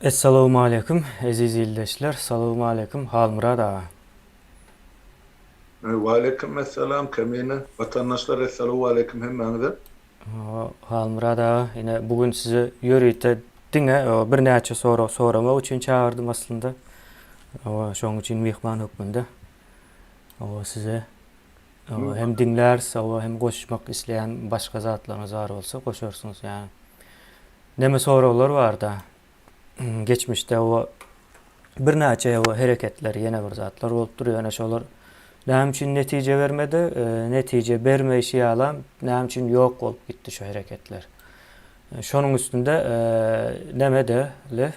Assalamu alaikum aziz ildeşler. Salamu alaikum Halmurad ağa. Ve aleyküm selam Kemine. Vatandaşlar esselamu aleyküm hemmenize. Halmurad ağa yine bugün size yürüyte dinge bir näçe sorama üçün çağırdım aslında. Şoň üçin mihman hökmünde. Size hem dinlers, hem goşmak isleyen başka zatlarınız var olsa koşarsunuz yani. Neme soralar var da geçmişte bir näçe hareketler yine bir zatlar bolup duruyor. Ene şolar näme üçin netije vermedi, netije bermeýişi alan näme üçin ýok bolup gitdi şu hareketler. Şonuň üstünde nemedele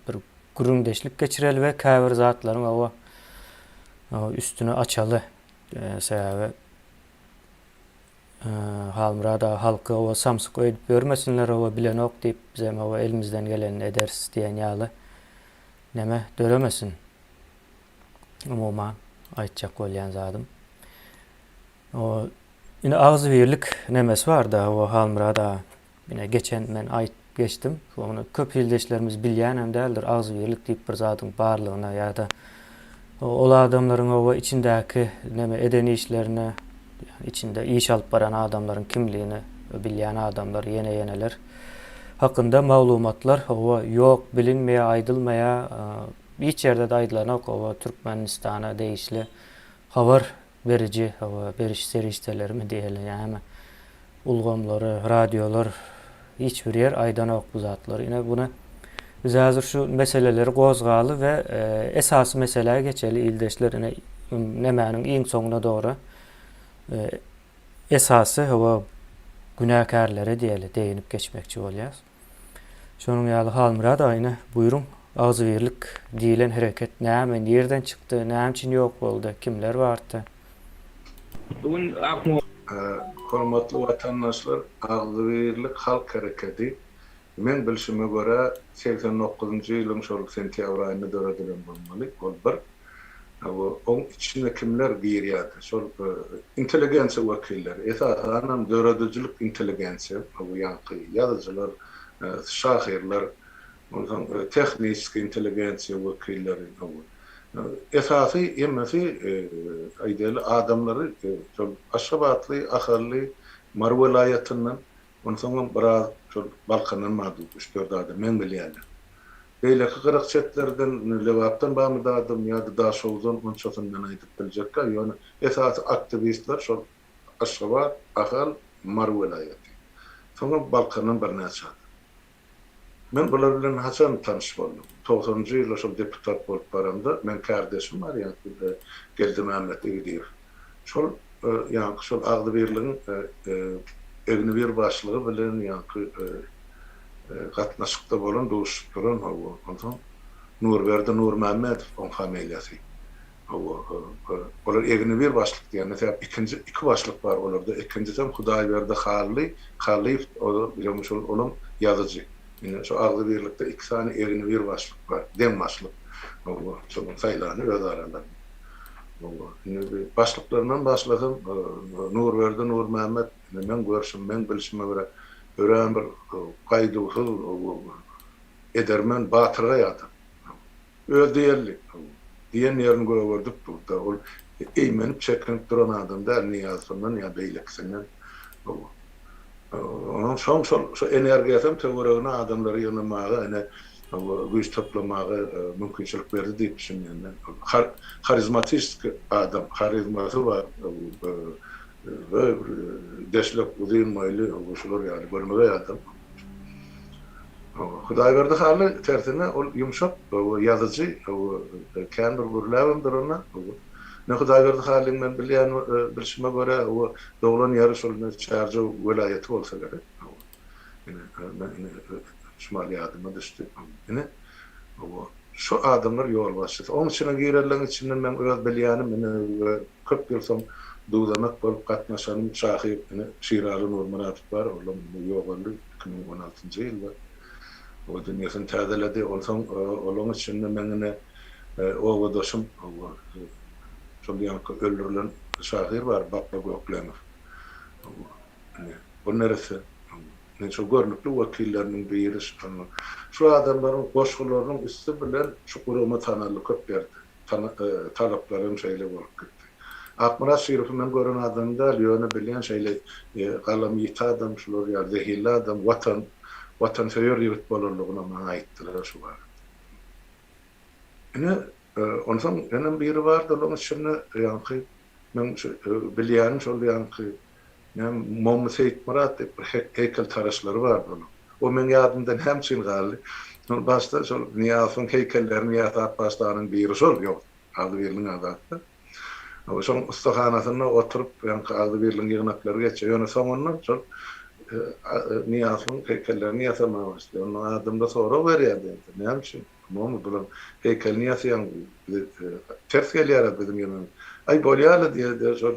bir gürüňdeşlik geçireli we käbir zatlaryň üstüne açaly. Sebäbi Halmurada halky samsyk öýdüp bermesinler, bilen ok diýip bizem elimizden geleni ederiz diýen ýaly neme döremesin. Umuma aýtjak bolýan zadym. Ine ağzı birlik nemesi var da Halmurada yine geçen men ayıp geçtim. Onu köp ildeşlerimiz bilýän hem däldir. Ağzı birlik diýip bir zadyň barlygyna ýa-da ol adamlaryň içindäki neme edeni işlerine, yani içinde iş alyp baran adamlaryň kimligini bilýän adamlar ýene-ýeneler hakynda maglumatlar ýok, bilinmeýä, aýdylmaýa, hiç ýerde de aýdylanak Türkmenistana değişli habar berici, beriş seriştelerimi diýelim ýa-ni ulgamlary, radiolar hiçbir yer aýdanak bu zatlar. Ine buna biz häzir şu meseleleri gozgaly we esasy meseleye geçeli ildeşler nemäniň iň soňuna dogry esasy günäkärlere diýeli değinip geçmekçi bolýar. Şonuň ýaly Halmurad aýyna buyurun. Ağzı birlik diýilen hereket näme, nerden çykdy, näme üçin ýok boldy, kimler bardy? Bugün akmı Hormatly vatandaşlar, Agzybirlik Halk Hareketi men bilşime göre 89-njy ýylyň şol sentýabr aýynda döredilen bolmaly. Ol bir. Oň içinde kimler girýärdi? Şol inteligensiýa wekilleri. Esasan döredijilik inteligensiýa, ýa-ni ýazyjylar, şahyrlar, tehnik inteligensiýa wekilleri. Esasy emmesi aýdaly adamlary şol aşgabatly, ahally Mar welaýatynyň onsoň biraz şol Balkanyň mady 3-4 adam men bilýärler. Beýleki gyrykçetlerden lewapdan bamy adam ýa-da daşowdan onçosundan aýdyp biljekkä, ýöne esasy aktivistler şol Aşgabat, ahal, Mar welaýaty. Soňra Balkanyň bir näçe. Men bular bilen haçan tanış boldum. 90-njy ýyly şol deputat bolup baranda men kardeşim bar ýa-da Geldi Mehmet Egidiýew. Şol ýa-ni şol Agzybirligiň egni bir başlygy bilen ýa-ni gatnaşykda bolan duşup duran onsoň Nurberdi Nurmammedow on familiýasy. Olar egni bir başlyk diýen, näçe iki başlyk bar olarda. Ikincisi Hudaýberdi Halyýew, o şol olam ýazyjy. Ine şu Agzybirlikde iki sany egni bir başlyk bar, dem başlyk. Şol saýlany öz aranda. Ine başlyklaryndan başlasam Nurberdi Nurmammet, men görşüm, men bilşime görä ören bir gaýdysyz edermen batyra ýaty. Öz diýerli. Diýen ýerini gördük burada. Ol eýmenip çekinip duran adam da Niýazyndan ýa beýleksinden. Onun şu energiýasam töweregine adamlary ýanamaga ene güýç toplamaga mümkinçilik berdi diýip düşünýän. Karizmatik adam, karizmasy bar we deşlek uzun maýly şolar ýaly görmege adam. Hudaýberdi Halyýew tersine ol ýumşak ýazyjy, kän bir gürläwimdir ona. Ne Hudaýberdi Halyýew men bilýän bilşime görä doglan ýary şol Çarja welaýaty bolsa gerek. Men şumal ýadyma düşdi. Şu adamlar ýol başlasy. Oň içine girerlerin içinden men öz bilýänim, köp ýyl soň duglamak bolup gatnaşanym şahyr, Şirali Nurmuratow bar, olam ýogaly 2016-njy ýylda. O dünýäsini täzeledi, olsoň olaň içinde meňne owadoşum şol ýa-ni öldürilen şahyr bar, Bapla Göklemew. Bu neresi? şu görnükli wakillerinin biri şu adamların goşgularının üstü bilen şu kuruma tanarlı köp berdi. Talaplarım şeyle bolup gitti. Akmurat Şerif'in gören adam da Lyon'a bilen şeyle galamiyet adam şular ya zehirli adam vatansever yigit bolurluğuna bana aittiler şu var. Ine ondan benim biri vardı onun içinde yankı men bilýän şol yankı Mohamed Seyit Murat heykel taraşları vardı onun. O men ýadymdan hemçin galy. Şol başda şol Niýazyň heykellerini ýatyp başlaryň biri şol ýok. Adı biriň adatda. O şol ustahanasyna oturup yankı adı biriň ýygnaklary geçýär. Ýöne soňundan şol Niýazyň heykellerini ýatama başlaýar. Onun adymda sonra berýärdi. Näçin? Mohamed bulan heykelini ýasaýan ters gelýär bizim ýöne. Ay bolýarly diýär şol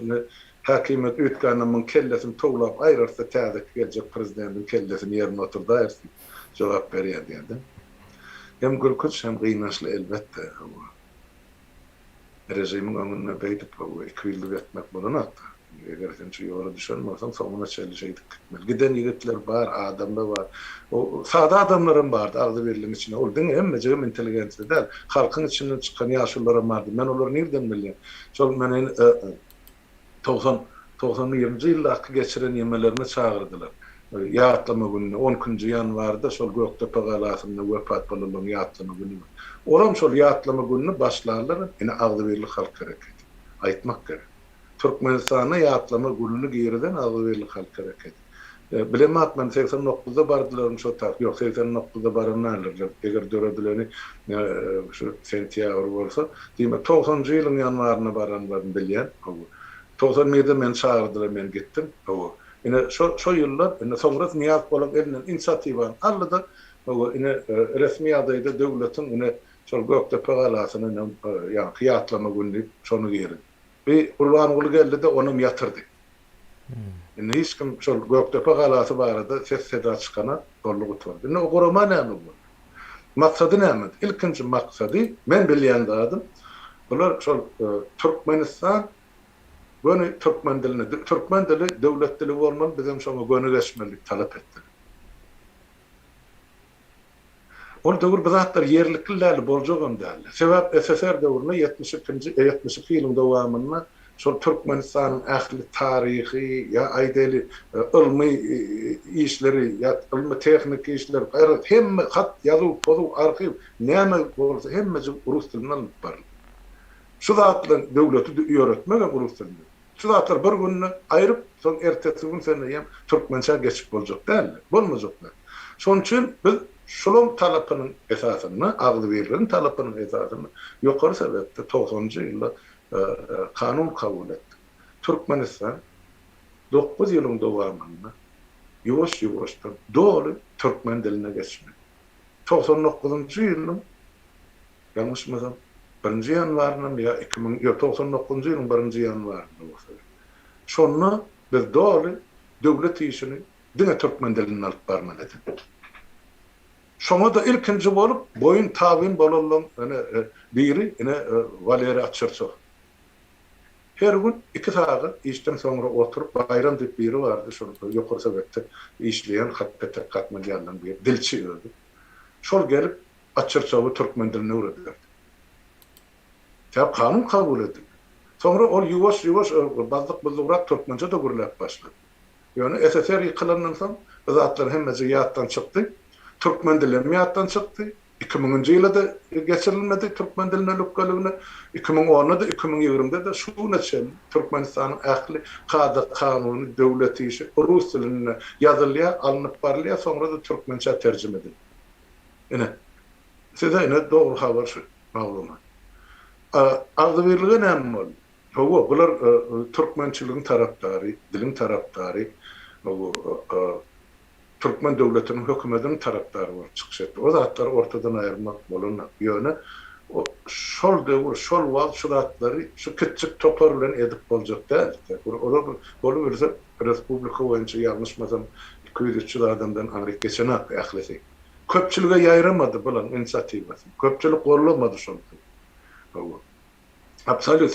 hakimet ütganyň kellesini toglap aýrarsa täze geljek prezidentin kellesini ýerine oturda ersin. Jogap berýär diýdi. Hem gürkünç hem gynançly elbetde. Rejimiň öňüne beýdip ekwilik etmek bolanakda. Eger sen şu ýola düşenmersem soňuna çelişeýdik. Giden ýigitler bar, adamlar bar. O sada adamlarym bar, ardy berilin içine. Ol diň hemme intelligensiýa däl. Halkyň içinden çykan ýaşullarym bar. Men olary nerden bilýän? Şol meni 90-20-nji ýyllarky geçiren ýemelerini çağırdylar. Ýatlama gününe 10-njy ýanwarda şol Göktepe galasyny wepat bolan ýatlama günü. Olam şol ýatlama gününi başlarlar, ene Agdyberli halk hareketi. Aýtmak gerek. Türkmenistana ýatlama gününi gyrdan Agdyberli halk hareketi. Bilemat men 89-da bardylar şo tak. Ýok 89-da baranlarlar. Eger döredileri şu sentýabr bolsa, diýmek 90-njy ýylyň ýanwaryna baranlaryny bilýän. 90-da men çağırdylar, men gittim. Ine şo ýyllar, ine soňra niýat bolan elinden inisiatiwan aldy. Ine resmi ýagdaýda döwletiň ine şol Göktepe galasyny ýa ýatlama günü şonu gyrdy. Bir Urbanogul geldi de onu yatırdı. Ine hiç kim şol Göktepe galasy barada ses seda çykana gorlugy tutdy. Ine o gorama näme bu? Maksady näme? İlkinji maksady men bilýän adam. Bular şol Türkmenistan Göni Türkmen dili döwlet dili bolmaly bizim şoňa göni geçmelik talap etdi. Ol döwür bizatlar yerlikliler boljagam däl. Sebäp SSR döwrüne 72 ýylyň dowamyna şol Türkmenistanyň ähli taryhy ýa aýdaly ilmi işleri ýa ilmi tehnik işler hemme hat ýazyp pozup arkiw näme bolsa hemmesi rus tilinden bar. Şu zatlar döwleti ýöretmek rus tilinde. Şu zatlar bir günni aýryp soň ertesi gün senle türkmençe geçip boljak däl. Bolmajaklar. Şoň üçin biz şolum talapynyň esasyny, Agdyberliň talapynyň esasyny ýokary sebäpde 90-njy ýylda kanun kabul etdi. Türkmenistan 9 ýylyň dowamında ýuwaş-ýuwaşdan doly türkmen diline geçmedi. 99-njy ýylyň ýalňyşmasam 1-nji ýanwarynyň ýa 99-njy ýylyň 1-nji ýanwaryny bolsa. Şonu biz doly döwlet işini dine türkmen diline alyp barmaly. Şoňa da ilkinji bolup boyun tabyn bolan biri Valeri Açyrçov. Her gün 2 saat işten sonra oturup bayram diýip biri bardy, şol ýokary sebäpde işleýän hatda takatman ýalan bir dilçi öldü. Şol gelip Açyrçowy türkmen diline öğretdi. Täp kanun kabul edildi. Sonra ol ýuwaş-ýuwaş bazlyk türkmençe de gürläp başlady. Ýöne SSR ýykylandan soň zatlar hemmesi ýatdan çykdy. Türkmen dili ýatdan çykdy. 2000-nji ýylda geçirilmedi türkmen diline lukgalygyna. 2010-da da 2020-de de şu neçe Türkmenistanyň ähli kanuny döwlet işi rus diline ýazylýar, alınıp barylýar, sonra da türkmençe terjime edildi. Ine size dogry habar şu maglumat. Agdyberlige näme boldy? Bular türkmençiligiň tarapdary, diliň tarapdary, Türkmen döwletiniň hökümetiniň tarapdary bolup çykyşdy. O zatlar ortadan aýyrmak bolan ýöne şol döwür, şol wagt şu zatlary şu küçük topar bilen edip boljak däl. O bolup berse respublika boýunça ýalňyşmasam 200 adamdan Amerika geçen ählisi. Köpçülige ýaýramady bulan inisiatiwasy. Köpçülik gorlamady şol. Absolut.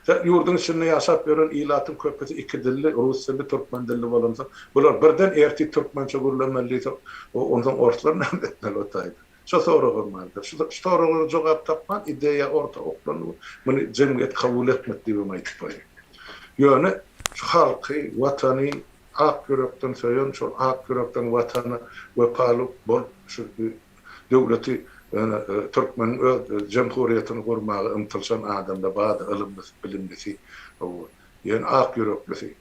Sen yurdun içinde yaşap gören ilatın köpeti iki dilli, Rus dilli, Türkmen dilli bolansa, bular birden erti Türkmençe gurulamalı, ondan ortalar ne etmeli otaydı. Şu soru olmalıdır. Şu soruları cevap tapman, ideya orta oklanı, bunu cemiyet kabul etmedi diye maytıp ayı. Yani şu halkı, vatanı, ak yürekten söyleyen, şu ak yürekten vatanı ve palu, bol, şu devleti, Türkmen Cumhuriyetini kurmağı ımtılsan adamda bazı ılımlısı, bilimlisi, yani ak yüreklisi,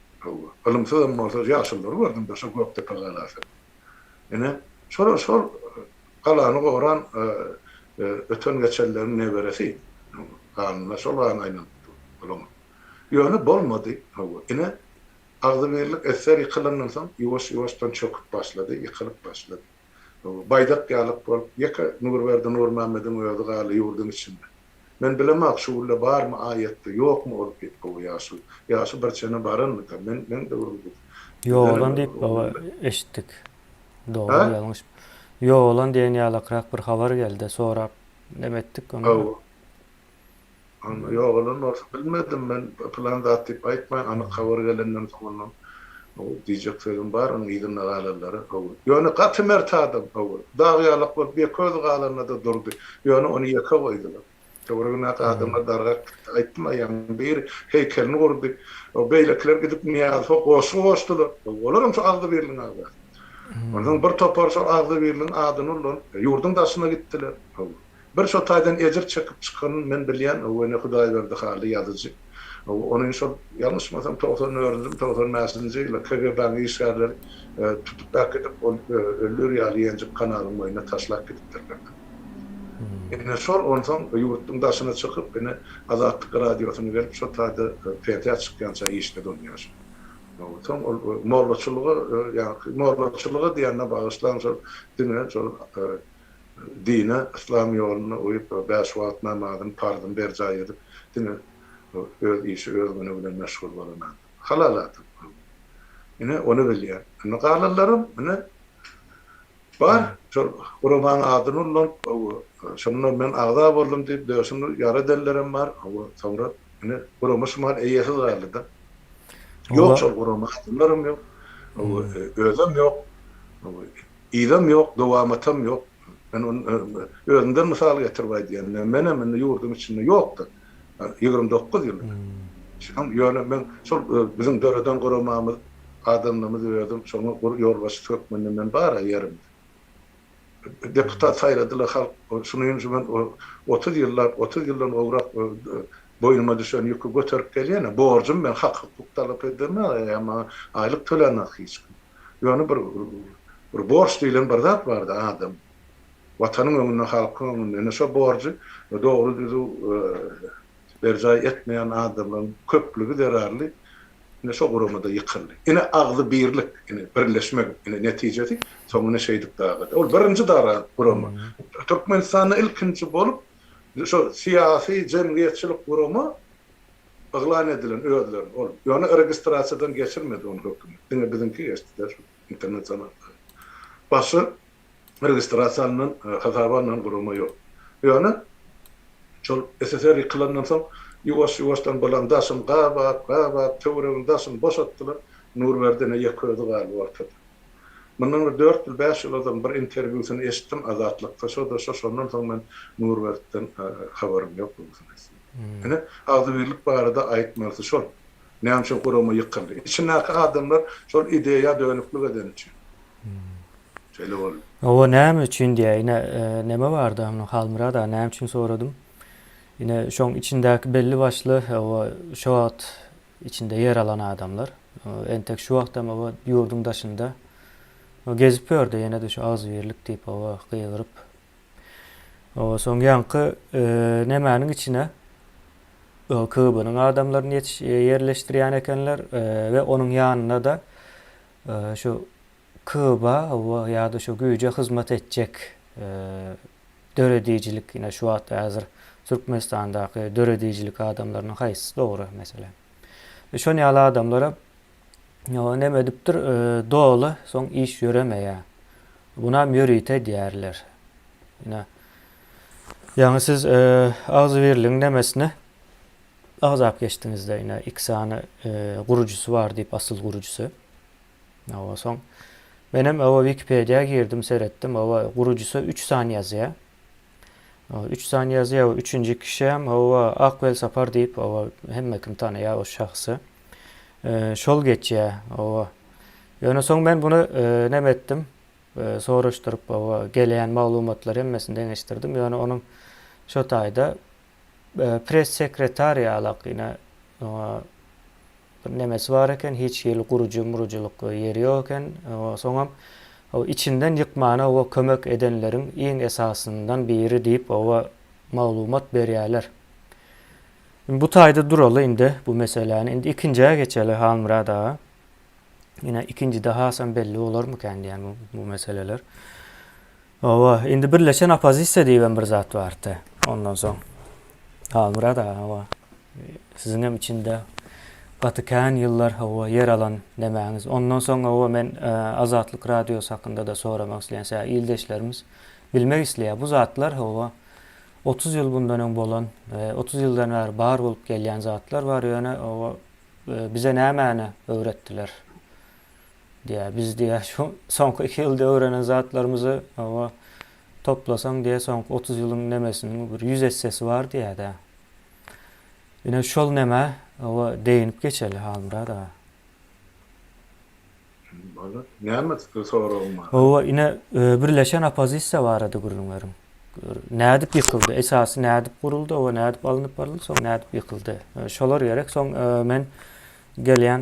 ılımsız ama olsa yaşlıları vardım da şu Göktepe kalası. Yani şol kalanı oran öten geçerlerin neberesi, kanuna şol aynen bulunur. Yani bolmadı. Yani ağzıverlik eser yıkılandan sonra yavaş yavaştan çöküp başladı, yıkılıp başladı. Baydak yalıp bol, yaka Nurverdi Nur Mehmet'in öýüdi galy ýurdun içinde. Men bilemek şuurla bar mı ayette, yok mu olup git bu ýaşy. Ýaşy bir çene baranmı? Men de urdu. Yo olan diýip baba eşitdik. Doğru Ha? ýalňyş. Yo olan diýen ýalakrak bir habar geldi. Sonra demetdik onu. Aw. Ana ýogalan olsa bilmedim men planda atyp aýtma, ana habar gelenden soňra. O diyecek sözüm var, onun idin ağalarları. Yani katı mertadım. Dağıyalık var, bir köz ağalarına da durdu. Yani onu yaka koydular. Doğruna adamlar darga aytma yani bir heykelini kurdu. O beylekler gidip niyaz hoşu hoştular. Olaram şu ağdı verilin ağdı. Ondan bir topar şu ağdı verilin adını olan yurdun daşına gittiler. Bir şu taydan ecir çekip çıkanın men bilyen o ne Hudaý berdi hali yazıcı. Onun için yanlış mı? 90 öğrendim, 95. yılda KGB'nin işgalleri tutup edip ölür yalıyancı kanalın boyuna taşlak gidiptirler. Yine sonra ondan yurtun daşına çıkıp yine Azatlık Radyosu'nu gelip şu tayda PTA çıkyanca işte dönüyor. Tam mollaçılığı diyenine bağışlayan dine, İslam yoluna uyup beş vaat namazını pardon bercay edip dine öz işi özgünü bilen meşgul bolanan. Halalatım. Yine onu bilýär. Onu galanlarım, yine var. Şol Kurban adını ulan, şundan men ağda boldum diýip döşünü yara dellerim var. Sonra yine Kurumuş mal eýesi galyda. Yok şol Kurban adlarım yok. Özüm yok. İdem yok, dowamatam yok. Ben özünden misal getirip diýen. Men yurdum içinde yoktu. 29 yıl. Yani ben bizim döreden kurumamız adamlarımızı verdim. Sonra yolbaşı Türkmen'den bara yerim. Deputat sayladılar halk. Şunun için ben 30 yıldan uğrak boynuma düşen yükü götürüp geliyene borcum ben hak hukuk talep edemem ama aylık tölenek hiç. Yani bir borç değilim bir zat vardı adam. Vatanın önüne halkın önüne şu borcu doğru düzü bercay etmeyen adamların köplüğü derarlı yine şu kurumada yıkıldı. Yine ağlı birlik, yine birleşmek, yine neticesi sonuna şeydik dağıdı. O birinci dara kurumu. Türkmenistan'ın ilkinci bolup şu siyasi cemiyetçilik kurumu ıglan edilen, ödülen. Yani registrasiyadan geçirmedi onun hükmü. Yine bizimki geçtiler internet sanatları. Başı registrasiyanın hasabanın kurumu yok. Yani şol SSR yıkılandan soň ýuwaş-ýuwaşdan bolan daşyn gabat, töwregin daşyny boşatdylar. Nurwerdine ýeködi galy ortada. Mundan 4 ýyl 5 ýyldan bir interwýusyny eşitdim Azatlyk. Şondan soň men Nurwerdden habarim ýok bolsun. Ene agzybirlik barada aýtmalysy şol. Näme üçin gurama ýykyldy? Içindäki adamlar şol ideýa dönüklik eden üçin. Şeýle boldy. O näme üçin diýe, näme bardy onu Halmyrada näme üçin soradym. Yine şoň içindäki belli başly o şoat içinde yer alan adamlar. Entek şu wagtda o ýurdun daşynda gezip ýördi, ýene de şu agzybirlik diýip o gyýgyryp. O soň ýanky nämäniň içine o KGB'niň adamlaryny yerleşdirýän ekenler we onuň ýanyna da şu KGB ýa-da şu güýje hyzmat etjek döredijilik ýene şu wagtda hazır Türkmenistan'daki döredijilik adamlarının haýsy dogry mesela. Şonu ýaly adamlara näme edipdir doly soň iş ýöremeýär. Buna mürite diýerler. Ýani siz agzybirligiň nemesini azap geçtiğinizde yine İksa'nın kurucusu var deyip asıl kurucusu. O son benim o Wikipedia'ya girdim seyrettim. O kurucusu 3 saniye yazıyor. O 3 saniye yazıyor. O 3. kişi hem o Akvel Sapar deyip o hem kim tanıyor o şahsı. Şol geçiyor o. Yani son ben bunu ne ettim? Soruşturup o gelen malumatları hemmesinden geçtirdim. Yani onun şu tayda pres sekreteri alakine nemesi var eken hiç yıl muruculuk yeri yok eken sonra o içinden yıkmana o kömek edenlerin en esasından biri deyip o malumat berýärler. Bu tayda duralı indi bu meselenin. Indi ikinciye geçeli Halmurad ağa. Yine ikinci daha sen belli olur mu kendi yani bu meseleler. Ova indi birleşen opozisiya diýen bir zat bardy. Ondan soň Halmurad ağa ova sizin hem içinde gatykan ýyllar hawa yer alan demäňiz. Ondan soň hawa men Azatlyk radiosu hakynda da soramak isleýän ildeşlerimiz bilmek isleýär. Bu zatlar hawa 30 ýyl bundan öň bolan, 30 ýyldan bäri bar bolup gelýän zatlar bar ýöne hawa bize nämäni öwretdiler diýär. Biz diýär şu soňky 2 ýylda öwrenen zatlarymyzy hawa toplasaň diýär soňky 30 ýylyň nemesiniň bir 100 essesi bar diýär. Ine şol näme o değinip geçeli Halmurad ağa. Bana näme sorulma. O ine birleşen opozisiya bar edy gurulmalarym. Nädip ýykyldy? Esasy nädip guruldy? O nädip alınıp baryldy? Soň nädip ýykyldy? Şolar gerek. Soň men gelýän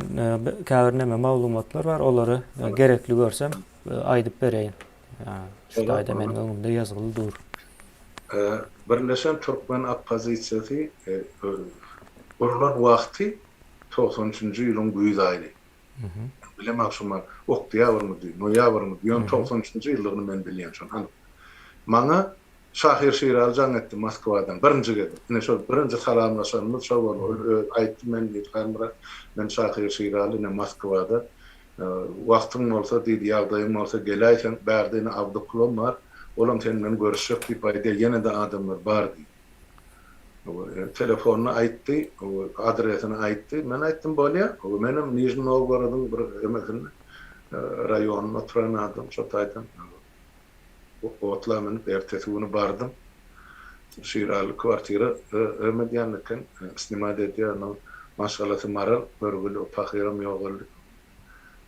käbirneme maglumatlar bar. Olary gerekli görsem aýdyp bereýin. Şu taýda meniň öňümde ýazgyly dur. Birleşen Türkmen Opozisiýasy urulan wagty 90-njy ýylyň güýz aýdy. Bilemok şuma oktyýarmy, noýabrmy, 90-njy ýyllygyny men bilýän şol. Maňa Şahir Şiraljan etdi Moskwadan birinji geldi. Ine şol birinji salamlaşanymyz şol boldy. Aýtdy men diýdim, men Şahir Şiraly ine Moskwada wagtyň bolsa diýdi, ýagdaýym bolsa geläýsen bärdini Abdukulom bar. Olam sen men görüşjek diýip aýdy, ýene de adamlar bar diýdi. Telefonunu aýtdy, adresini aýtdy. Men aýtdym bolýar, o menim Nijni Novgorodyň bir emesini raýonyna oturan adam şo taýdan. Otlamın ertesi günü bardım. Şiraly kwartira ömedýänliken istimade edýän maşgalasy maral görgüli pahyram ýoguldy.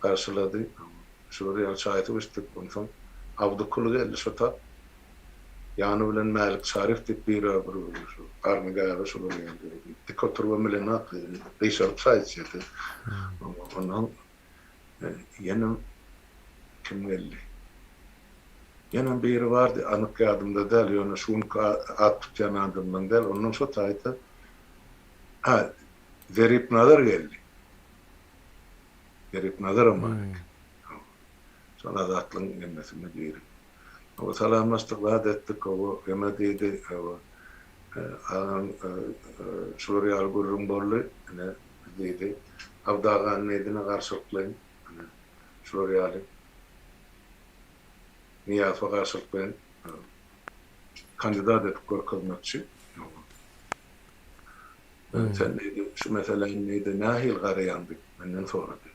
Karşylady. Şuraya çaýty içdik ondan. Abdukul geldi şo ta. Ýany bilen Malik Şarif diýip bir şu armyga şol ýerdi. Dik oturup bilen atdy. Beşer çaý içdi. Ondan ýene kim geldi? Ýene biri bardy, anyk ýadymda däl, ýöne şunu at tutýan adamdan däl, onuň şo taýda Zerip Nazar geldi. Zerip Nazar ama. Şol Azatlyň nemesini diýerim. O salamlaşdyk, wagt etdik, o eme diýdi, şuraya gurrun bolly, ene diýdi. Awdagan nedine garşylyklaýyn. Şuraya Niyaz'a karşılık ben kandidat edip görkezmekçi. Sen neydi, şu meselenin neydi, nahil garayandı, benden soradı.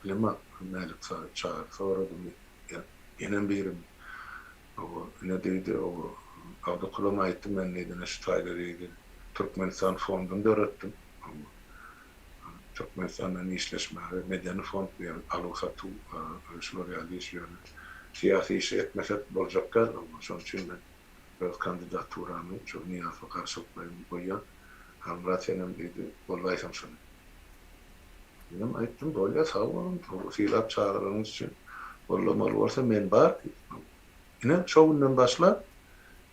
Bilmem, Malik çağır, soradım. Yenen birim. Ne deydi, o Abdukulom'a aittim ben neydi, ne şu taylarıydı. Türkmenistan fondunu da öğrettim. Türkmenistan'dan işleşme, medeni fond diyen, alusatu, şuraya işliyor. Siyasi işi etmesek boljakkal, şoň üçin ben öz kandidaturamı çok Niyaz'a karşılıklayım koyan. Halmurad senem diýdi, bolbaýsam şonu. Benim aýtdym, bolýar sağ bolun, silap çağırýanyňyz üçin. Bollamaly bolsa men bar diýdim. Ine şo günden başlap,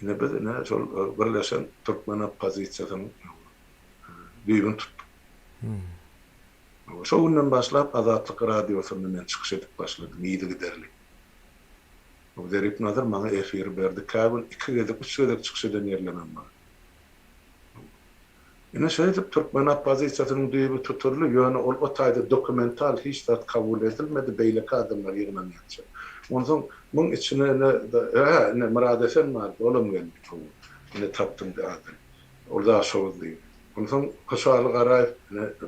ine biz ine şol birleşen Türkmen Opozisiýasynyň büyüğünü tutduk. Şo günden başlap Azatlyk radiosyna men çykyş edip başladym, ýygy giderli. O Zerip Nazar maňa efir berdi. Kabul 2 gezek, 3 gezek çykyş eden ýerlemem bar. Ine şeýle Türkmen Opozisiýasynyň düýbi tuturly, ýöne ol o taýda dokumental hiç zat kabul edilmedi, beýleki adamlar ýygynan ýatjak. Ondan muň içine ne Murad Esen bar, olam geldi. Ine tapdym da adam. Orda şowdy. Ondan Haşalı Garayev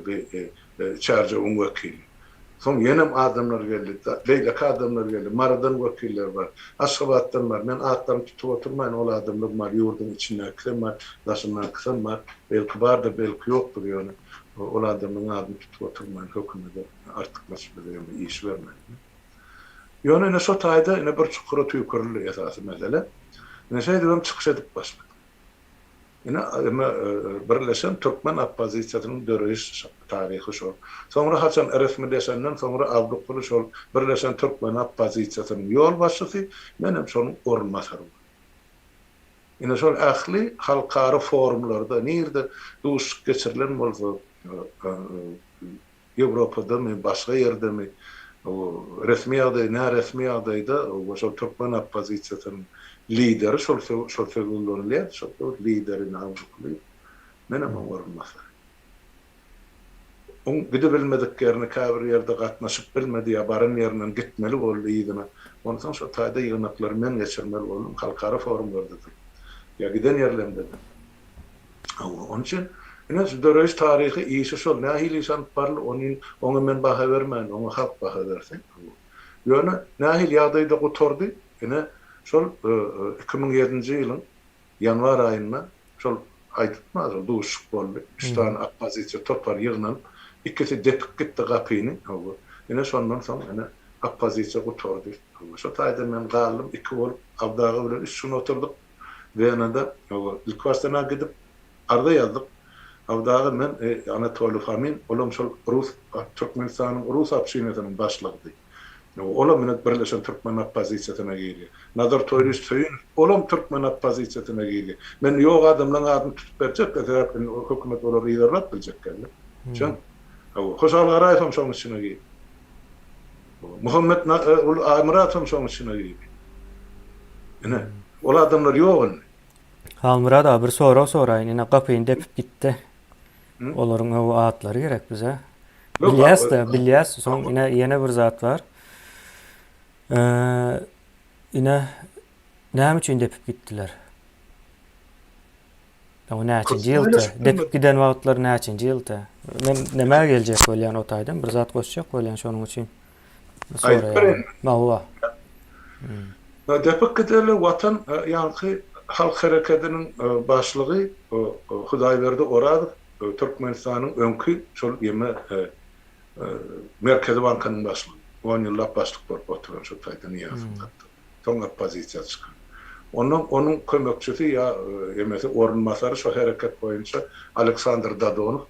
bir çarjı vekili. Son yenem adamlar geldi, leylek adamlar geldi, maradan vekiller var, Aşgabat'tan var. Men atlarını tutup oturmayın, ol adamlar var, yurdun içinden kısım var, daşından kısım var, belki var da belki yoktur yani. Ol adamın adını tutup oturmayın, hükümede artıklaşmada yani iş vermeyin. Yani ne sotayda ne bir çukura tüykürlü esası mesele. Ne şey diyorum çıkış edip başladı. Yine birleşen Türkmen oppozisyasının dörüş tarihi şol. Sonra haçan resmileşenden sonra Avrupalı şol birleşen Türkmen oppozisyasının yol başçısı benim şolun orunmasarı. Yine şol ahli halkara forumlarda nerede duş geçirilen bolsa Avrupa'da mı başka yerde mi resmi aday ne resmi adayda o şol Türkmen oppozisyasının lideri şol figürlerini şol liderin Avrupalı benim orunmasarı. Gide bilmedik yerine kabir yerde katnaşıp bilmedi ya barın yerinden gitmeli oldu iyidine. Ondan sonra tayda yığınakları men geçirmeli oldum. Halkara forumlarda dedim. Ya giden yerlerim dedim. Onun için yine dörüş tarihi iyisi sol. Nahil insan parlı onu men baha vermeyin. Onu halk baha versin. Yani nahil yağdayı da kutordu. Yine sol 2007 yılın yanvar ayında sol aytmaz o duşuk oldu. 3 tane opposisyon topar yığınan ikisi depik gitti kapıyını. Yine sondan sonra yine opposisyon kutordu. Şu tayda men kaldım. 2 ol avdağı bilen 3 gün oturduk. Viyana'da ilk baştana gidip arda yazdık. Avdağı men Anatoli Famin olam şol Rus Türkmenistan'ın Rus apşinetinin başlığıydı. Olam men birleşen Türkmen oppozisyasına geliyor. Nazar Toyluş söyün olam Türkmen oppozisyasına geliyor. Men yok adamların adını tutup verecek de hükümet olur liderler bilecek geldi. Şun Haşalı Garayev'im şonun içine geliyor. Muhammed Amirat'ım şonun içine geliyor. Yine o adamlar yok. Halmurad abi bir sorayın. Yine kapıyı depip gitti. Olorun o atları gerek bize. Bilyas son yine bir zat var. Yine ne için depip gittiler? O ne için yıldı? Depip giden vaatlar ne için yıldı? Neme gelecek olayan o taydan? Bir zat koşacak olayan şunun için. Sorayın. Mağuva. Depik giderle vatan yankı halk hareketinin başlığı Hudayverdi oradı. Türkmenistan'ın önkü şol yeme Merkezi Banka'nın başlığı. 10 yıllar başlık var oturan şu taydan yazıldı. Son opposisyon çıkan. Onun kömekçisi ya yemesi orunmasarı şu hareket boyunca Aleksandr Dadonov.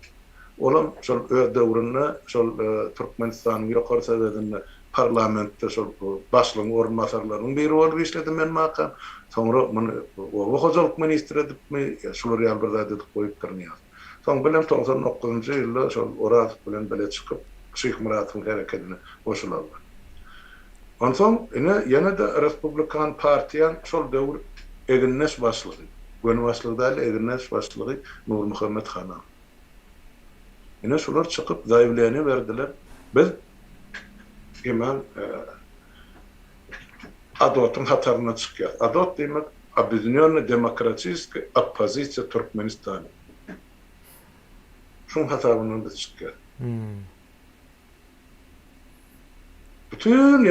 Olam şol dövründe şol Türkmenistan'ın yukarı seviyesinde parlamentde şol başlığın orunmasarlarının biri olup işledim men makan. Sonra o hocalık ministri edip mi şular yalbırda edip koyup durmuyor. Son bilen 99. yılda şol Oraz bilen bile çıkıp Şeyh Murat'ın hareketine koşularlar. Ondan sonra yine de Respublikan Partiyan şol dövr Eginnes başlığı. Gönü başlığı değil, Eginnes başlığı Nur Muhammed Han'a. Yine şular çıkıp zayıflığını verdiler. Biz hemen Adot'un hatarına çıkıyor. Adot demek Объединённая Демократическая Оппозиция Türkmenistan'ı. Şunun hatabından da çıkıyor. Bütün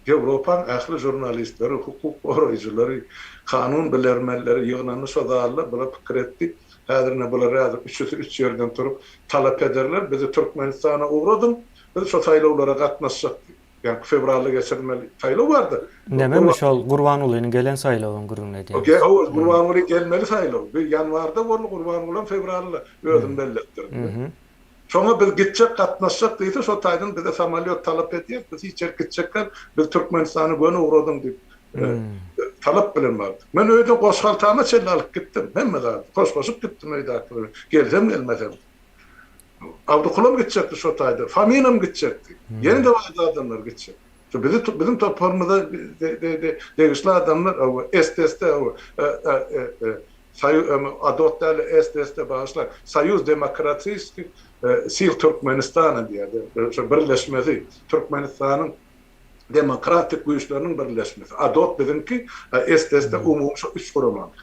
Avrupa'nın ahli jurnalistleri, hukuk koruyucuları, kanun bilermenleri yığınanı sodarlar, bula fikir etti. Hadirine bula razı 3 yerden turup talep ederler. Bizi Türkmenistan'a uğradım. Biz şu sayılovlara katlaşacak. Yani fevrarlı geçirmeli sayılov vardı. Dememiş ol Gurbanuly'nin gelen sayılovun gurun ne diyor? O Gurbanuly gelmeli sayılov. Bir yanvarda var Gurbanuly'nin fevrarlı özüm bellettirdi. Sonra biz gidecek katlaşacak deydi. Şu taydan bize samolyot talep ediyor. Biz içeri gidecekler. Biz Türkmenistan'a gönü uğradım deyip talep bilen vardı. Ben öyle koşkaltağıma çelle alıp gittim. Hem mi daha? Koşup gittim öyle. Gelsem gelmesem. Avdukulum gidecekti şu tayda. Faminam gidecekti. Yeni de vardı adamlar gidecek. Bizim toparımızda değişli adamlar STS'de Adot'larla STS'de bağışlar. Soyuz Demokratiyski Sil Türkmenistan'a diye birleşmesi. Türkmenistan'ın demokratik güçlerinin birleşmesi. Adot bizimki STS'de umum şu 3 kurumandı.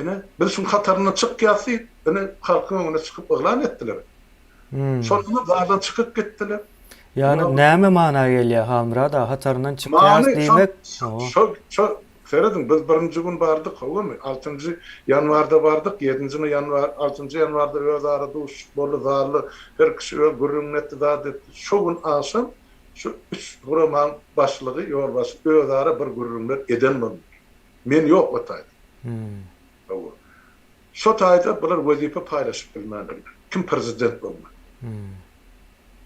Ine bilşin hatarına çık gelsi, ine halkın önüne çıkıp ıglan ettiler. Sonra dağdan çıkıp gittiler. Yani näme mana gelýär Halmurada hatarından çıkýas Mani diýmek? çok Feridun biz birinci gün bardyk, howmy 6-njy ýanwarda bardyk, 7-nji ýanwar 6-njy ýanwarda öz arada uş bolu zarly her kişi öz gürrüňetdi zat etdi. Şu gün aşam şu 3 guraman başlygy ýolbaşy öz ara bir gürrüňler eden boldy. Men ýok otay. Şu taýda bular wezipe paýlaşyp bilmändir. Kim prezident bolmaly?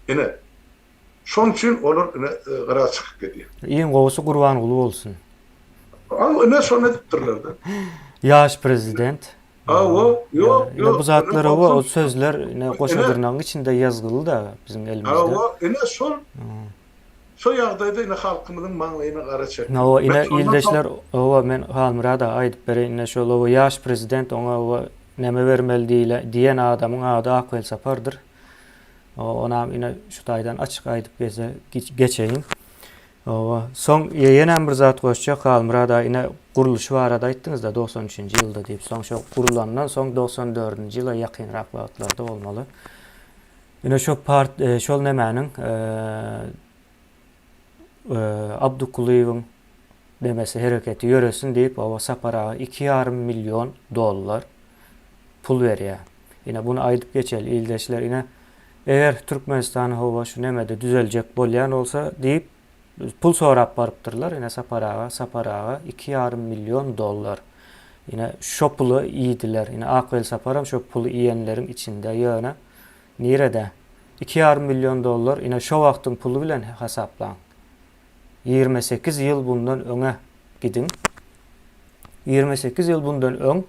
Ine şoň üçin olar gara çykyp gediýär. Iň gowsy Gurbanyguly bolsun. Ne sonra dittirler de. Ýaş prezident. Yok. Bu zatlara o sözler ne goşadyrnaň içinde yazgyly da bizim elimizde. Ene şu ýagdaýda ine halkymyzyň maňlygyna gara çek. O ine ildeşler o men Halmurada aýdyp berýän şol o ýaş prezident oňa o näme bermeli diýen adamyň ady Akyl Sapardyr. Onam ine şu taýdan açyk aýdyp geçeýin. Soň ýene bir zat goşjak Halmurada ine guruluşy barada aýtdyňyz da 93-nji ýylda diýip soň şo gurulandan soň 94-nji ýyla ýakynrak wagtlarda bolmaly. Ine şol nämäniň Abdukuliýewiň demesi hereketi ýöresin diýip o sapara $2,5 milyon pul berýär. Ine bunu aýdyp geçeli ildeşler ine eger Türkmenistan howa şu nämede düzeljek bolýan bolsa diýip pul sorap barypdyrlar. Ine saparaga $2,5 milyon. Ine şo pulu iýdiler. Ine Akyl Saparam şo pulu iýenleriň içinde ýöne nirede $2,5 milyon ine şo wagtyň pulu bilen hasaplan. 28 ýyl bundan öňe gidin. 28 ýyl bundan öň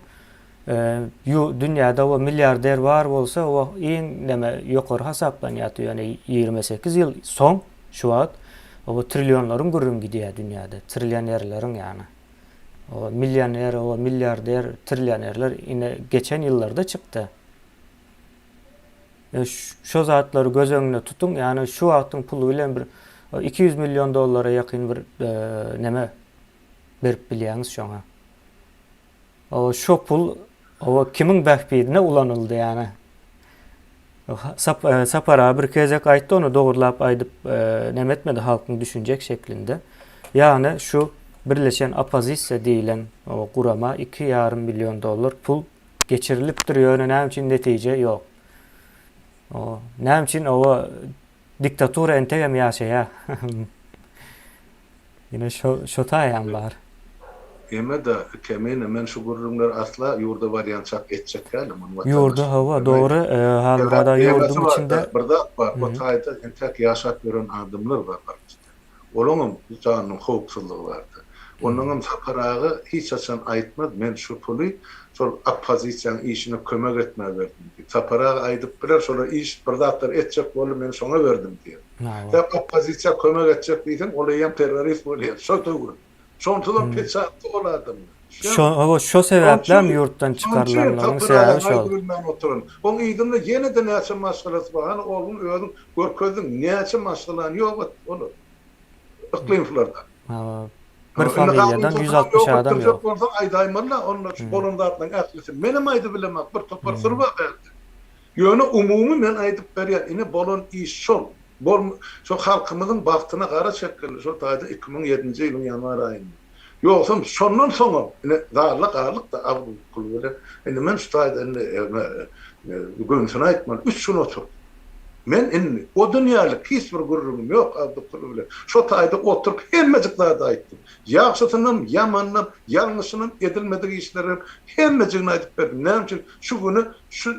dünýäde o milliarder bar bolsa o iň näme ýokary hasaplanýar. Yani 28 ýyl soň şu wagt o trilyonlaryň gürrüm gidýär dünýäde. Trilyonerleriň ýani. O milyoner, o milyarder, trilyonerler ine geçen ýyllarda çykdy. Şo zatlary göz öňüne tutun. Yani şu wagtyň pulu bilen bir $200 milyon ýakyn bir näme berip bilýäňiz şoňa. O şo pul o kimiň bähpidine ulanyldy ýani. Sapara bir kezek aýtdy, onu dogurlap aýdyp näme etmedi halkyň düşünjek şeklinde. Yani şu birleşen opozisiýa diýilen o gurama $2,5 milyon pul geçirilipdir ýöne näme üçin netije ýok. O näme üçin o diktatura entegem ýaşaýar. Ýene şo taýam bar. Eme de kemene men şu gurrunlar asla ýurda barýançak etjek galim. Ýurda hawa dogry Halmurada ýurdum içinde bir zat bar. O taýda entek ýaşap gören adamlar bar. Olaňam janyň howpsuzlygy bardy. Onuň saparagy hiç açan aýtmady. Men şu puly şol opozisiýanyň işine kömek etmäge berdim. Saparagy aýdyp birer şol iş bir zatlar etjek bolup men şoňa berdim diýip. Hep opozisiýa kömek etjek diýdim, ol ýa terrorist bolýar. Şo tögül. Şontudan peçatly bolardım. Şo sebäplen ýurtdan çykarlanlaryň sebäbi şol. Oň ýygynda ýene-de näçe maşgalasy bar. Oğlum özüň görkezdiň näçe maşgalan ýok onu. Iklimlarda. Bir familyadan 160 adam ýok. Aýdaýmanda onlar bolundatlaryň ätlisi. Menem aýdy bilemek bir topar sırba berdi. Ýöne umumy men aýdyp berýär. Ine bolon iş şol. Şo halkymyzyň bagtyna gara çekildi. Şo taýda 2007-nji ýylyň ýanwar aýynda. Ýoksa şondan soňra ine darlyk da Abdul bilen. Ine men şu taýda gün aýtman 3 gün otur. Men inni o dünýälik hiç bir gurrumum ýok Abdul bilen. Şo taýda oturup hemmejiklerdi aýtdym. Ýagşysynym, ýamanynym, ýalňyşynym, edilmedik işlerim hemmejigini aýdyp berdim. Näme üçin şu güni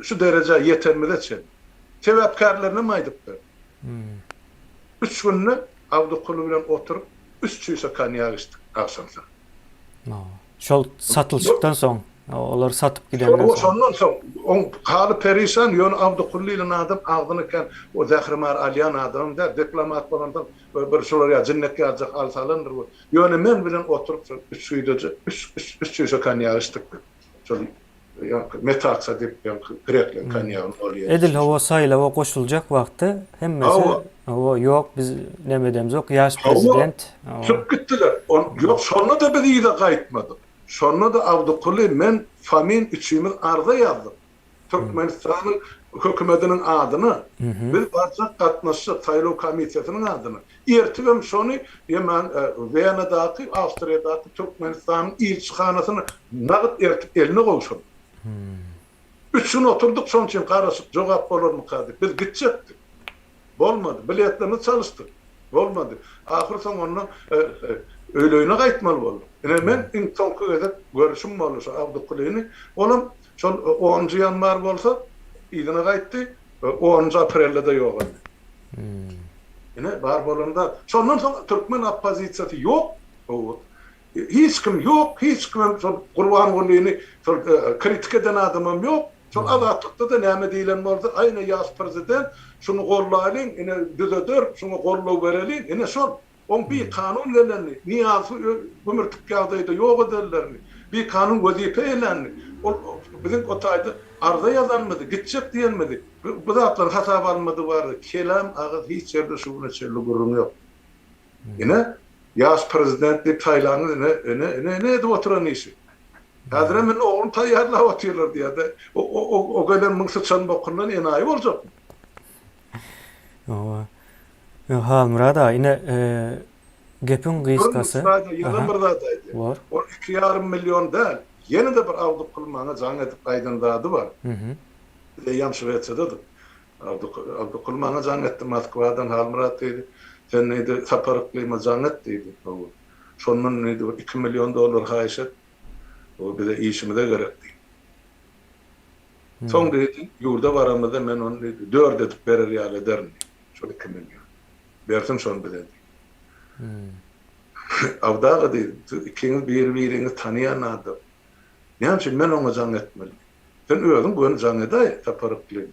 şu derejä ýetermede çen. Sebäpkärlerine aýdyp berdim. 3 günne Abdul bilen oturup 3 çüýse konýak içdik akşamsa. Şol satylşykdan soň olar satyp gidenden soň. Şondan soň on haly perişan ýöne Abdul bilen adam agdynyken o Zährimar Alyan adam da diplomat bolandan bir şolar ýa jinnek ýazjak alsalandyr. Ýöne men bilen oturup 3 çüýde 3 çüýse konýak içdik. Şol metaksa diýip greklen konýagyny olýar. Edil hawa saýlawa goşuljak wagty hemmesi hawa ýok biz näme edemiz ýok ýaş prezident. Çık gittiler. Ýok şonu da bir ýyla gaýtmady. Şonda da Abdukuli men famin üçümüz arda yazdım. Türkmenistan'ın hökümetinin adını, bir barca katnaşçı Taylor Komitesi'nin adını. Ertibem şonu hemen Viyana'daki, Avusturya'daki Türkmenistan'ın ilçihanasını nağıt ertip eline koyuşum. Üç gün oturduk, son için karışık cevap olur mu kadık? Biz gidecektik. Olmadı. Biletlerini çalıştık. Olmadı. Ahir son onunla öyleyine kayıtmalı oldu. Yani ben in sonku edip görüşüm olursa Abdülkuli'ni, oğlum son 10. yanvar olsa idine kayıttı, 10. April'de de yok. Yani Barbolon'da, sondan sonra Türkmen opozisiyeti yok. Hiç kim yok, hiç kim Kurban Gülü'nü kritik eden adamım yok. Son azatlıkta da näme diýilen bolsa, aýna ýaş prezident şunu gollaýyn, ine düzeder, şunu gollaw berelin, ine şol. On bir kanun gelenni, niýasy ömürtük ýagdaýda ýok ederlerni, bir kanun wezipe elenni. Bizim otaýda arda ýazanmady, gitjek diýenmedi. Bu zatlar hasap alınmady bardy. Kelam agyz hiç ýerde şuwna çelli gurrun ýok. Ine ýaş prezident diýip taýlanyny ne edip oturan işi. Häzir men oğlum taýýarlap oturýarlar diýdi. O gelen Mıngsıçan bokundan enayi boljak. Halmurad ağa, ine gepin gysgasy. Ýa-da bir zat aýdy. O 2,5 milyon däl. Ýene de bir Abdulkulmaňa jaň edip aýdandady bar. Ýam Şweýçarda. Abdulkulmaňa jaň etdi Moskwadan Halmurad diýdi. Sen näde saparyklyma jaň etdi diýdi. Şondan näde 2 milyon dolar haýyş et. O bize işimize gerekti. Son dedi, yurda varamada men onu 4 edip berer ýaly ederim. Şol 2 milyon. Bersim şonu biledi. Avdaga dedi, ikiniz bir-birinizi tanıyan adam. Näçe men ona jaň etmeli? Sen özüň bunu jaň edäý, taparykly.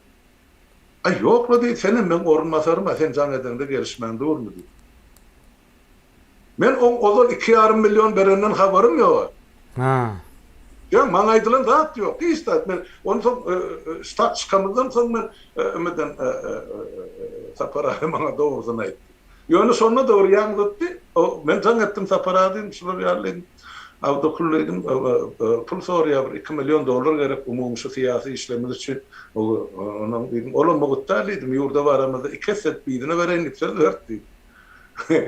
Ay ýokla dedi, senin men orunmasarym, sen jaň edende gelişmende durmy dedi. Men o 2,5 milyon berenden haberim ýok. Ya bana aýdylan zat ýok. Diýstat men onu soň stat çıkamyzdan soň men ömeden sapara bana dowuzun aýtdy. Ýöne sonuna dowru ýaňdypdy. Men jaň etdim saparadym, şular ýarlym. Abdulkuliň pul soraýar 2 milyon dolar gerek umumşy syýasy işlemler üçin. Onuň diýdim, olam mugtalydım ýurda baramyzda 2 set biýdine bereň ipsel berdi.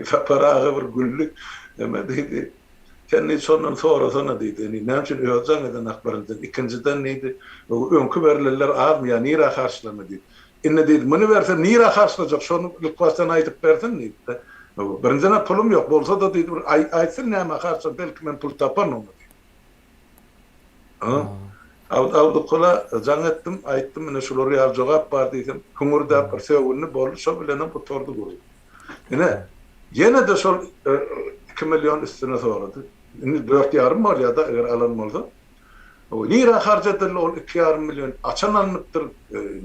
Sapara bir güllük demedi. Kendi sonundan sonra diýdi. Näçe öýjän eden akbaryndan ikinciden neydi? Öňkü berilirler az mı ya nira karşılama diýdi. Inne diýdi, "Muny berse nira karşylajak, şonu lütfasdan aýdyp bersin" diýdi. Birinciden pulum ýok bolsa da diýdi, "Aýtsyn näme karşy, belki men pul tapanam" diýdi. Abdukula jaň etdim, aýtdym, "Mene şolary ýar jogap bar" diýdim. Kumurda bir söwünni bolup şo bilen bu tordy gurdy. Ýene de şol 2 milyon üstüne sorady. Indi 4,5 mal ya da eger alanmalysa. O nira harcadyl ol 2,5 milyon açanlanmışdyr,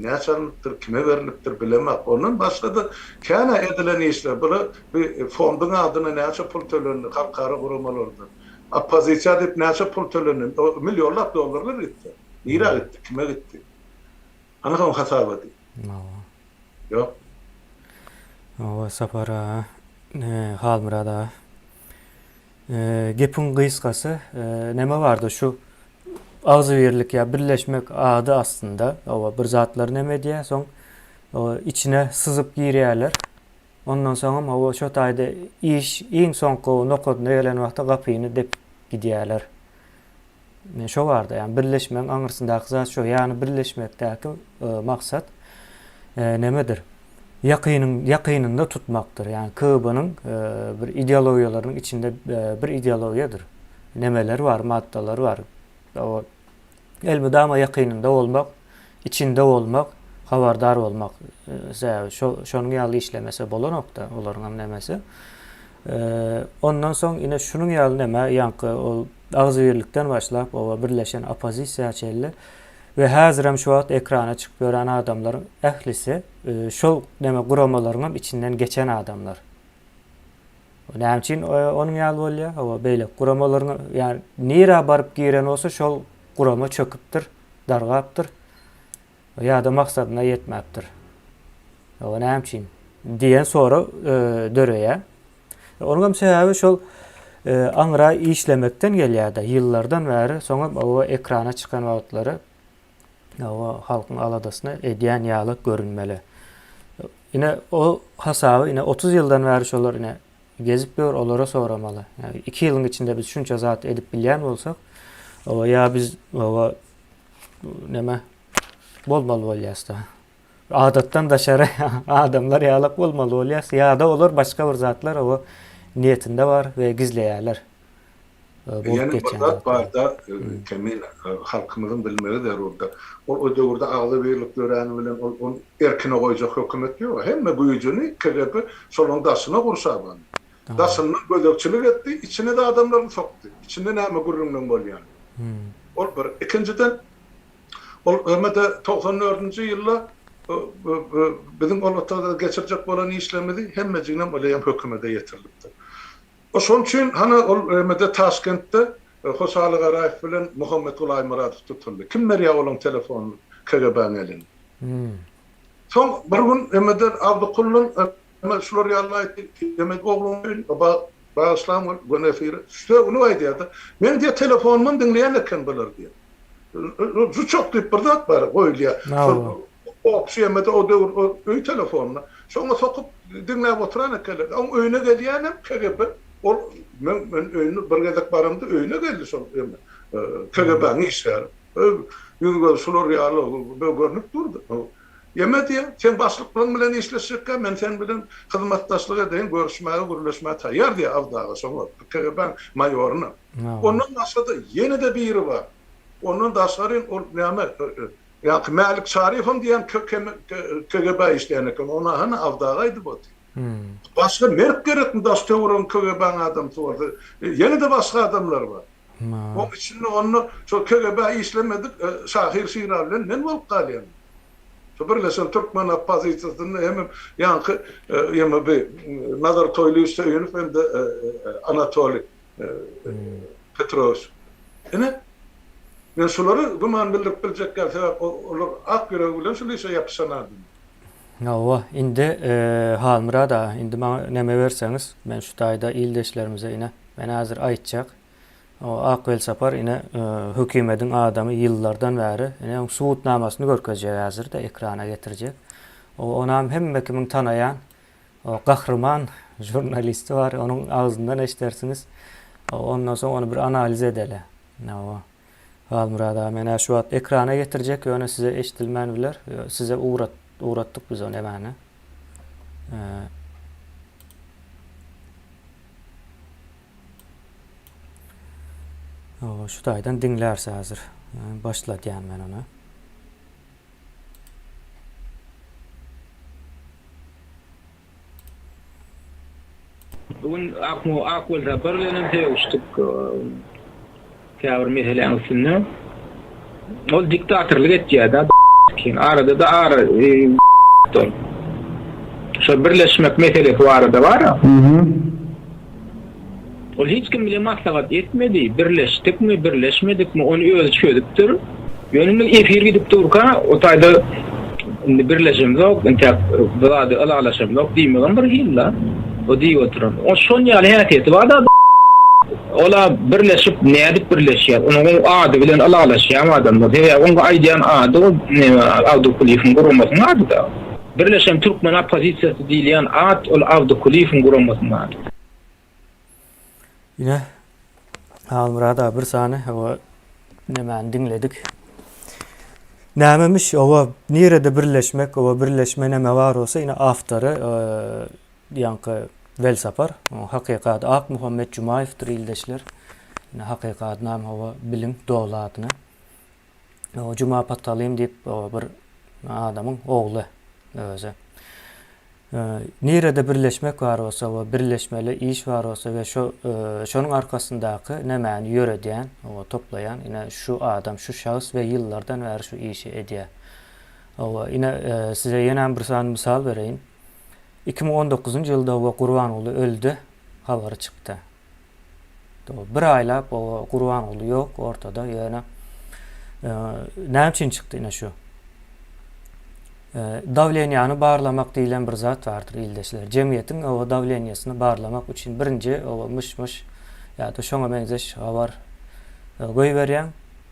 näçe alınmışdyr, kime berilipdir bilemek. Ondan başga da kana edilen işler, bu bir fondun adyna näçe pul tölenýär, halkara guramalarda. Opozisiýa diýip näçe pul tölenýär, o milyonlap dollarlar gitdi. Nira gitdi, kime gitdi? Ana ham hasabaty. Ýok. O sapara Halmurad ağa. Gepin gysgasy näme bardy şu agzybirlik ya birleşmek ady aslında o bir zatlar näme diýär, soň içine syzyp girýärler. Ondan soň o şo taýda iş iň soňky nokatyna gelen wagtda gapyny dep gidýärler. Şo bardy, ýani birleşmek aňyrsyndaky zat şo, ýani birleşmekdäki maksat nämedir? Yakynynda tutmakdır. Yani KGB'nın bir ideologiyalarının içinde bir ideologiyadır. Nemeler var, maddeler var. O elbette ama yakynynda olmak, içinde olmak, habardar olmak. Şonun ýaly işlemese bolan nokta, olaryň nemesi. Ondan soň ine şunun ýaly neme, ýanky o agzybirlikden başlap o birleşen opozisiýa çelli ve häzir hem şu wagt ekrana çykyp gören adamlaryň ählisi şol neme guramalarynın içinden geçen adamlar. Näme üçin onuň ýaly bolýar? O beýle guramalaryň ýani nira baryp giren olsa şol gurama çöküpdir, dargapdyr. Ýa-da maksadyna ýetmäpdir. O näme üçin diýen soru döreýär. Onuň sebebi şol Aňra işlemekden gelýär-de ýyllardan bäri, soňra o ekrana çykan wagtlary o halkyň aladasyna edýän ýaly görünmeli. Ine o hasaby ine 30 ýyldan bäri şolar ine gezip gör, olara soramaly. Yani 2 ýylyň içinde biz şunça zat edip bilýän bolsak, o ya biz o neme bolmaly bolýasda. Adatdan daşary adamlar ýalak bolmaly bolýas, ýa-da olar başga bir zatlar o niyetinde var ve gizleýärler. Yani burada barda Kemil halkımızın bilmeli der orada. O döwürde agly birlik göreni bilen on erkine goýjak hökümet ýok. Hemme güýjüni KGB şonuň daşyna gurşaban. Daşyny gödekçilik etdi, içine de adamlaryny sokdy. İçinde näme gurrundan bolýan. Ol bir ikinciden ol ömede 94-nji ýylda bizim olmatada geçirecek bolan işlemedi hemmejiginem olýan hökümete ýetirildi. O şon üçin hana ol ömede Taşkentde Hoşaly Garaýew bilen Muhammed Ulay Muradov tutuldy. Kim berýär olaň telefonu KGB'nin elinde. Son bir gün ömede Abdukullun şular ýallaýdy. Demek oglum bağışlam gönefir. Şö onu aýdýardy. Men diýe telefonumdan dinleýän eken biler diýe. Şu çok diýip bir zat bar goýulýar. O şeýmede o döwür o öý telefonuna. Şoňa sokup dinläp oturan eken. Ama öýüne gelýänem KGB. Ol men öýüne bir gezek barymda öýüne geldi şol KGB'nin işleri. Ýüzgör şular ýaly görnüp durdy. Yemedi, sen başlyk bilen işleşirken men sen bilen hyzmatdaşlyk edeň, görüşmäge, gürleşmäge taýýar diýe awdaga soňra KGB maýoruny. Ondan başga ýene-de biri bar. Ondan daşary ol näme ýa-ni Malik Şarifim diýen KGB işleýän ona hana awdagaýdy bu. Başga merk gerekmi daş töwürün KGB'nin adam turdy. Ýene-de başga adamlar bar. O içinde onu şu KGB işlemedik Şahir Şira bilen men bolup galýan. Birleşen Türkmen opozisiýasyny hem ýanky ýa-ni bir Nazar Toýly öýünüp hem de Anatoly Petrovich. Ene men şolary guman bildirip biljekler sebäp olar ak ýüregi bilen şol işe ýapyşanady. Ova indi Halmira da indi maňa näme berseňiz men şu taýda ildeşlerimize ine men hazır aýtjak. O Akwel Sapar ine hökümetiň adamy ýyllardan bäri ine suwutnamasyny görkezjek hazırda ekrana getirecek. O onam hemme kimin tanayan o gahrman jurnalisti var, onun ağzından eşitersiniz. Ondan soň onu bir analiz edeli. O Halmurada mena şu at ekrana getirecek ýöne size eşitilmän biler. Size uğrattık biz onu hemen. Şu taýdan dinlerse hazır. Başlat yani ben onu. Bugün Akwel Sapar bilen teýüşdik. Käbir meseleň üstünde. Ol diktatorlyk etýär-de. Arada da şu birleşmek meselesi arada var. O hiç kim bile maslahat etmedi. Birleştik mi, birleşmedik mi onu ölçüyorduktur. Yönümlü efir gidip durka o taýda birleşim yok, bulady alalaşym yok diýmegem bir ýylla. O diýip oturan. O şon ýaly hereketi var da ola birleşip nädip birleşýär. Onuň ady bilen alalaşýan adamlar. Oňa aýdýan ady Abdukulifin gurulmasynyň ady da. Birleşen Türkmen opozisiýasy diýilen ad ol Abdukulifin gurulmasynyň ady. Yine Halmurada bir sany o näme dinledik. Nämemiş o nerede birleşmek, o birleşme näme var olsa yine awtory ýanky Wel Sapar, hakykat Ak Muhammed Jumaýewdir ildeşler. Yine hakykat nam o bilim dowlatyny. O Juma Patalym diýip o bir adamyň ogly özü. Nerede birleşmek var olsa, o birleşmeli iş var olsa ve şonun arkasındaky nämäni ýöredýän, o toplayan yine şu adam, şu şahs ve ýyllardan bäri şu işi edýär. O yine size ýene bir sany misal bereýin. 2019-njy ýylda o Gurbanoğlu öldü, habary çykdy. Bir aýlap o Gurbanoğlu ýok ortada, ýöne näme üçin çykdy ine şu? Davleniýany barlamak diýilen bir zat bardyr ildeşler. Jemgyýetiň o davleniýasyny barlamak üçin birinji o myş ya da şoňa benzeş habar goý berýän,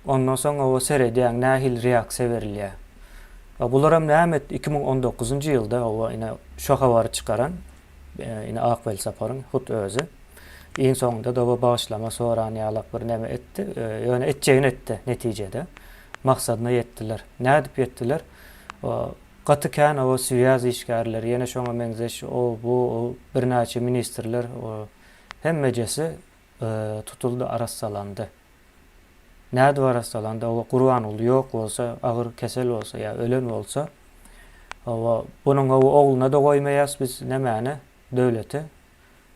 ondan soň o serediýän nähil reaksiýa berilýär. Bular hem näme 2019-njy ýylda o ine şo habary çykaran ine Akbel Saparyň hut özü iň soňunda da başlama soran ýalak bir näme etdi. Ýöne etjegini etdi netijede. Maksadyna ýetdiler. Näme dip ýetdiler? Gaty kän o süýaz işgärleri, ýene şoňa benzeş o bu bir näçe ministrler hemmejesi tutuldu, arassalandy. Näde arassalandy? O Qur'an ol ýok bolsa, agyr kesel bolsa ýa ölen bolsa, bunuň ogluna da goýmaýas biz nämäni döwleti.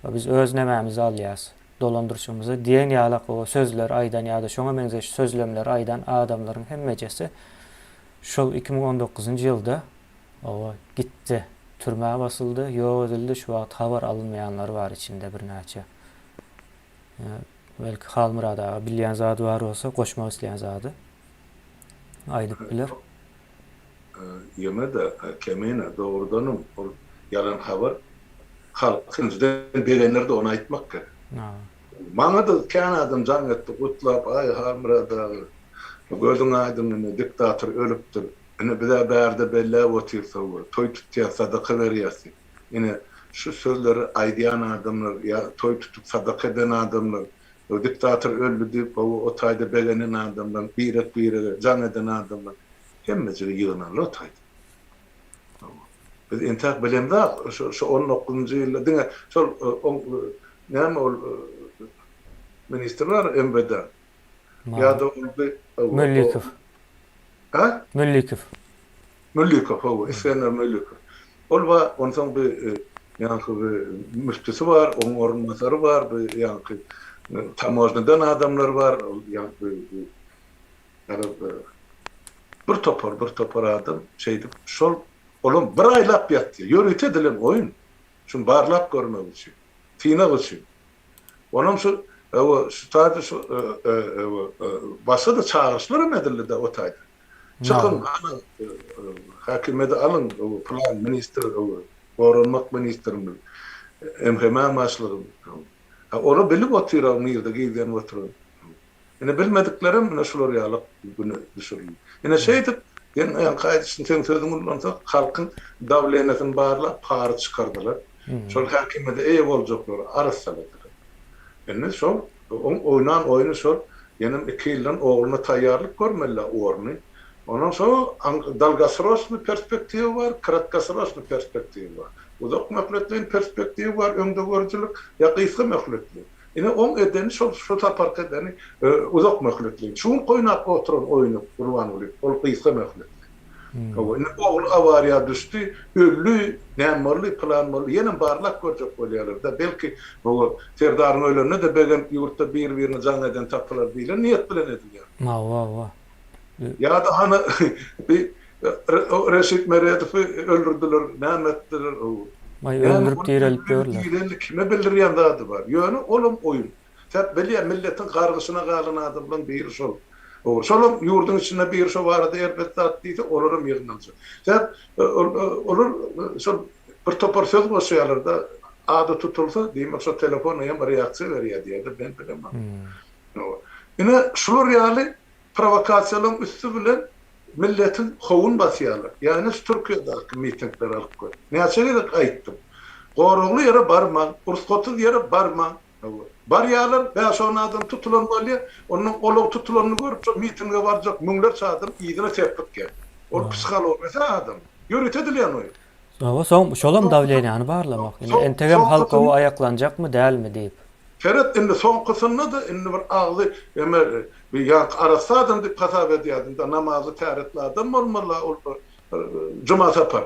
Biz öz nämämizi alýas, dolandyrşymyzy diýen ýalak o sözler aýdan ýa-da şoňa benzeş sözlemler aýdan adamlaryň hemmejesi şol 2019-njy ýylda gitdi, türmäge basyldy, ýok edildi. Şu wagt habar alınmaýanlar bar içinde bir näçe. Belki Halmurad aga bilýän zady bar bolsa, goşmak isleýän zady aýdyp biler. Ýeme de kemine doğrudan yalan habar halkynızdan belenler de onu aýtmak gerek. Maňa da kän adam jaň etdi, gutlap ay Halmurad aga gözüň aýdynyny diktator ölüpdir. Ine bir de berde belle otursa toy tutýar, sadaka berýärsi. Ine şu sözleri aýdýan adamlar ya toy tutup sadaka eden adamlar, o diktator öldü, o taýda belenen adamlar, bir jan eden adamlar hemmesi ýygynan o taýda. Biz entak bilemde şu 19-njy ýylda diňe şol näme ol ministrler embede ya da Mellikov. Ha? Mellikov. İskender Mellikov. Olba ondan bir yankı müftüsü var, onun ormanları var, bir yankı tamojnadan adamlar var, yankı bir topar adam şeydi. Şol oğlum bir aylap yattı. Yürüt edilen oyun. Şun barlap görmek için. Tina için. Onun şu tadı şu başka da çağrışları medilli de o taydı. Çıkın hakimede alın plan minister, ormanlık ministerimiz, emhemen başlığım. Onu bilip oturuyor nirde giyden oturuyor. Yine bilmediklerim ne şular yalıp bunu düşürüyor. Yine şeydir, yani kaydısın sen sözümün olsa halkın davlenetin bağırla parı çıkardılar. Şol hakimede iyi olacaklar, arasaladılar. Yani şol oynan oyunu şol, yani 2 yıldan oğluna tayyarlık görmeli oğlunu. Ondan sonra dalgasıroslu perspektivi var, kratkasıroslu perspektivi var. Uzak mehlekliğin perspektivi var, önde görücülük, ya kıyısı mehlekliği. Yine on edeni, şu tapark edeni uzak mehlekliğin. Şun koynak oturan oyunu kurban oluyor, o kıyısı mehlekliği. Yine oğlu avariya düştü, öllü, nemorlu, planmorlu, yine barlak görecek oluyorlar da. Belki o Serdar'ın ölümüne de begen yurtta birini can eden tapılar bilen, niyet bilen ediliyor. Ya da hani bir Reşit Meredif'i öldürdüler, näme etdiler o. Öldürüp diýilip diýerler. Kime bildirýän zady var. Ýöne olum oyun. Täp bilýär milletin gargysyna galan adamdan biri şol. Şolum ýurdun içinde bir şo barada elbetde atdysa olaram ýygnansy. Täp olur şol bir topar söz bolsaýarlar da ady tutulsa, diýmek şo telefona ýa reaksiýa berýär diýdi, ben bilemem. Ine şular ýaly provokasiýalaryň üstü bilen milletin howun basýarlar. Ýani Türkiýedäki mitingler alyp koy. Näçelik aýtdym. Gorugly ýere barmaň, ursgotul ýere barmaň. Barýarlar, bäşon adam tutulan bolýar, onuň olog tutulanyny görüp mitingge barjak müňler çadyr, ýygyna tepip gel. Ol psikologiyasy adam. Ýöret edilýän oý. Şolam davleýany barlamak. Entegem halka o ayaklanjak mı, dälmi diýip. Keret indi soňkysynda da indi bir agzy emer bir ýa arasadan diýip hasap edýärdim da namazy täretlerden bolmaly juma sapar.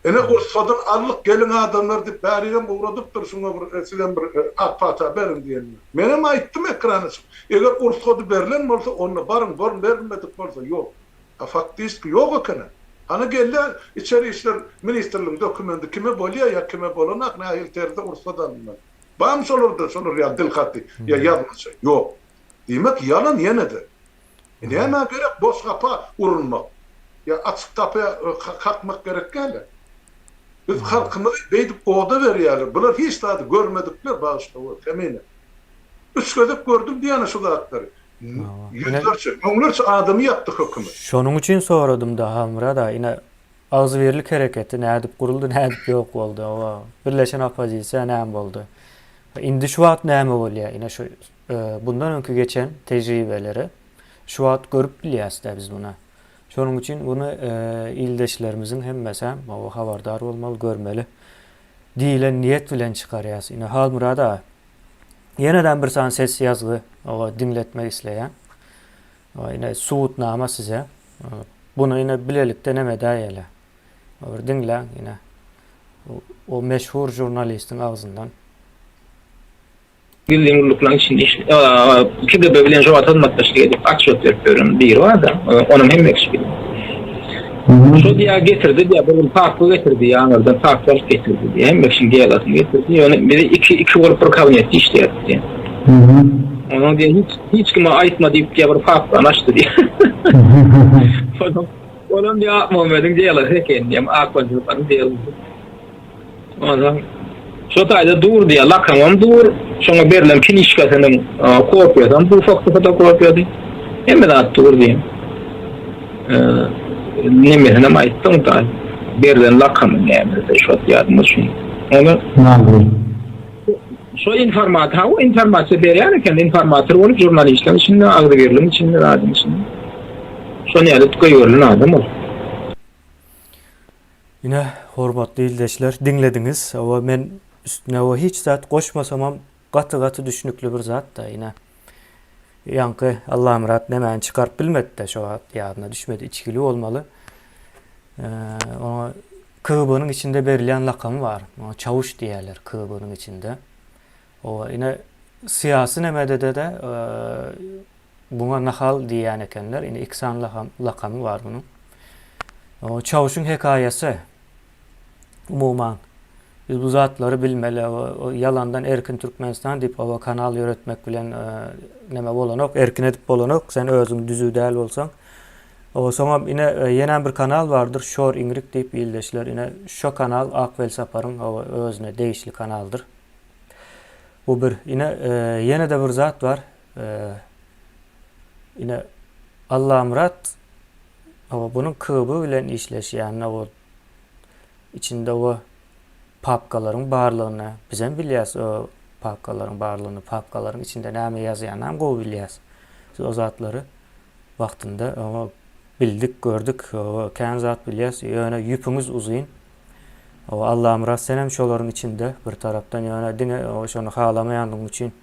Ene ursadan allyk gelin adamlar diýip bärigen uğradypdyr şuňa bir silen bir akpata berin diýen. Menem aýtdym ekrany. Eger ursady berilen bolsa onu barın bermedik bolsa ýok. Faktiski ýok ekene. Ana gelýär içeri işler ministerliğinin dokumenti kime bolýar ýa kime bolanak nähil terde ursadan. Bam şolur ya dilkatli ya yazması yok. Demek yalan yenedi. Neyme gerek boş kapa urunmak. Ya açık tapaya kalkmak gerek gele. Biz halkımızı beydip oda veriyorlar. Bunlar hiç daha görmedikler bağışta o temine. üç gözük gördüm diýene şu zatları. Yüzlerce, onlarca adamı yaptı hükümü. Şonun için soradım da Halmura da yine ağzıverlik hareketi nädip kuruldu, nädip ýok boldy. O birleşen opozisiýa näme boldy? Indi şu wagt näme bolýar? Yine şu bundan öňkü geçen tejribeleri şu wagt görüp bilýäs-de biz buna. Şonun için bunu ildeşlerimizin hemmesi o habardar bolmaly, görmeli. Diýilen niýet bilen çykarýas. Yine Halmura da yeniden bir san ses yazgı o dinletmek isleyen. O yine suutnama size. Bunu yine bilelik deneme daýala. O dinle yine o meşhur jurnalistin ağzından. Bildiğim urlukların içinde işte KGB bilen jowat almatlaşyk edip aksiyot berýän biri var da onun hem ekşi. Şu diye getirdi diye böyle farklı getirdi yanlardan farklı getirdi diye hem ekşi gelatını getirdi. Yani biri iki grup bir kabinet işledi. Onun diye hiç kime aitma deyip diye bir farklı anlaştı diye. Onun diye Muhammed'in diyeler heken diye akvancılıkların diyeler. Ondan şu tayda dur diye lakamam dur. Şuna berilen kinişkasının kopyadan bu fakta fotokopiyadı. Hem de dur diye. Nemesine aittim da berilen lakamın nemesi şu yardımı için. Onu şu informasyon berýär eken informatör bolup jurnalistler içinde agdy berilim içinde adam içinde. Şonu ýa-da tukaýberlen adam ol. Yine hormatly ildeşler dinlediňiz. Awa men üstüne o hiç zat goşmasamam gaty düşünükli bir zat da yine. Yankı Allah'ım rahat nemen çıkarp bilmedi de şu ýadyna düşmedi. İçkili olmalı. O KGB'nın içinde berilen lakamy var. O çavuş diýerler KGB'nın içinde. O yine siyasi nemede de buna nahal diýen ekenler. Yine iksan lakamy var bunun. O çavuşun hekayesi umuman biz bu zatları bilmeli. O yalandan Erkin Türkmenistan deyip o kanal yönetmek bilen neme bolanok, erkin edip bolanok, sen özün düzü däl bolsaň. O zaman yine yenen bir kanal vardır, Şor İngrik deyip ildeşler. Yine şu kanal Akvel Sapar'ın o özüne değişli kanaldır. Bu bir yine yine de bir zat var. Yine Allah'a murat ama bunun KGB bilen işleşýän o içinde o papkaların barlygyny bizem bilýäs o papkaların barlygyny, papkaların içinde näme ýazýanyny gowy bilýäs. Siz o zatları wagtynda ama bildik, gördük, o kän zat bilýäs, ýöne ýüpüňiz uzyň. O Allah'ım rast senem şolaryň içinde bir tarapdan ýöne dine o şonu halamaýanlygyň üçin,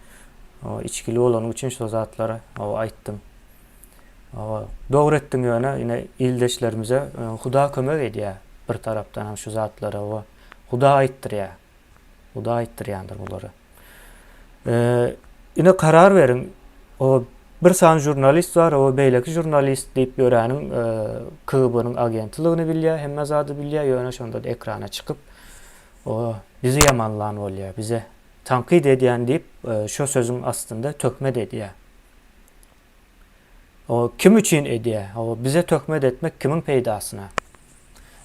o içkili bolanyň üçin şu zatlara o aýtdym. O dogry etdiň ýöne ine ildeşlerimize Huda kömek edýär bir tarapdan şu zatlara o Huda aýtdyrýar. Huda aýtdyrýandyr bulary. Ine karar verin. O bir san jurnalist var, o beýleki jurnalist diýip ýöräniň KGB'nın agentligyny bilýär, hemme zady bilýär, ýöne şonda da ekrana çykyp o bizi ýamanlan bolýar, bize tankyd edýän diýip şu sözüň astynda tökmed edýär. O kim üçin edýär? O bize tökmed etmek kimin peýdasyna?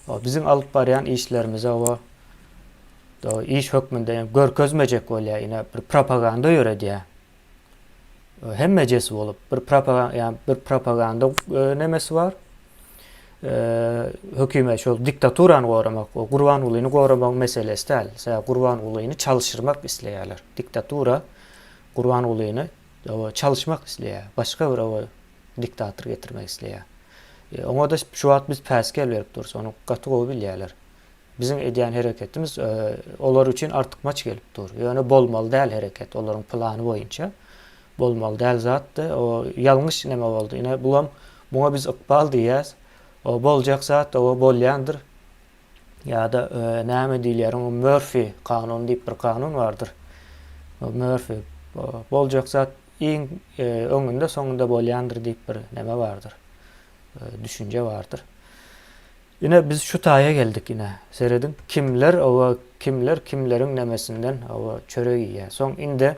O bizim alyp barýan işlerimize o iş hökmünde görkezmejek bolýar, ine bir propaganda ýöredýär. Hemmejesi bolup bir propaganda nemesi var. Hökümet şol diktaturany goramak, o Gurban ulyny goramak meselesi däl. Sen Gurban ulyny çalıştırmak isleýärler. Diktatura Gurban ulyny çalışmak isleýär. Başga bir diktator getirmek isleýär. Oňa da şu wagt biz päskel berip dursa, onu gaty gowy bilýärler. Bizim edýän hereketimiz olar üçin artykmaç gelip dur. Ýöne bolmaly däl hereket, olaryň plany boýunça. Bolmaly däl zatdy. O ýalňyş neme boldy. Ine bulam buna biz ykbal diýäs. O boljak zat o bolýandyr. Ýa-da näme diýilýär? O Murphy kanuny diýip bir kanun bardyr. O Murphy boljak zat iň öňünde soňunda bolýandyr diýip bir neme bardyr. Düşünce vardır. Yine biz şu taýa geldik yine. Seredin kimleriň nemesinden o çörek ýýär. Soň inde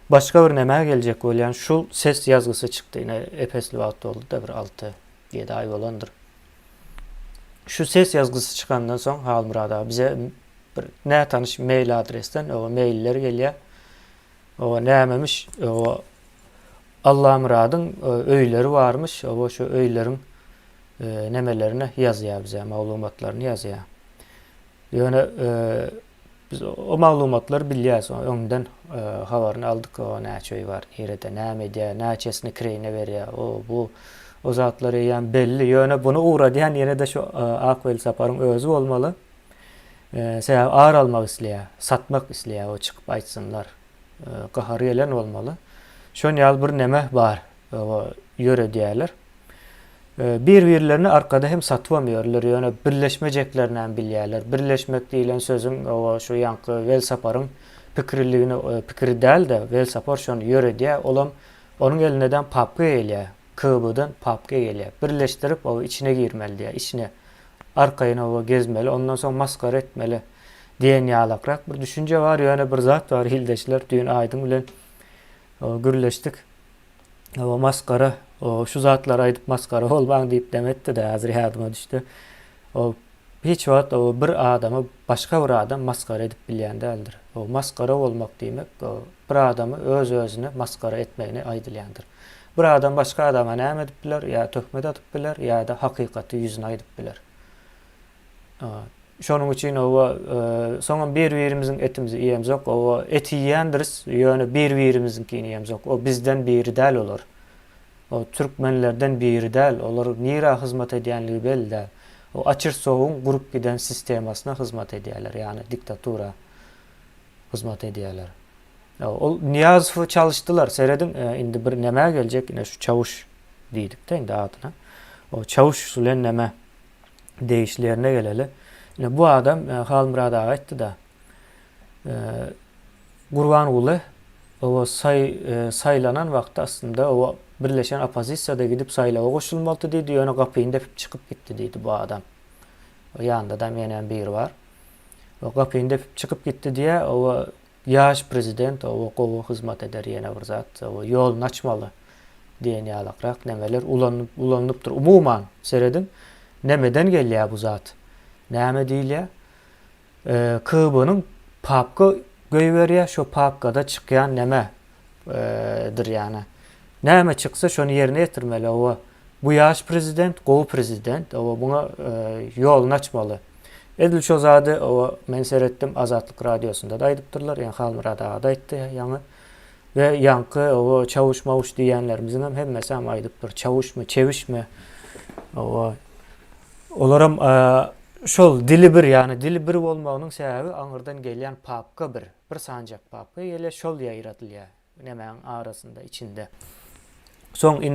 başka bir neme geljek bolýan şu ses yazgysy çykdy. Yine epesli wagt boldy da bir 6-7 ay bolandyr. Şu ses yazgysy çykandan soň Halmurad bize bir näme tanış mail adresten o mailler gelýär. o nämemiş o Allah Murad'ın öýleri varmış. O şu öýlerin nemelerini yazýar bize, maglumatlaryny yazýar. Ýöne biz o maglumatlary bilýäs, öňden habaryny aldyk, o näçe öý bar, nerede, näme edýär, näçesini kireyine berýär, o zatlar ýan belli. Ýöne bunu uğradyň ýene de şu Akvel Saparyň özü bolmaly. Sebäbi ağır almak isleýär, satmak isleýär, o çykyp aýtsynlar. Gahary elen bolmaly. Şon ýaly bir neme bar, o ýöre diýerler. Bir-birlerini arkada hem satwamýarlar, ýöne birleşmejeklerini bilýärler. Birleşmek diýilen sözüň o şu ýanky Wel Saparyň pikiri däl-de, Wel Sapar şonu ýöre diýär, olam onuň elineden papka gelýär, KB'dan papka gelýär. Birleşdirip o içine girmeli diýär, içine arkaýyna o gezmeli, ondan soň maskara etmeli diýen ýalakrak bir düşünje bar, ýöne bir zat bar, hildeşler düýün aýdyň bilen gürleşdik. O maskara, o şu zatlar aýdyp maskara bolmaň diýip demetdi de häzir ýadyma düşdi. O hiç wagt o bir adamy başga bir adam maskara edip bilýän däldir. O maskara bolmak diýmek, o bir adamy öz-özüne maskara etmegini aýdylýandyr. Bir adam başga adama näme edip biler, ýa töhmet atyp biler, ýa-da hakykaty ýüzüne aýdyp biler. Şonuň üçin soňam bir-birimiziň etimizi ýemzok, o eti ýýändiris, ýöne bir-birimizinkini ýemzok. O bizden biri däl olar. O türkmenlerden biri däl, olar nira hyzmat edýänligi belli däl. O açyr soğuň gurup giden sistemasyna hyzmat edýärler, ýani diktatura hyzmat edýärler. Ol Niyazowy çalışdylar, seredin, indi bir näme geljek, ine şu çavuş diýdik de indi adyna. O çavuş bilen näme değişlerine geleli. Yine bu adam Halmurad ağa aýtdy da Gurbanuly o saylanan wagtda aslında o birleşen opozisiýada gidip saylawa goşulmaly diýdi, ýöne gapyny depip çykyp gitdi diýdi bu adam. O ýanynda da menen biri bar. O gapyny depip çykyp gitdi diýe, o ýaş prezident o gowy hyzmat eder ýene bir zat, o ýoluny açmaly diýen ýalakrak nemeler ulanypdyr. Umuman seredin nemeden gelýär bu zat? Näme diýilýär? KB'nyň papka göýberýär, şo papkada çykýan neme dir ýani. Näme çyksa şonu ýerine ýetirmeli. O bu ýaş prezident, gowy prezident, o buňa ýoluny açmaly. Edil şo zady o men seretdim Azatlyk radiosunda da aýdypdyrlar, ýani Halmurad ağa da aýtdy ýany. Ve yankı o çavuş mavuş diýenlerimiziň hem hemmesi hem aýdypdyr. Çavuşmy, çewişmi? O olaram şol dili bir, ýani dili bir bolmagynyň sebäbi aňyrdan gelýän papka bir sanjak papka ýele şol ýaýratylýar. Nemäň arasynda, içinde. Soň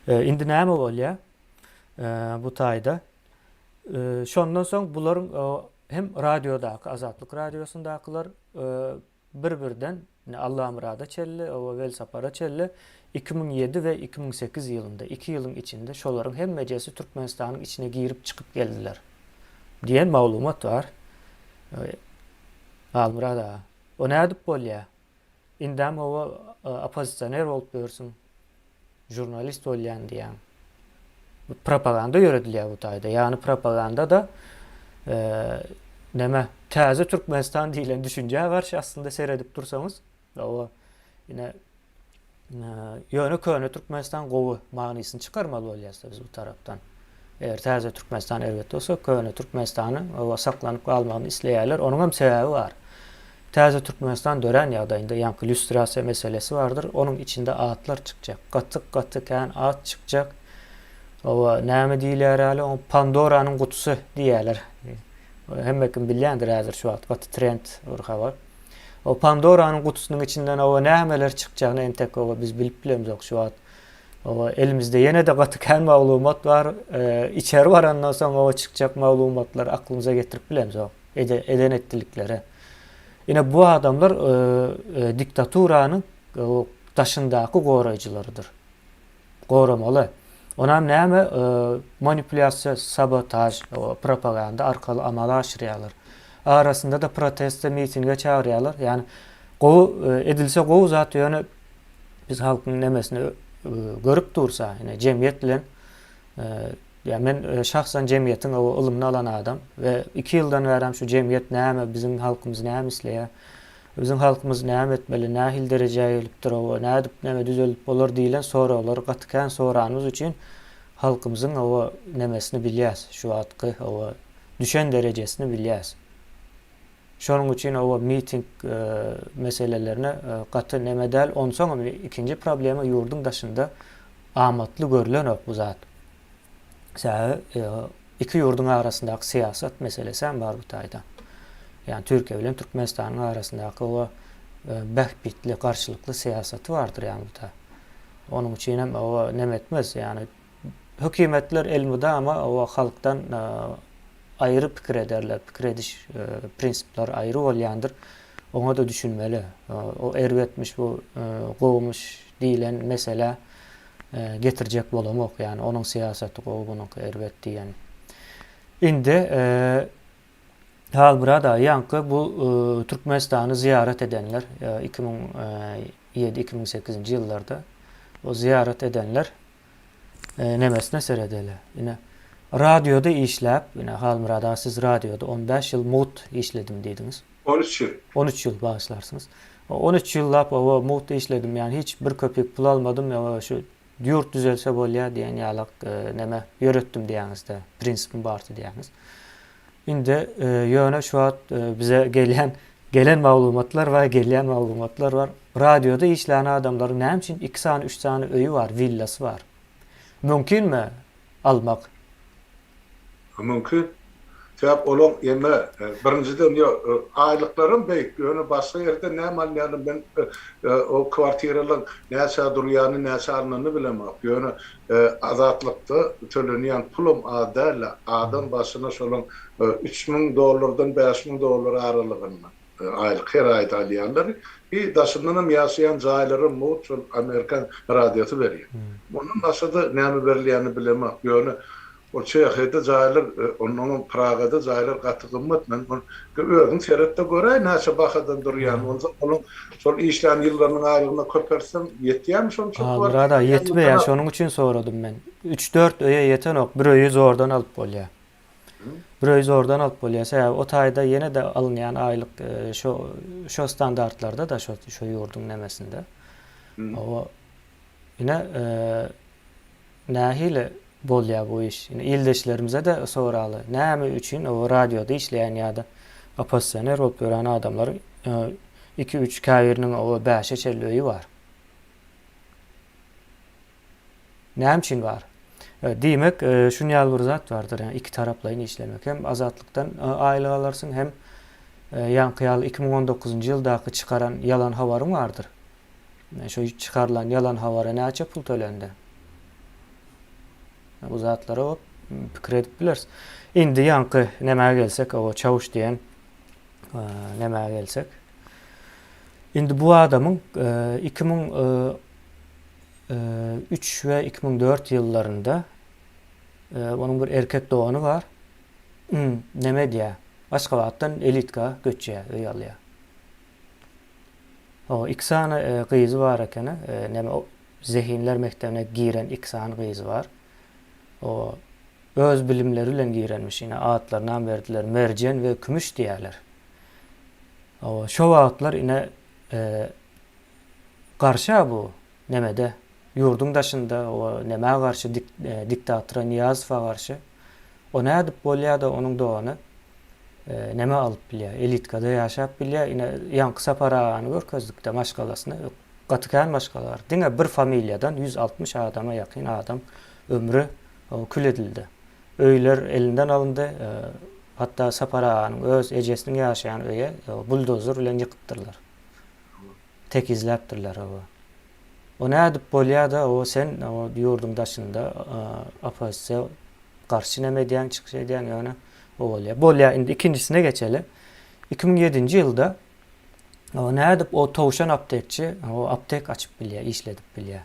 indi näme bolýar? Bu taýda şondan soň bularyň hem radiodaky Azatlyk radiosundakylar bir-birden Allah Murada çelli, o Wel Sapara çelli 2007 ve 2008 ýylynda 2 ýylyň içinde şolaryň hemmejesi Türkmenistanyň içine girip çykyp geldiler diýen maglumat bar. Almurada o nädip bolýar? Indam o opozisioner bolup görsin, jurnalist bolýan diýen. Bu propaganda ýöredilýär bu taýda. Ýani propaganda da näme täze Türkmenistan diýilen düşünje bar, aslında seyredip dursaňyz. O ýene ýöne köne Türkmenistan gowy magnysyny çykarmaly bolýarsa biz bu tarapdan. Eger täze Türkmenistan elbetde bolsa, köne Türkmenistanyň o saklanyp galmagyny isleýärler. Onuň hem sebäbi bar. Täze Türkmenistan dören ýagdaýynda ýanky illüstrasiýa meselesi bardyr. Onuň içinde atlar çykjak. Gatyk kän at çykjak. O näme diýilýär hali? O Pandoranyň gutusy diýerler. Hemmekim bilýändir häzir şu wagt gaty trend bir habar. O Pandoranyň gutusynyň içinden o nämeler çykjagyny entek o biz bilip bilemizok şu wagt. O elimizde ýene de gaty kän maglumat bar. İçeri barandan soň o çykjak maglumatlar aklymyza getirip bilemizok. Eden etdilikleri. Yine bu adamlar diktaturanyň taşındaky goraýjylarydyr. Goramaly. Onam näme manipulasiýa, sabotaj, propaganda arkaly amal aşyrýarlar. Arasında da protesto, mitinge çağırýarlar. Yani edilse gowy zat ýöne biz halkyň nemesini görüp dursa, ýene jemgyýet bilen ya men şahsan jemgyýetiň o ilmini alan adam ve 2 ýyldan bäri şu jemgyýet näme, bizim halkymyz näme isleýär. Bizim halkımız näme etmeli, nähil derejäge gelipdir, o nädip näme düzelip bolar diýilen soralar gatykän soranymız üçin halkymyzyň o nemesini bilýäs, şu atky o düşen derejesini bilýäs. Şonuň üçin o miting meselelerine gaty neme däl. Onsoň ikinji problema ýurdun daşynda amatly görülen ok bu zat. Sähe iki ýurdun arasyndaky siýasat meselesi hem bar bu taýda. Yani Türkiye bilen Türkmenistanyň arasyndaky o behbitli, karşılıklı siyasaty bardyr yani bu da. Onun üçin hem o neme etmez yani hökümetler elmuda ama o halktan ayrı pikir ederler. Pikir ediş prinsipler ayrı bolýandyr. Oňa da düşünmeli. O erwetmiş bu gowmuş diýilen mesele getirjek bolamok yani onun siyasaty gowunyňky erwetdi yani. Indi hal burada yankı bu Türkmenistan'ı ziyaret edenler 2007-2008 yıllarda o ziyaret edenler nemesine seredeler. Yine radyoda işlep, yine hal burada siz radyoda 15 yıl mut işledim dediniz. 13 yıl. 13 yıl bağışlarsınız. 13 yıllap o mut işledim yani hiç bir köpek pul almadım ya şu yurt düzelse bolýar diýen ýalak neme ýöretdim diýäňizde prinsipim bardy diýäňiz. Indi ýöne şu an bize gelen maglumatlar ve gelýän maglumatlar var. Radyoda işleyen adamların näme üçin 2 sany 3 sany öýü var, villasy var. Mümkinmi almak? Mümkin. Sebäp olan emme birinciden aýlyklarym beýik. Ýöne başga ýerde näme alýanym ben o kwartiralyň näçe durýany, näçe alnyny bilemok. Ýöne azatlykda tölenýän pulum adala adam başyna şolan $3,000 $5,000 aralygynda aýlyk her aýda alýanlar. Bir daşyndan hem ýaşaýan jaýlary mut Amerikan radiosy berýär. Bunun daşyda näme berilýäni bilemok. Ýöne o çeýhede jaýlar, onun Pragada jaýlar gaty gymmatman. Özüň seretde göre näçe bahadan durýan. Onun şol işlän ýyllarynyň aýlygyna köpersem ýetýärmi şonça? Burada ýetmeýär, şonuň üçin soradym men. 3-4 öýe ýeten ok, bir öýü zordan alyp bolýar. Bir öýü zordan alyp bolýar. Sebäp o taýda ýene de alynýan aýlyk şo standartlarda da şo ýurdun nemesinde. O ýine nähile bolýar bu iş. Ýene ildeşlerimize de soraly. Näme üçin o radioda işleýän ýa-da opozisyoner bolup gören adamlar 2-3 käwirniň o 5 çelli öýü var. Näme üçin var? Diýmek şunu ýaly bir zat bardyr. Yani iki taraplayny işlemek. Hem azatlykdan aýlyk alarsyň hem ýanky 2019 ýyldaky çykaran yalan habaryň bardyr. Şo çykarylan yalan habara näçe pul tölendi? Bu zatlara o pikir edip bileriz. Indi ýanky näme gelsek, o çavuş diýen näme gelsek. Indi bu adamın 2003 ve 2004 yıllarında onun bir erkek doğanı var. Näme diýär? Başgabatdan elitka göçýär, öý alýar. O 2 sany gyzy var ekeni, näme zehinler mekdebine giren 2 sany gyzy var. O öz bilimleri bilen girenmiş. Yine ağıtlarından verdiler. Mercan ve kümüş diýerler. O şo ağıtlar yine karşı bu nemede yurdun daşında o neme karşı diktatora Niyazova karşı o ne edip bolýar da onun doğanı neme alıp bilýär. Elitkada ýaşap bilýär. Yine ýanky saparany görkezlikde maşgalasyna gatykän maşgalar. Diňe bir familiýadan 160 adama ýakyn adam ömrü kül edildi. Öýler elinden alındı. Hatta saparanyň öz ejesini ýaşaýan öýe buldozer bilen ýykypdyrlar. Tekizläpdirler o. O nädip bolýar da o sen o ýurdun daşynda opozisiýa garşy näme diýen çykyş edýän ýöne o bolýar. Bolýar indi ikincisine geçeli. 2007-nji ýylda o nädip o towşan aptekçi o aptek açyp bilýär, işledip bilýär.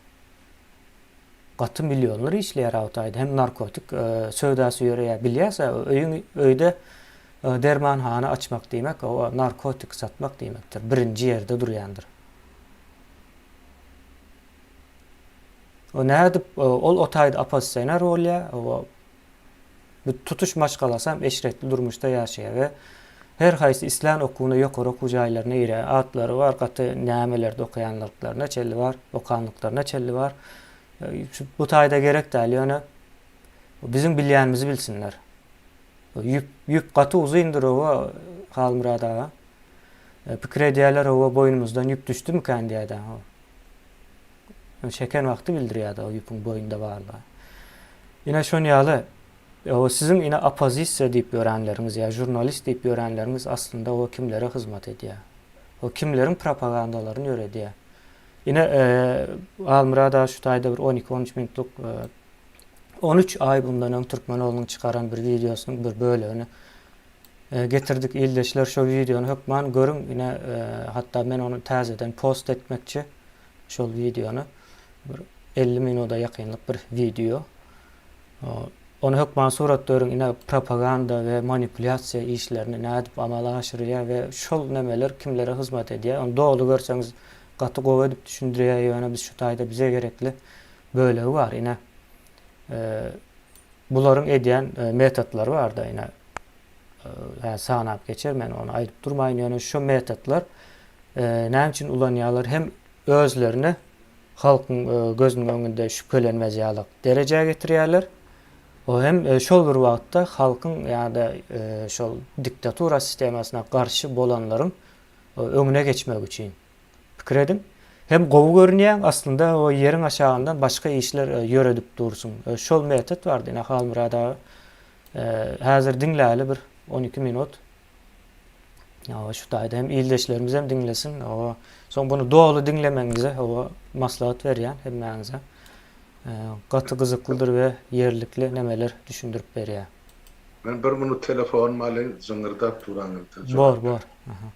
Gaty milyonlar işleýär awtaýda hem narkotik söwdasy ýöreýär. Bilýärse öýde dermanhana açmak diýmek o narkotik satmak diýmekdir. Birinji ýerde durýandyr. O nädip ol otaýda opozisiýoner bolýar, o tutuş maşgalasam eşretli durmuşda ýaşaýar we her haýsy islam okuwyna ýokary okuw jaýlaryna ýere atlary bar, gaty nämelerde okuýanlyklaryna çelli bar, okanlyklaryna çelli bar. Bu taýda gerek däl, ýöne bizim bilýänimizi bilsinler. Ýüp gaty uzyndyr o Halmurad aga. Pikir edýärler o boynumuzdan ýüp düşdü mikän diýýärler. Şeken wagty bildirýär o ýüpüň boýunda barlygy. Ýene şonu ýaly o sizin ine opozisiya diýip ýörenleriniz ya jurnalist diýip ýörenleriniz aslında o kimlere hyzmat edýär. O kimlerin propagandalaryny ýöredýär. Ine Halmurad aga şu taýda bir 12-13 minutluk 13 ay bundan öň Türkmenoğlu'nun çıkaran bir videosunun bir bölümünü getirdik. İldeşler şu videonu hökman görün. Yine hatta ben onu täzeden post etmekçi şu videonu. 50 minuta yakınlık bir video. Onu hökman suratların yine propaganda ve manipülasyon işlerini nädip amala aşırıya ve şol nemeler kimlere hizmet edýär. Onu doğru görseniz gaty gowy edip düşündirýär. Ýöne biz şu taýda bize gerekli böyle var yine. Buların edýän metodlary bar da ýene sanap geçer, men onu aýdyp durmaýyn. Ýöne şu metodlar näme üçin ulanýarlar, hem özlerini halkyň gözüniň öňünde şüphelenmezýärlik derejäge getirýärler. O hem şol bir wagtda halkyň ýa-da şol diktatura sistemasyna garşy bolanlaryň öňüne geçmek üçin pikir edin. Hem gowy görünýän aslında o yerin aşağından başka işler ýöredip dursun. Şol metod bardy. Ine Halmurad aga häzir dinläli bir 12 minut. Ya şu taýda hem ildeşlerimiz hem dinlesin. O soň bunu dogry dinlemeňize o maslahat berýän hemmäňize. Gaty gyzyklydyr we yerlikli nemeler düşündirip berýär. Ben 1 minut telefon malyn zyňyrdap duraňyr. Bor. Aha.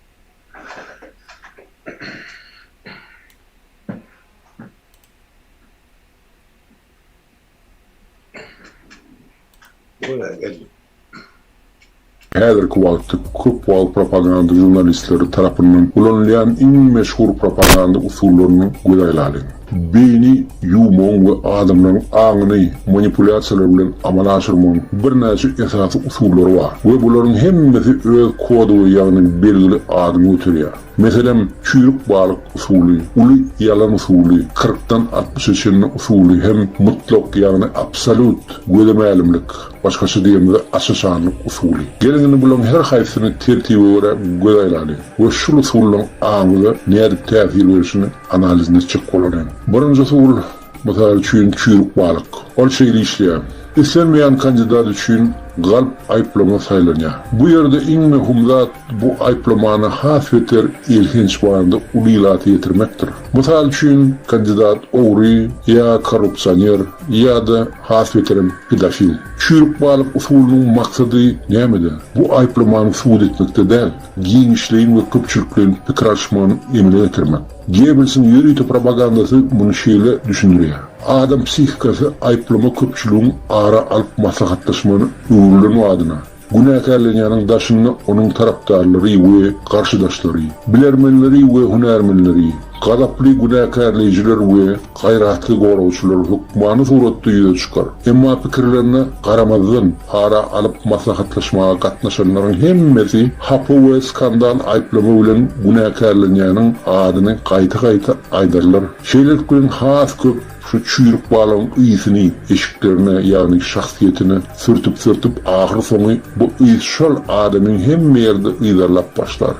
Häzirki wagtda köp wagt propaganda jurnalistleri tarapyndan ulanýan iň meşhur propaganda usullaryny goýaýlaly. Beyni ýumoň we adamlaryň aňyny manipulasiýalar bilen amala aşyrmagyň bir näçe esasy usullary bar. We bularyň hemmesi öz kodu ýagny belgili adymy ötürýär. Meselem çüýrük balyk usuly, uly ýalan usuly, 40-dan 60-çylyň usuly hem mutlak ýagny absolut gödemälimlik, başgaça diýende aşaşanlyk usuly. Gelingini bulan her haýsyny tertibe görä goýaýlaly. We şu usullaryň aňyna näde täsir berişini analizine çyk bolan. Birinji usul mesela çüýrük balyk. Ol şeýle işleýär. İslenmeyen kandidat üçün galp ayıplama saylanıyor. Bu yerde en mühim zat bu ayıplamanı hasveter ilginç bağında ulilatı getirmektir. Misal üçün kandidat oğri ya korrupsiyoner ya da hasveterin pedofil. Çürük balık usulünün maksadı neymedi? Bu ayıplamanı suud etmekte değil, genişliğin ve köpçülüklerin fikir açmanı emine getirmek. Goebbels'in yürüyüşü propagandası bunu şeyle düşündürüyor. Adam psihikası ayıplama köpçülüğün ara alıp maslahatlaşmanı uğurlarının adına. Günahkarlığının daşını onun taraftarları ve karşıdaşları, bilermenleri ve hünermenleri, gadaplı günahkarlayıcılar ve gayratlı goravçılar hükmanı suratıyla çıkar. Emma fikirlerine karamazdan ara alıp maslahatlaşmaya katnaşanların hemmesi hapı ve skandal ayıplama bilen günahkarlığının adını kayta aydarlar. Şeyler bilen has köp şu çüyrük bağlamın iyisini, eşiklerine yani şahsiyetine sürtüp ahır sonu bu iyişol adamın hem yerde iydarlap başlar.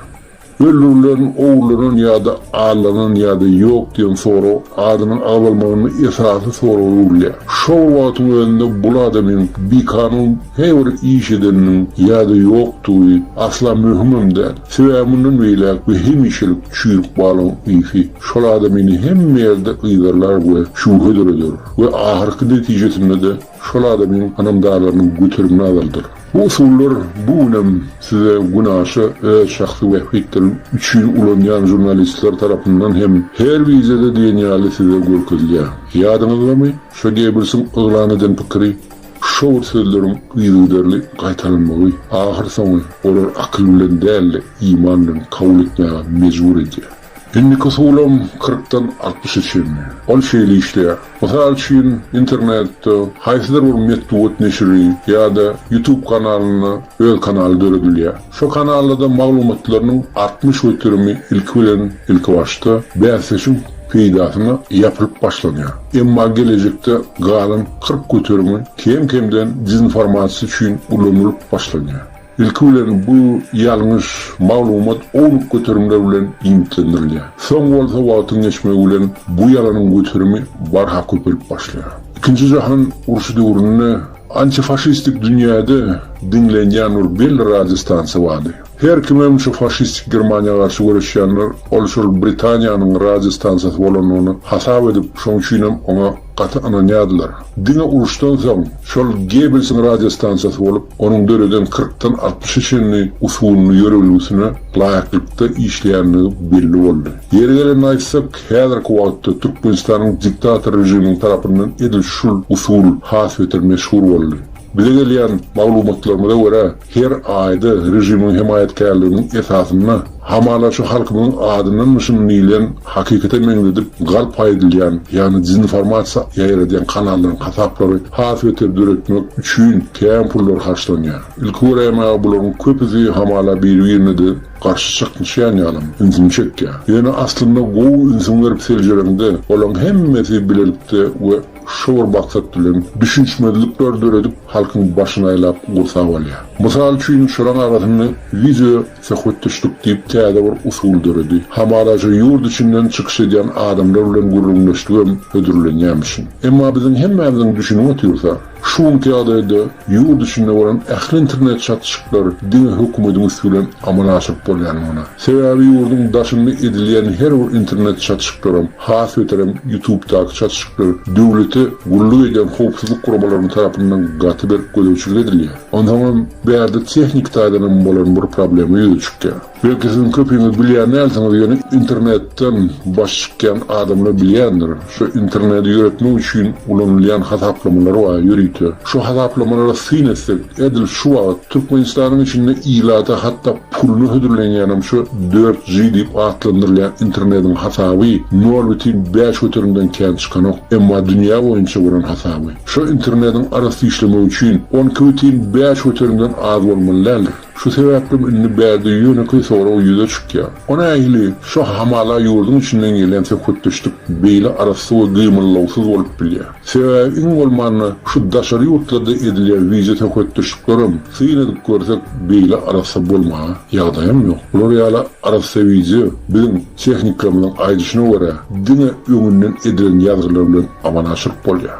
Öldürülerin, oğulların ya da ağlanın ya da yok diyen soru adının ağılmanın esası soru oluyor. Şol vaatın önünde bu adamın bir kanun her iş edeninin ya da yoktuğu asla mühimim değil. Sevamının veylak ve hem işelik çüyrük bağlamın iyisi. Şol adamını hem yerde iydarlar ve şuhudur eder. Ve ahırkı neticesinde de şol adamın hanımdarlarının götürümünü alırdır. Bu usullar bu önem size günaşı şahsı ve fikirlerin üçün ulanyan jurnalistler tarafından hem her vizede dünyayla size görkezliyor. Yadınızda mı? Şu Goebbels'in ıglan eden fikri, şu sözlerin iyiliğlerle kaytarılmalı. Ahır sonu olur akıl bilen değerli imanla kabul etmeye mecbur ediyor. Indiki usulum 40'dan 60 içinmi. Ol şeyli işleýär. Mysal üçin internetde haýsydyr bir metduat neşri ýa-da YouTube kanalyny öz kanaly döredilýär. Şu kanalda maglumatlarynyň 60 ötürimi ilki bilen ilki başda bäseşin peýdasyna ýapylyp başlanýar. Emma gelejekde galan 40 götürimi kem-kemden dezinformasiýa üçin ulanylyp başlanýar. İlki bilen bu ýalňyş maglumat onup götürümler bilen iňitlendirilýär. Soň bolsa wagtyň geçmegi bilen bu ýalanyň götürümi barha köpelip başlaýar. İkinji jahan uruşy döwründe antifaşistik dünýäde dinlenýän bir belli radio stansiýa bardy. Her kimem şu faşistik Germaniýa garşy görüşýänler olşul Britaniýanyň radio stansiýasy bolanyny hasap edip şoň üçin ona gaty ananýadylar. Diňe uruşdan soň şol Goebbelsiň radio stansiýasy bolup, onuň döreden 40'tan 60 içinli usulyny ýörebilmesine laýyklykda işleýänligi belli boldy. Ýeri gelen aýtsak, häzirki wagtda Türkmenistanyň diktator rejiminiň tarapyndan edil şul usul has öter meşhur boldy. Bize gelýän maglumatlarymyza görä, her aýda rejimiň himayetkarlygynyň esasyna hamala şu halkynyň adynyň müşünnilen hakykate meňzedip galp aýdylýan, ýani dezinformasiýa ýaýradýan kanallaryň hasaplary has öter döretmek üçin kän pullar harçlanýar. Ilki göräme bularyň köpüsi hamala bir ýerinde garşy çykmyşýan ýalym, insinçekkä. Ýöne aslynda gowy insanlar seljerinde olan hemmesi bilelikde we şowur maksat bilen düşünçmedilikler döredip halkyň başyna aýlap gursa bolýar. Mysal üçin şoraň arasyny video söhbetdeşlik diýip täze bir usul döredi. Hamalaja ýurt içinden çykyş edýän adamlar bilen gurulmuşlygym ödürlenýärmişin. Emma biziň hemmemiziň düşünüp otursa, şuňky ýagdaýda ýurt içinde bolan ähli internet çatışyklary din hökümetiň usulen amala aşyp bolýanyna. Sebäbi ýurduň daşynda edilýän her bir internet çatışyklary, has öterem YouTube'daky çatışyklar döwleti guruluk eden howpsuzlyk guramalarının tarapyndan gaty bir gözlemçilik edilýär. Ondan bäde tehnik taýdanan bolan bir problemi ýüze çykýar. Belki sizin köpüňiz bilýänlersiňiz, ýöne internetden baş çykýan adamlar bilýändir. Şu interneti ýöretmek üçin ulanylýan hasaplamalar bar, ýürüýär. Şu hasaplamalara synesek, edil şu wagt Türkmenistanyň içinde ýylada hatda pulny hödürlenýän şu 4G diýip atlandyrylýan internetiň hasaby 0,5 ötürümden kän çykanok, emma dünýä boýunça bolan hasaby. Şu internetiň arasy işlemi üçin 12,5 ötürümden az bolmalylar. Şu sebäpli inni bäde ýöneky sonra ýüze çykýar. Ona ähli şu hamala ýurduň içinden gelen söhbetdeşlik beýle arasy we gymyllawsyz bolup bilýär. Sebäbi iň bolmany şu daşary ýurtlarda edilýän video söhbetdeşliklerim syňyp görsek beýle arasy bolma ýagdaýam ýok. Bular ýaly arasy video biziň tehnikamyň aýdyşyna görä dine öňünden edilen ýazgylar bilen amanaşyk bolýar.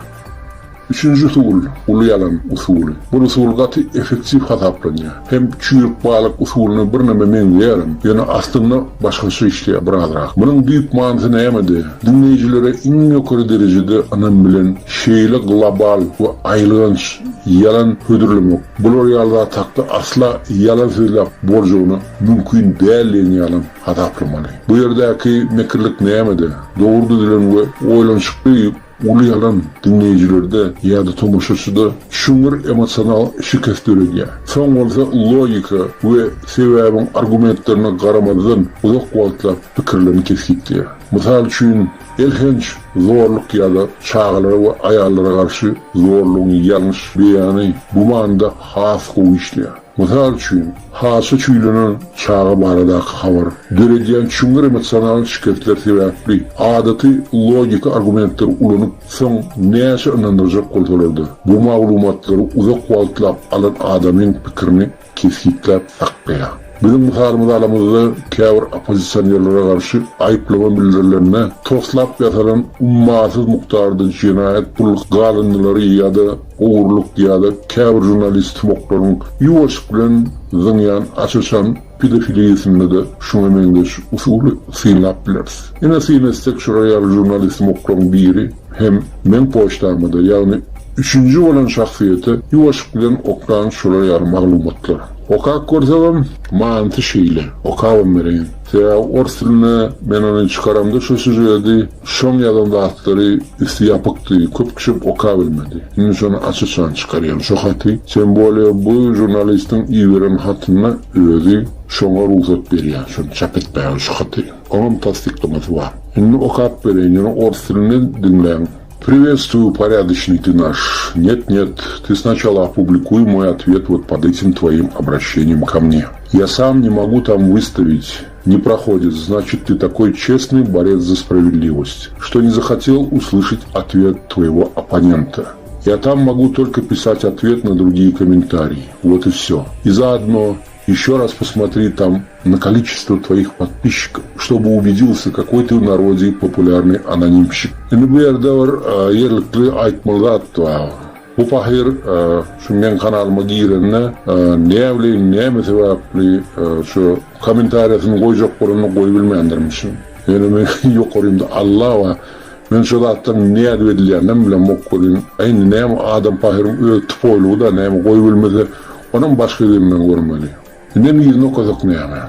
Üçüncü usul, ulu yalan usulü. Bu usul gaty efektiv hasaplanýar. Hem çürük balyk usulüni bir näme meňzeýärim. Ýöne aslynda başgaça işleýär birazrak. Munyň büyük manysy näme? Dinleýijilere iň ýokary derejede anam bilen şeýle global we aýlynç yalan hödürlemek. Bular ýalda takda asla yalan söýläp boljagyny mümkin däl yalan hasaplamaly. Bu ýerdäki mekirlik näme? Dogry dilen we oýlanşykly ulu yalan dinleyicilerde ya da tomoşaçıda şunlar emosyonal şikayet edilýär. Soň bolsa logika ve sebäbin argumentlerine garamadan uzak wagtlap pikirlerini kesipdir. Mysal üçin elhenç zorluk ya da çağalara ve ayarlara karşı zorluğun yanlış beýany bu manda has gowy işleýär. Mysal üçin hasy çüýlenen çağa barada habar döredýän şunlar emosional şikayetler sebäpli adaty logika argumentler ulanyp soň näçe inandyrjak bolsalardy. Bu maglumatlary uzak wagtlap alan adamyň pikirini keskitlep sakýar. Bizim misalımız alamızda käbir opozisyonerlere karşı ayıplama bildirilerine toslap yasalan ummasız muktarda cinayet, pulluk galındıları ya da uğurluk ya da käbir jurnalist moklarının yuvaşık bilen zınyan açışan pedofiliyesinde de şuna mengeş usulü sinlap bileriz. Yine sinestek şuraya jurnalist moklarının biri hem men poştamada yani üçüncü olan şahsiyeti yuvaşık bilen oklan şuraya maglumatlar. Okak korsam mantı şeyle. Okavım vereyim. Orsilini ben onu çıkaramda şu sözüyedi. Şom yadımda atları üstü yapıktı. Köp kişip oka bilmedi. Şimdi sonra açıkçan çıkarayım. Şu hatı. Sen böyle bu jurnalistin iyi veren hatına ödü. Şona ruhsat veriyor. Şunu çap etmeyen şu hatı. Onun tasdiklaması var. Şimdi okap vereyim. Yani orsilini dinleyin. Приветствую, порядочный ты наш. Нет, ты сначала опубликуй мой ответ вот под этим твоим обращением ко мне. Я сам не могу там выставить. Не проходит, значит, ты такой честный борец за справедливость, что не захотел услышать ответ твоего оппонента. Я там могу только писать ответ на другие комментарии. Вот и все. И заодно еще раз посмотри там на количество твоих подписчиков, чтобы убедился, какой ты в народе популярный анонимщик. Bu yerde var yerlikli aytmalıdat var. Bu pahir şu men kanalıma girenine ne bileyim ne mesebepli şu komentariyasını koyacak oranını koy bilmeyendirmişim. Yani ben yok orayımda Allah var. Ben şu da attım ne edildiğinden bile mokkolun. Aynı ne adam pahirim öğütüp oyluğu da ne koy bilmedi. Onun başka birinden görmeli. Не видно, как нами.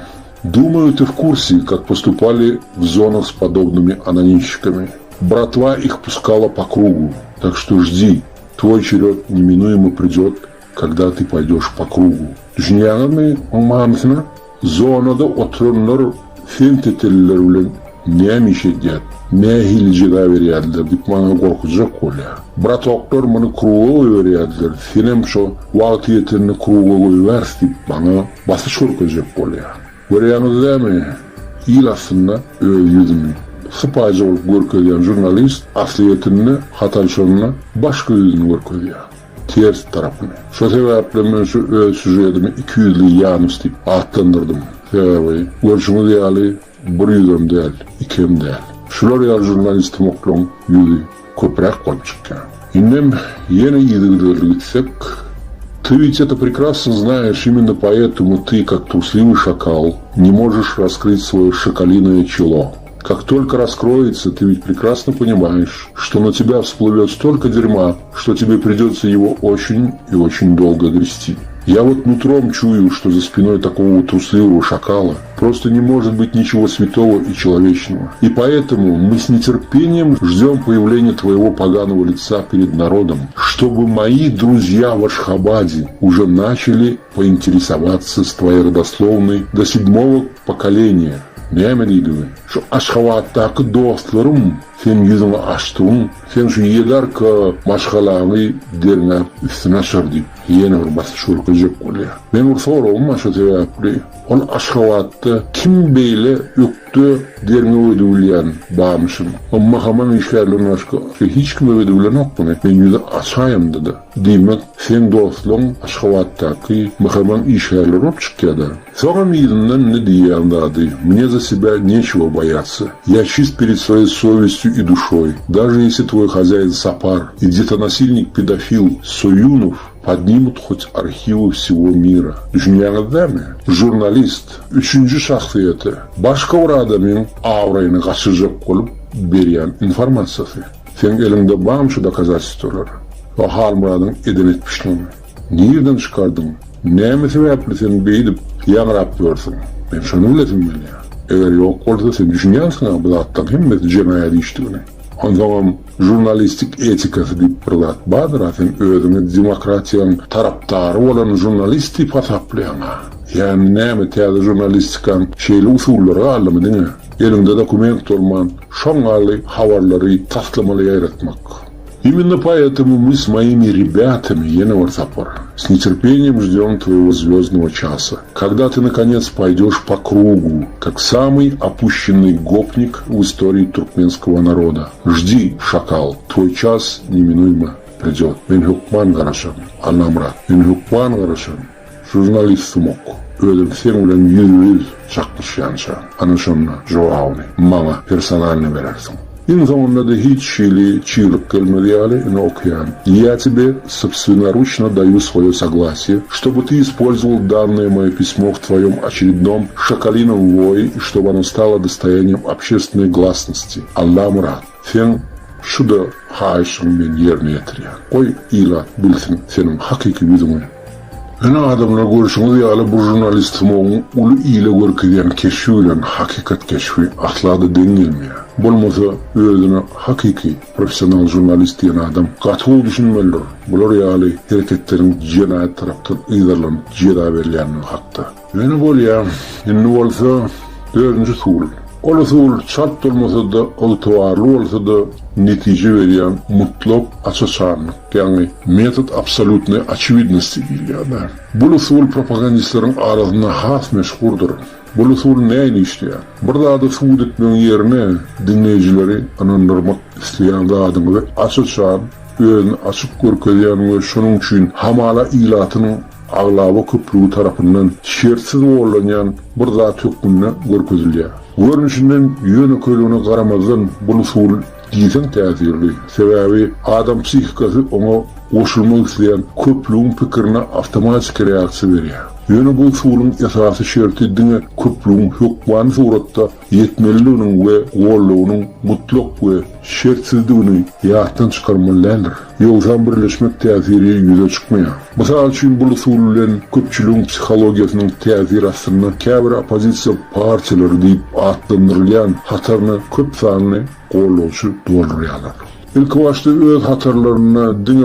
Думаю, ты в курсе, как поступали в зонах с подобными анонимщиками. Братва их пускала по кругу, так что жди, твой черед неминуемо придет, когда ты пойдешь по кругу. Düşünüyanı mağamsına, zonada oturanlar fenteteller ulen ne mişediyat, ne hilciler veriyadiler, deyip bana korkacak oluyor. Bratoklar bana kruğa veriyadiler, senem şu vakti yeterini kruğa koyuvers deyip bana basış korkacak oluyor. Veriyanı değil mi? İyi aslında yüzünü. Sıpayca olup görkediyen jurnalist asliyetini, hatalşonuna başka yüzünü görkediyor. Ters tarafını. Şu sebeple ben şu süjetimi 200'lü yanus deyip attandırdım. Sebebi görüşümü deyali bir yüzüm değil, ikim değil. Şular ya jurnalistim oklum yüzü köprek koyup çıkken. Инем ена идыгдыр гитсек. Ты ведь это прекрасно знаешь, именно поэтому ты, как трусливый шакал, не можешь раскрыть свое шакалиное чело. Как только раскроется, ты ведь прекрасно понимаешь, что на тебя всплывет столько дерьма, что тебе придется его очень и очень долго грести. Я вот нутром чую, что за спиной такого трусливого шакала просто не может быть ничего святого и человечного. И поэтому мы с нетерпением ждем появления твоего поганого лица перед народом, чтобы мои друзья в Ашхабаде уже начали поинтересоваться с твоей родословной до 7-го поколения. Näme diýdi? Şu Aşgabatdaky dostlarym sen ýüzüňi açdyň, sen şu ýelerkä maşgalaňy derine üstüne sürdi. Ýene bir basyş urkajak bolýar. Men ursorum şu sebäpli. Ol Aşgabatda kim beýle ýokdy derine öýdülýän baýmyşym. Amma haman işgärlerini başga hiç kim öýdülýän okmy. Men ýüzü açaýym dedi. Diýmek sen dostlaryň Aşgabatdaky mahaman işgärleri bolup çykýar. Sonra мирно не диандады. Мне за себя нечего бояться. Я чист перед своей совестью и душой. Даже если твой хозяин Сапар и где-то насильник-педофил Союнов поднимут хоть архивы всего мира. Düşünýäňizmi? Jurnalist, 3-nji şahsiýeti, başga bir adamyň awraýyny gaçyjak bolup berýän informasiýasy. Sen elinde barmy şu dokazatywlar. O hal muradyň eden etmişdiň. Nereden çıkardın? Näme sebäpli sen beýdip ýaňrap ýörsiň? Men şonu bilesim gelýär. Eger ýok bolsa sen düşünýärsiň bu zatdan hemmet jemaýat işdigini. Ondan jurnalistik etikasy diýip bir zat bardyr, sen özüňi demokratiýaň tarapdary bolan jurnalist diýip hasaplaýan. Ýani näme täze jurnalistikan şeýle usullary alamadyň. Elinde dokument bolman, şoňaly habarlary taslamaly ýaratmak. Именно поэтому мы с моими ребятами, Енор-Сапар, с нетерпением ждем твоего звездного часа, когда ты, наконец, пойдешь по кругу, как самый опущенный гопник в истории туркменского народа. Жди, шакал, твой час неминуемо придет. Мен hukman garaşan, anamrat, men hukman garaşan, jurnalist sumok. Ödüm sen ulan yüz çakmışyanşa, anışanla, joavni, mama personalni verersin. In sonunda da hiç şeyli чирок кельмариали на океан. Я тебе собственноручно даю свое согласие, чтобы ты использовал данное мое письмо в твоем очередном шакалином вое, и чтобы оно стало достоянием общественной гласности. Аллах мурат. Sen şuda haýşyň men ýerine ýetirýär. Oy ila bilsin senin hakiki yüzüňi. Ene adamlar görüşüňiz ýaly bu jurnalistimiň uly ýyle görkezýän keşfi bilen hakykat keşfi atlady deňilmeýär. Bolmasa özüne hakiki professional jurnalist diýen adam gaty düşünmelidir. Bular ýaly hereketleriň jenaýat tarapdan ýyzarlanyp jeda berilýänini hakda. Ene bolýar, indi bolsa dördüncü sul. Ola sul çat olmasa da itibarlı olsa da netije berýän mutlak açıçanlyk, ýani metod absolutny очевидности diýilýär. Bu usul propagandistlaryň arasynda has meşhurdur. Bu usul näme işleýär? Bir zady suwd etmeň ýerine dinleýijileri anandyrmak isleýän zadyny açyçan, özüni açyk görkezýän we şonuň üçin hamala ilatynyň aglaba köprügi tarapyndan şertsiz bollanýan bir zat hökmüne görkezilýär. Görünüşinden ýöne köylüğüne garamazdan bu usul diýsen täsirli. Sebäbi adam psihikasy oňa goşulmak isleýän köplüğün pikirine awtomatik reaksiýa berýär. Ýöne bu usulyň esasy şerti diňe köplüğün hökmany suratda ýetmeliliginiň we goýlugynyň mutlak we şertsizligini ýatdan çykarmalydyr. Ýogsa birleşmek täsiri ýüze çykmaýar. Mysal üçin bu usul bilen köpçüligiň psihologiýasynyň täsiri aslynda käbir opozisiýa partiýalary diýip adlandyrylýan hatarny köp sanly goýlawçy doldurýarlar. İlk başta öz hatarlaryna diňe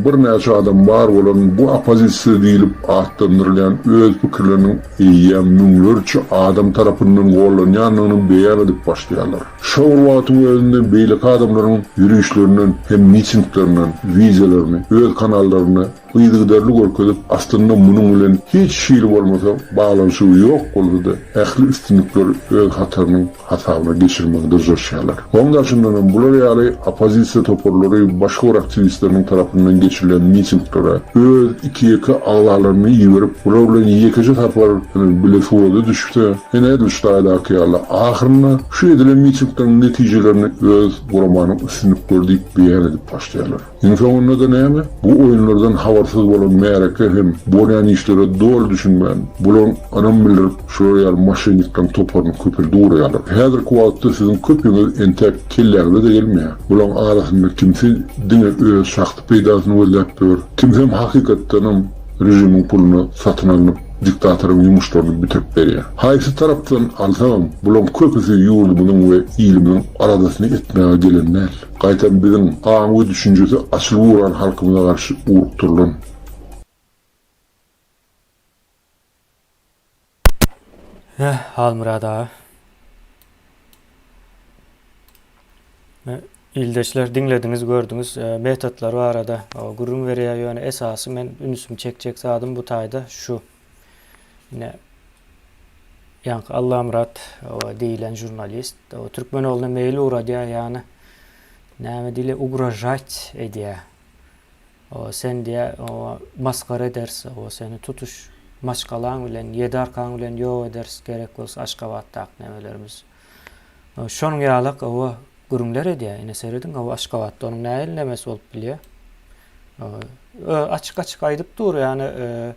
bir näçe adam bar bolan bu opozisiýa diýilip adlandyrylýan öz pikirleriniň ýa müňlerçe adam tarapyndan gollanýanyny beýan edip başlaýarlar. Şol wagtyň özünde beýlik adamlaryň ýürüýüşlerinden hem mitinglerinden wiziýalaryny, öz kanallaryny ýygydarly görkezip aslynda munyň bilen hiç şeýle bolmasa baglanşy ýok boldy. Ähli üstünlikler öz hataryny hasabyna geçirmekde zorlaşýarlar. Ondan şundan bular ýaly opozisiýa toparlary başga aktivistleriň tarapyndan geçirilen mitinglere öz iki ağlalarını ýiberip bular bilen ýekeje tapar bile suwada düşüpdi. Ene edilşdaýda ýaly ahyrynda şu edilen mitingden netijelerini öz guramanyň üstünlikleri diýip beýan edip başlaýarlar. Ýöne da näme? Bu oýunlardan habarsız bolan mereke hem bolýan işlere dol düşünmän. Bular anam bilir şoýar maşynikdan toparlyp köpel durýarlar. Häzirki wagtda siziň köpüňiz entek kellerle de gelmeýär. Bular arasynda kimse diňe öz şahsy peýdasyny öldürip ber. Kimse hakykatdan rejimiň puluna satyn alyp diktatorun yumuşlarını bitirip berýär. Haýsy tarapdan alsam, bular köpüsi ýurdumyň we ilimiň aradasını etmäge gelenler. Gaýtan biziň gaňwy düşünjesi açyl bolan halkymyza garşy urukturlan. Halmyrada. İldeşler dinlediňiz, gördüňiz. Metodlar barada gurrun berýär ýöne esasy men ünsüm çekjek zadym bu taýda şu. Yine Yank Allamrat o diýilen jurnalist, o türkmenowna meýli uradýar, ýani näme diýle ugrajat edýär. O sen diýär, o maskara ederse, o seni tutuş maşgalaň bilen, ýedarkaň bilen ýok eders, gerek bolsa Aşgabatda nämelerimiz. Şonuň ýalyk o gurunlar edýär, ine serediň o Aşgabatda onuň näil nemes bolup bilýär. Açyk aýdyp dur, ýani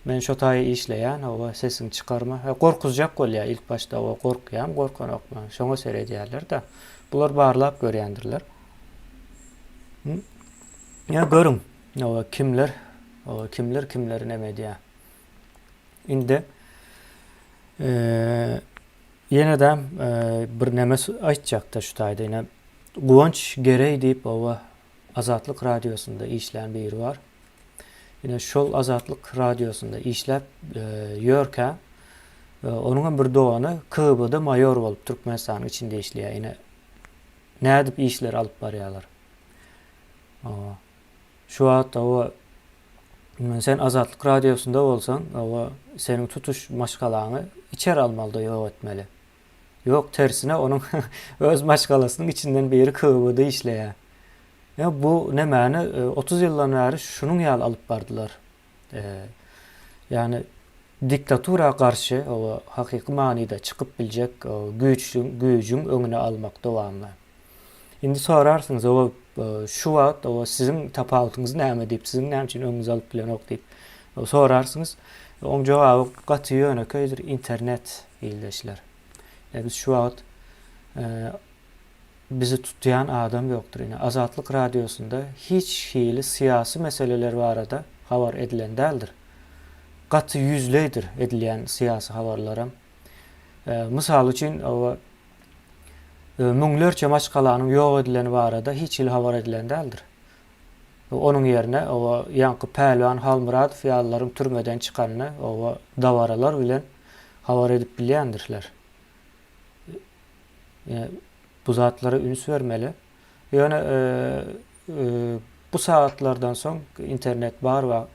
men şo taýy işleýän, o sesiň çykarma. Gorkuzjak bolýar ilk başda, o gorkýan, gorkanokma. Şoňa seredýärler da. Bular barlap görýändirler. Ya görüň, o kimler kimleri näme diýär. Indi ýene-de bir näme aýtjakda şu taýda ine Guwanç Gerey diýip o Azatlyk radiosunda işleýän biri bar. Yine şol Azatlyk radiosunda işläp ýörkä onuň bir dogany KGB-de mayor bolup Türkmenistanyň içinde işleýär. Yine nädip işler alyp barýarlar. Şu wagtda o sen Azatlyk radiosunda bolsaň, o seniň tutuş maşgalaňy içeri almaly da ýok etmeli. Ýok tersine onuň öz maşgalasynyň içinden biri KGB-de işleýär. Ya bu nämäni 30 ýyldan bäri şunuň ýaly alyp bardylar. Yani diktatura karşı o hakyky manida çykyp biljek güýjüň öňüne almak dowamly. Indi sorarsynız o şu wagt o siziň tapawutyňyz näme diýip siziň näme üçin öňüňize alyp bilenok diýip sorarsynız. Oň jogaby gaty ýönekedir internet ildeşler. Biz şu wagt bizi tutýan adam ýokdur. Ine Azatlyk radiosunda hiç hili siyasi meseleler barada habar edilen däldir. gaty yüzleydir edilýän siyasi habarlara. Mysal üçin müňlerçe maşgalanyň ýok edileni barada hiç il habar edilen däldir. Onun yerine o yankı Pehlivan Halmuradov ýallaryň türmeden çykanyny o davaralar bilen habar edip bilýändirler. Bu zatlara üns vermeli. Yani bu saatlardan soň internet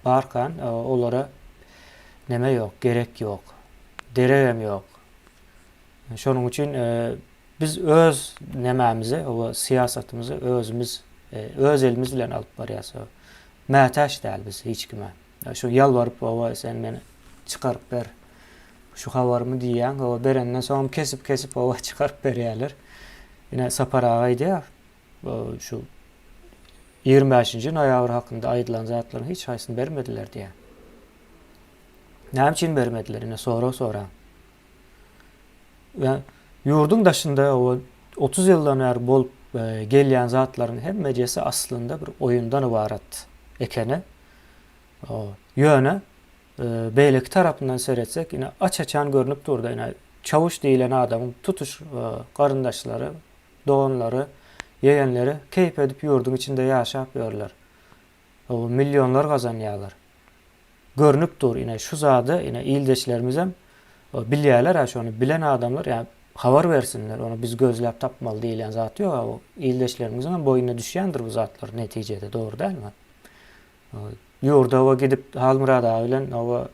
barkan olara neme yok, gerek yok, derem yok. Şonun için biz öz nemämizi, o siyasatymyzy özümüz, öz elimiz bilen alyp barýas. Mätäş däl biz hiç kime. Şu ýalbaryp owa sen meni çykaryp ber. Şu habarmy diýen, o berenden soň kesip owa çykaryp berýärler. Ýine Sapar agay diýär. Şu 25-nji noýabr hakynda aýdylan zatlaryň hiç haýsyny bermediler diýär. Näme üçin bermediler? Ine sonra. Ve yurdun daşında o 30 ýyldan bäri bolup gelýän zatlaryň hemmejesi aslında bir oyundan ibarat ekeni. O ýöne beýleki tarapyndan seretsek ine aç-açan görünüp durdy. Ine çavuş diýilen adamyň tutuş garyndaşlary, doganlary, yegenleri keyip edip yurdun içinde ýaşap ýörler. O milyonlar gazanýarlar. Görünüp dur ine şu zady ine ildeşlerimiz hem bilýärler, şonu bilen adamlar ýa habar versinler. Onu biz gözläp tapmaly diýilen zat ýok. O ildeşlerimizin boyuna düşýändir bu zatlar netijede, doğru dälmi? Ýurda o gidip Halmurada bilen o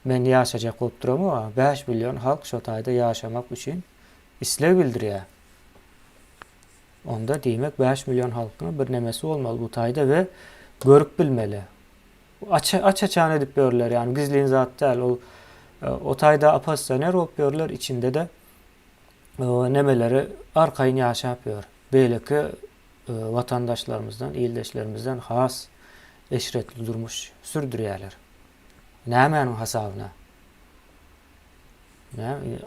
men ýaşajak bolup duram, 5 milyon halk şo taýda ýaşamak üçin isleg bildirýär. Onda diýmek 5 milyon halkyň bir nemesi bolmaly bu taýda we görüp bilmeli. Aç-açan edip ýörler, ýani gizliň zat däl. O taýda apostoner bolup ýörler, içinde de nemeleri arkaýyn ýaşap ýör. Beýleki vatandaşlarymızdan, ildeşlerimizden has eşretli durmuş sürdürýärler. Nämenin hasabyna?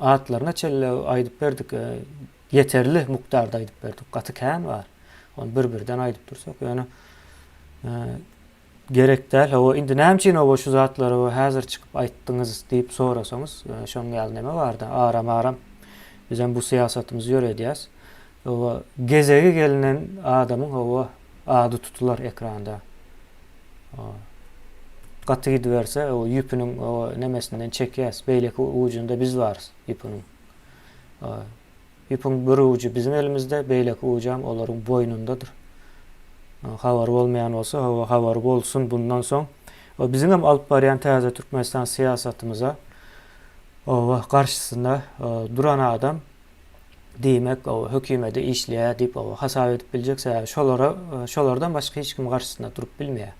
Atlaryna çelle aýdyp berdik, yeterli mukdarda aýdyp berdik. Gaty kän bar. Onu bir-birden aýdyp dursak, ýöne gerek däl. O indi näme üçin o şu zatlary häzir çykyp aýtdyňyz diýip sorasaňyz, şoň ýaly neme bardy? Aram biz hem bu siyasatymyzy ýöredýäs. O gezegi gelinen adamyň o ady tutular ekranda. Gaty gidiberse o ýüpüniň o nemesinden çekýäs. Beýleki ucunda biz barys ýüpüniň. Ýüpüň bir ucu bizim elimizde, beýleki ucam olaryň boýnundadyr. Habar bolmayan olsa, habar bolsun bundan soň. O bizim hem alyp barýan täze Türkmenistan siyasatymyza o karşısında duran adam diýmek o hökümete işleýär diýip o hasap edip biljekse şolardan başga hiç kim karşısında durup bilmeýär.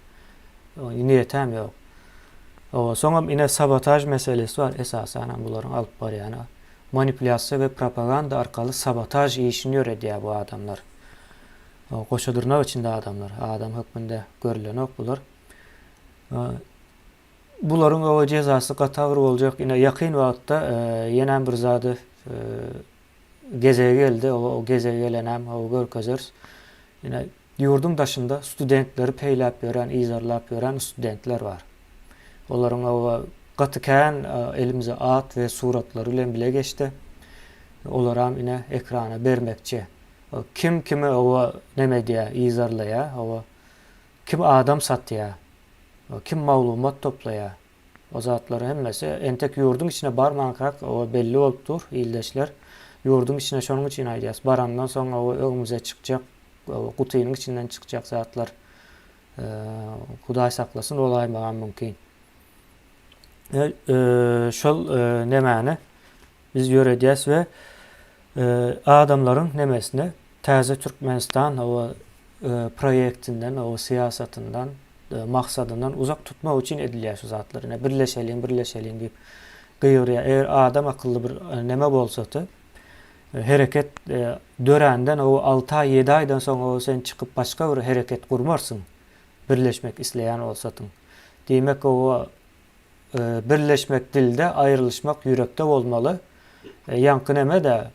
O niýetem ýok. Soňam ine sabotaj meselesi var esasen bularyň alyp barýany. Manipulasiýa we propaganda arkaly sabotaj işini ýöredýär bu adamlar. Goşadyrnak içinde adamlar, adam hökmünde görülen ok bular. Bularyň o jezasy gatawr boljak. Ine ýakyn wagtda ýene bir zady gezege geldi. O gezege gelenem o görkezers. Ine ýurdun daşında studentleri peýläp ýören, izarlap ýören studentler var. Olaryň o gaty kän elimize at we suratlary bilen bile geçdi. Olaram ine ekrana bermekçi. Kim kimi o neme diýär, izarlaýar, o kim adam satýar, kim maglumat toplaýar. O zatlary hemmesi entek ýurdun içine barmaňkak o belli bolupdyr ildeşler. Ýurdun içine şonuň üçin aýdýas. Barandan soň o öňümüze çykjak, o gutynyň içinden çykjak zatlar. Hudaý saklasyn olaýmagan mümkin. Şol nemäni biz ýöredýäs we adamlaryň nemesini täze Türkmenistan o proýektinden, o siyasatından, maksadından uzak tutmak üçin edilýär şu zatlaryna. Birleşelim diýip gıýırýar. Eger adam akylly bir neme bolsady, hereket dörenden o 6 ay 7 aýdan soň o sen çykyp başga bir hereket gurmarsın. Birleşmek isleýän bolsadyň. Diýmek o birleşmek dilde, ayrılışmak yürekde bolmaly. Yankı neme de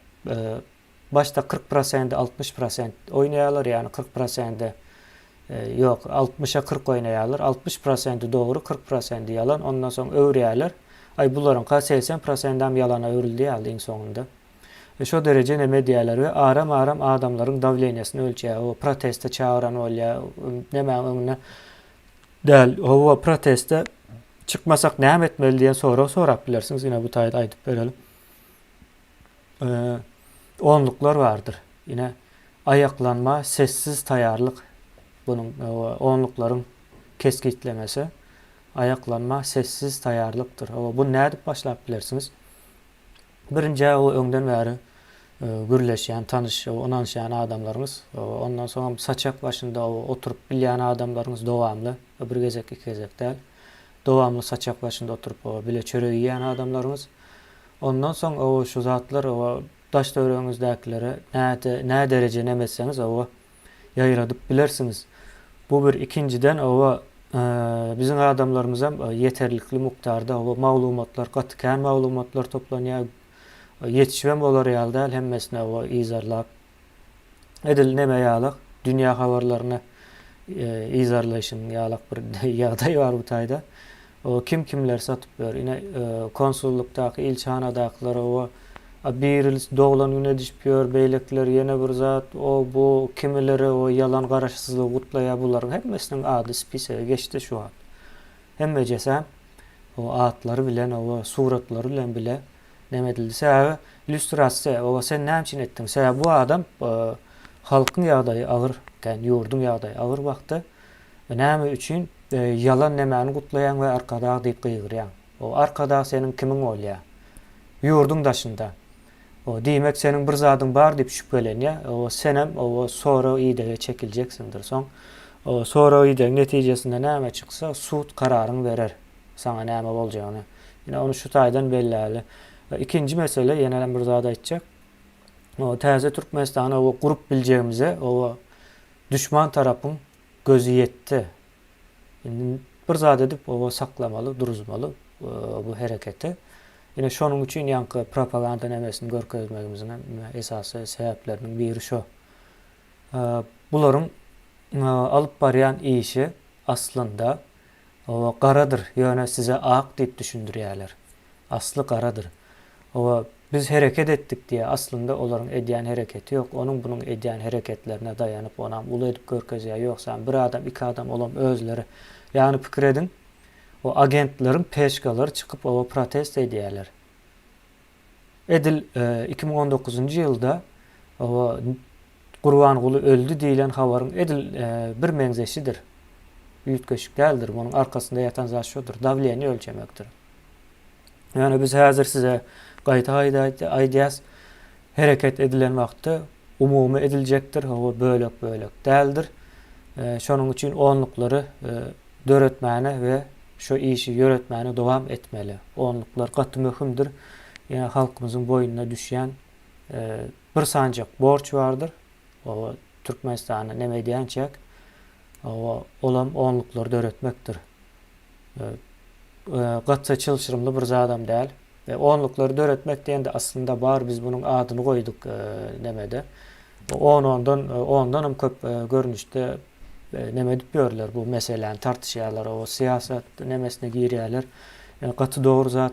başta 40%, 60% oynaýarlar, yani 40% Yok 60'a 40 oynayalar. 60% doğru, 40% yalan. Ondan sonra öwrýärler. Ay buların 80%'dan yalana öwrildi ýaldy iň soňunda. Şo derece neme diýerler we aram adamlaryň davleniýasyny ölçýär. O proteste çağıran bolýar. Neme öňüne däl o proteste çıkmasak näme etmeli diýen sorap bilersiňiz. Ýene bu taýda aýdyp berelim. Onluklar vardır. Yine ayaklanma, sessiz tayarlık. Bunun onlukların keskitlemesi. Ayaklanma, sessiz tayarlıktır. Bu ne edip başlayıp bilirsiniz? Birinci o öňden bäri gürleşýän, tanış, onanşýan adamlarınız. Ondan sonra saçak başında oturup bilýän adamlarınız dowamly. Bir gezek, iki gezek däl. Dowamly saçak başında oturup bile çörek ýýän adamlarınız. Ondan sonra o şu zatlar daş döwrüňizdäkilere näde derece nemetseniz ýaýradyp bilersiniz. Bu bir ikinciden bizim adamlarımız hem yeterlikli mukdarda maglumatlar, gatykän maglumatlar toplanýar. Yetişmem bolar ýalda hemmesine izarlap edil neme ýalyk dünýä habarlaryny izarlaşyň ýalyk bir ýagdaý bar bu taýda. Kim kimler satyp ber. Ine konsullukdaky, ilçhanadakylar bir il doglan güne düşüyor, beýlekler ýene bir zat, bu kimileri yalan garaşsyzlygy gutlaýar, buların hemmesiniň ady spisege geçdi şu an. Hemmejese atlary bilen, suratlary bilen bile neme edildi. Sebäbi illüstrasiýa, sen näme üçin etdiň? Sebäbi bu adam halkyň ýagdaýy agyr, ýurdun ýagdaýy agyr wagtda näme üçin yalan nemäni gutlaýan we arkada diýip gygyrýan. Arkada senin kimiň bolýar? Ýurdun daşynda. Diýmek senin bir zadyň bar diýip şüphelenýär. Senem sonra ýa-da çekiljeksindir. Sonra ýa-da netijesinde näme çyksa sud kararyny berer. Sana näme boljagyny. Ýene onu şu taýdan belläli. İkinci mesele ýene bir zat aýtjak. Täze Türkmenistana gurup biljegimize düşman tarapyň gözü ýetdi. Bir zat edip saklamaly, duruzmaly bu hereketi. Yine şonun üçin ýanky propaganda nemesini görkezmegimiziň esasy sebäplerinden biri şo. Bularyň alyp barýan işi aslında garadyr. Ýöne size ak diýip düşündirýärler. Asly garadyr. Biz hereket etdik diye aslında olaryň edýän hereketi ýok. Onun bunun edýän hereketlerine dayanıp onam uly edip görkezýär. Ýoksa bir adam, iki adam olam özleri. Yani pikir edin. Agentlerin peşgalary çıkıp protest edýärler. Edil 2019 ýylda Gurbanguly öldü diýilen habaryň edil bir meňzeşidir. Ýütgeşik däldir. Munyň arkasynda ýatan zat şodur. Davleniýa ölçemekdir. Yani biz häzir size gaýta aýdýas hereket edilen wagtda umumy ediljekdir. Bölek däldir. Şonuň üçin onluklary döretmäne we şu işi yöretmäni dowam etmeli. Onluklar gaty möhümdir. Yani halkymyzyň boýuna düşýän bir sancak borç bardyr. Türkmenistana neme diýençek olam onluklar döretmekdir. Gatça çylşyrymly bir adam däl. Ve onlukları döretmek diýende aslında bar biz bunun adyny goýduk nemede. Ondan köp görnüşde neme edip görler bu meseleni tartışýarlar, siyasat nemesine girýärler. Gaty dogry zat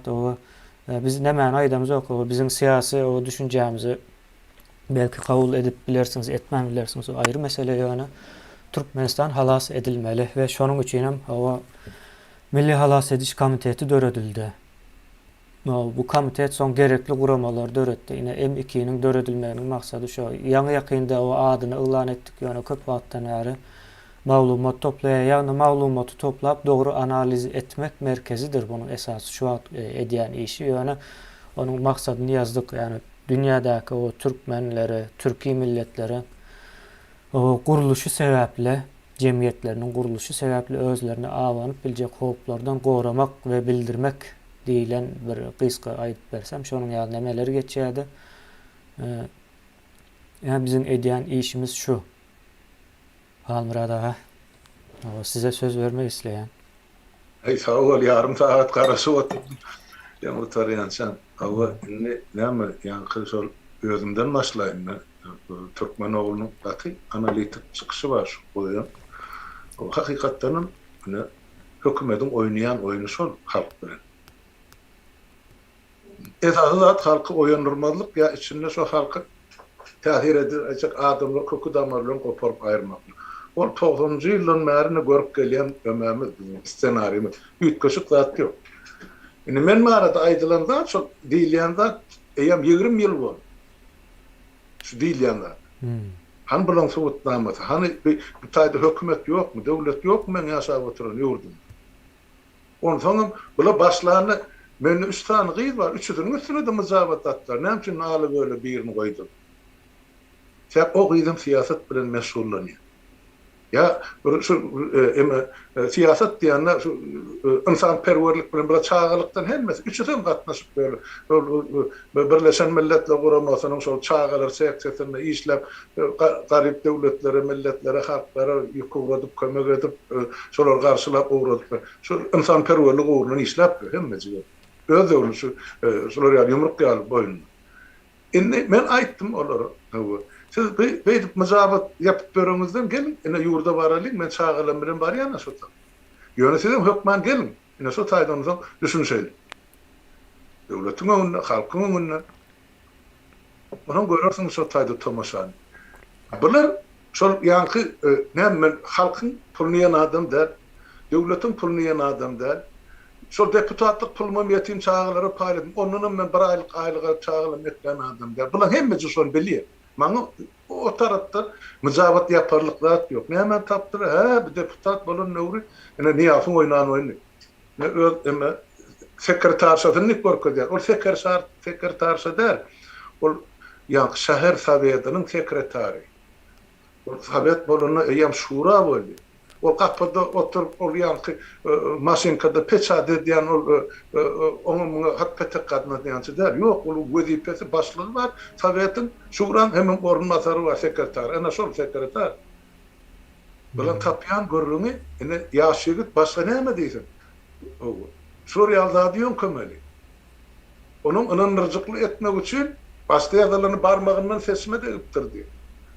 biz nemäni aýdamyz ok, bizim siyasi düşünjämizi belki kabul edip bilersiňiz, etmän bilersiňiz, aýry mesele ýöne. Türkmenistan halas edilmeli ve şonuň üçin hem Milli Halas Ediş Komiteti döredildi. Bu komitet son gerekli guramalar döretdi. Yine M2'nin döredilmeginiň maksady şo. Ýaňy ýakynda adyny ılan etdik. Ýöne köp wagtdan bäri maglumat toplaýar. Ýagny maglumaty toplap dogry analiz etmek merkezidir bunyň esasy şu edýän işi. Ýöne onuň maksadyny ýazdyk. Yani dünýädäki türkmenleri, türki milletleri guruluşy sebäple jemgyýetleriniň guruluşy sebäple özlerini awanyp biljek howplardan goramak we bildirmek diýilen bir gysga aýdyp bersem şonuň ýaly nemeleri geçýärdi. Yani bizim edýän işimiz şu. Halmurad aga, size söz vermek isleýän. Sağ ol, yarım saat garaşyp oturdum. Ýa oturýan sen. Näme ýa şol özümden başlaýyn. Türkmen oglunyň gaty analitik çykyşy bar şu goýan. O hakikatten buna hükümetin oynayan oyunu şol halk bilen. Esasat halkı oyanırmazlık ya içinde şu halkı tahir edecek adamlar koku damarlarını koparıp ayırmak. O 90-njy ýylyň märini görüp gelýän ömämiz bizim ssenarymy üýtgeşik zat ýok. Indi men marada aýdylanda şol diýilýände eýem 20 ýyl bol. Şu diýilýände. Han bilen sowutnamat, hani bu taýda hökümet ýokmy, döwlet ýokmy men ýaşap oturan ýurdum. Ondan soň bula başlany men 3 tane gyz bar, üçüdün üstüne de myzabat atlar. Näme üçin aly böyle birini goýdum? Sen o gyzym siýasat bilen meşgullanýar. Ya şu siýasat diýende şu insan perwerlik bilen bir çağalykdan hemmes üçüden gatnaşyp böyle Birleşen Milletler Guramasynyň şol çağalar sekretärine işläp garyp döwletlere, milletlere, halklara ýokuradyp, kömek edip şolar garşylap uğradyp şu insan perwerlik uğruna işläp hemmesi öz öwrü şolar ýa ýumruk ýalyp boýun. Indi men aýtdym olara. Siz beýdip myzabat ýapyp bereňizden gelin, ene ýurda baralyň, men çağalan bilen barýan şota. Ýönetilem hökman gelin, ene şo taýdan soň düşünşeýli. Döwletiň öňünde, halkyň öňünde. Onuň görersiň şo taýda tomaşan. Bular şol ýanky näme halkyň puluny ýan adam däl, döwletiň puluny ýan adam däl. Şol deputatlyk pulmam ýetim çağalara paýladym. Onunam men bir aýlyga çağalan etgen adam däl. Bular hemmesi şol bilýär. Maňa o tarapda myzabat ýaparlyk zat ýok. Näme tapdyr? Bir deputat bolan nöwri, ene niýafyň oýnan oýny. Ne öz eme sekretarşatyny görkezýär. Ol sekretarşa däl. Ol ýa şäher sowietynyň sekretary. Ol sowet bolany ýam şura boldy. O kapıda oturup ol ýanky maşinkada peçat edýän onuň hakykata gatnaşýançy däl. Ýok, ol wezipesi başlygy bar. Sowetiň şuran hemem orunmasary we sekretar. Ana şol sekretar. Bilen tapýan görrüňi, ene ýaşygyt başga näme diýsin? Şurýalda diýen kömeli. Onuň ynanyrjykly etmek üçin başga ýazalany barmagyndan sesme de ýypdyrdy.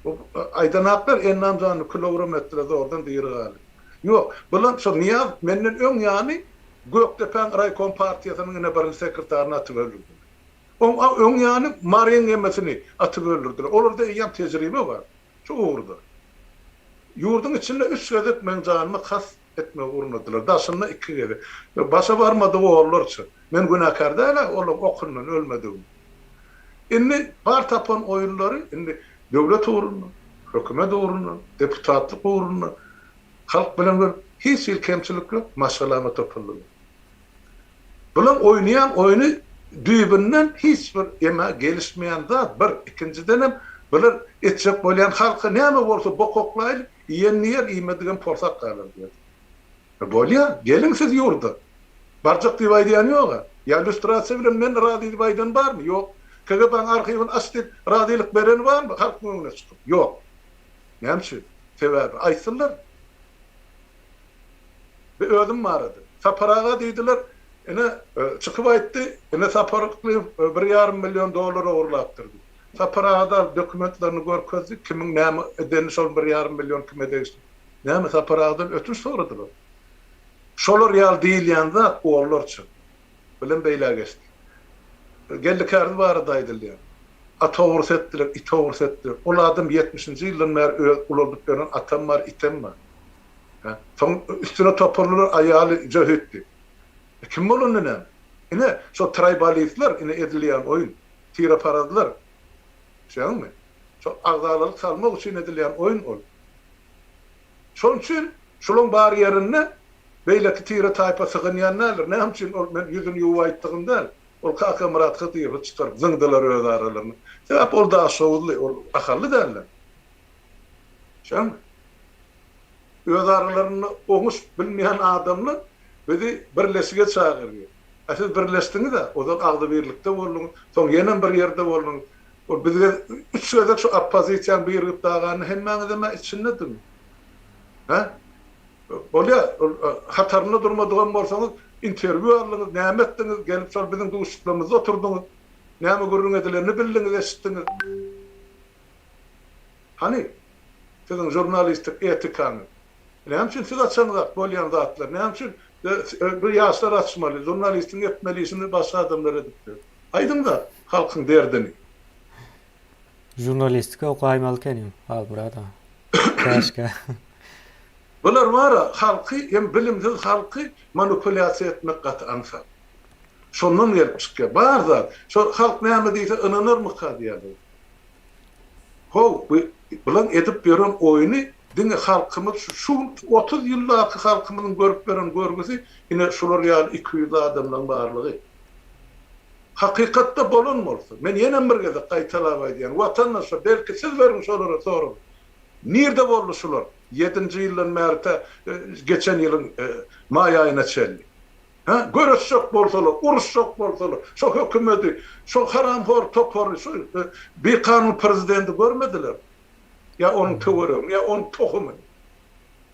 O aýdanaklar ennamjany kilometrede oradan diýeri galy. Ýok, bulan şo niýaz menden öň ýany Göktepen Raykom partiýasynyň ene bir sekretärini atyp öldürdi. Oň öň ýany Maryan emesini atyp öldürdiler. Olarda ýam tejribe bar. Şu uğurda. Ýurdun içinde 3 gezek men janymy has etmek urundylar. Daşynda 2 gede. Başa barmady oğullarça. Men günahkar däl, olam okundan ölmedim. Indi bar tapan oýunlary, indi döwlet uğruna, hökümet uğruna, deputatlyk uğruna, halk bilen hiç bir kemçilik yok, maşgalama topulur. Bulan oynayan oyunu düýbünden hiç bir ema gelişmeyen zat, bir ikinciden bular etjek bolýan halky näme bolsa bokoklayl, ýenniýer iýmedigen porsak galar diýer. Bolýar, gelin siz ýurda. Barjak diýip aýdýan ýok. Ýa illüstrasiýa bilen men rady diýip aýdan barmy? Ýok. KGB'nin arxivin açtık, radilik beren var mı? Halk önüne çıkıp. Yok. Näme sebebi? Aýsynlar. Bir ödüm baradı. Saparaga diýdiler, ene çıkıp aýtdy, ene saparykly $1,5 milyon uğurlapdyrdy. Saparagada dokumentlerini görkezdik, kimin näme edeni şol $1,5 milyon kime değişti. Näme saparagadan ötüş soradylar. Şolar ýal diýilýän zat oğullarça. Bilen beýle geçdi. Geldikardy barada aýdylýar. Atawurs etdiler, itawurs etdiler. Ol adam 70-nji ýylyň mer ululdyp beren atam bar, item bar. Ha, soň üstüne toparlar aýaly jöhütdi. Kim bolany näme? Ine şo tribalisler ine edilýän oýun, tira paradylar. Şeňmi? Şo agzalaryk salmak üçin edilýän oýun ol. Şoň üçin şolaň bar ýerine beýleki tira taýpa sygynýanlar, näme üçin ol men ýüzüni ýuwaýtdygynda ol kaka Murat Xatiýew çıkarıp zıngdylar öz aralaryny. Sebäp ol da şowly, ol akally derler. Şeň öz aralaryny oňuş bilmeýän adamny bizi birleşige çagyrýar. Siz birleşdiňiz-de, ozal agdy birlikde boldunuz, soň ýene bir ýerde boldunuz. Ol bizge 3 gözek şu oppozisiýa birlip dagany hemmäňizde içindedirmi? Ha? Bolýa, hatarynda durmadygan bolsaňyz interwiýu aldyňyz, näme etdiňiz, gelip şol biziň duşluklarymyzda oturduňyz, näme görüň edilerini bildiňiz, eşitdiňiz. Hani siziň jurnalistik etikaňyz, Näme üçin siz açsanlar bolýan zatlar? Näme üçin bu ýaşlar açmaly, jurnalistin etmeliýisini başga adamlara edipdir. Aydın da halkyň derdini. Jurnalistika okaýmaly kenim, Halmurada. Käşke. Bular wara halky, hem bilimsiz halky manipulasiýa etmek gat'an sap. Şondan gelip çykýar. Bar zat, şo halk näme diýse ynanyrmy diýýär. Ho, bulan edip beren oýuny diňe halkymyz şu 30 ýyllarky halkymyzyň görüp beren görgüsi ine şular ýaly 200 adamlaryň barlygy. Hakykatda bolanmalsa. Men ýene bir geze gaýtalap aýdýan. Watandaşlar belki siz berin şolara sorum. Nirde boldy şular? 7-nji ýyldan märte geçen ýylyň may aýyna çeldi. Ha, görüşjek bolsalar, uruşjek bolsalar, şo hökümeti, şo haramhor topor, şo bir kanun prezidenti görmediler. Ya onun töwerem, ya onun tohumy.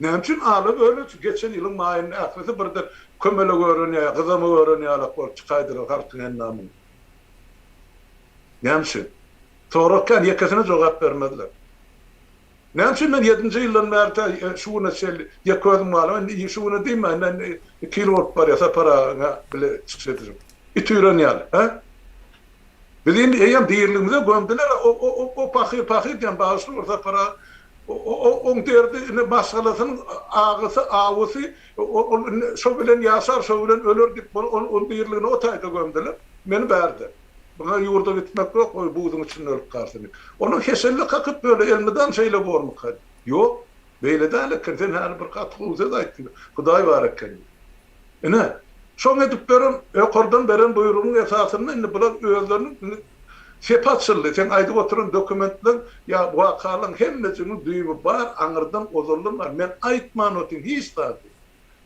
Näme üçin alyp öyle geçen ýylyň maýyny ähli birden kömele görünýär, gyzamy görünýär, bol çykaýdylar halkyň endamyny. Näme üçin? Torakan ýekesine jogap bermediler. Näme üçin men 7-nji ýyldan märte şuwna şel ýeközüm malam, şuwna diýmän, men kilowat parasa para bile çykýar. Itürenýär, ha? Bilin eýem diýerligimize gömdiler, o pahyr diýen baýşy orta para on derdi ne başgalasynyň agysy, awysy, şo bilen ýaşar, şo bilen öler diýip on diýerligine o taýda gömdiler. Meni berdi. Buna ýurda gitmek yok, o buýduň içinde ölüp garsyny. Onu heselli kakyp böyle elmeden şeýle bormak. Ýok, beýle däl, sen her bir kat söz aýtdy. Hudaý barakany. Ene, şoň edip beren, ökordan beren buýrugyň esasyny indi bular özlerini sepatçyly, sen aýdyp oturan dokumentler, ya wakalyň hemmesini duýup bar, aňyrdan ozurlum var. Men aýtman otyň hiç zady.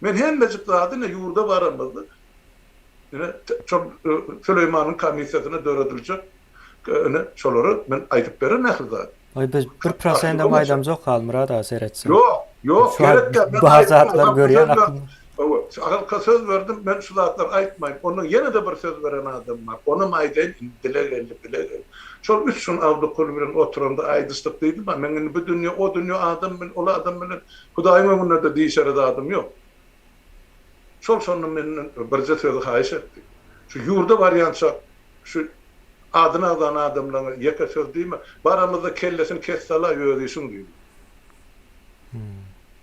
Men hemmesi zadyny ýurda baramyzdy. Çok Süleyman'ın komisyasına döredilcek şolary men aýdyp beren nähildi. Ay biz 1% maýdam jok Halmurada seretsin. Yok, gerek yok. Bazatlar görýän akly. Halka söz verdim, ben şu zatlar aýtmaýyn. Onun ýene de bir söz veren adam var. Onu maýdan dile. Şol üçün Abdulkul bilen oturanda aýdyslyk diýdim, men bu dünýä, o dünýä adam bilen, ola adam bilen Hudaýyň öňünde de diýşer adam ýok. Şol menden birje sözi haýyş etdi. Şu ýurda barýança şu adyna alan adamlaryň ýeke söz diýme, baramyzda kellesini kessala ýöýüşiň diýdi.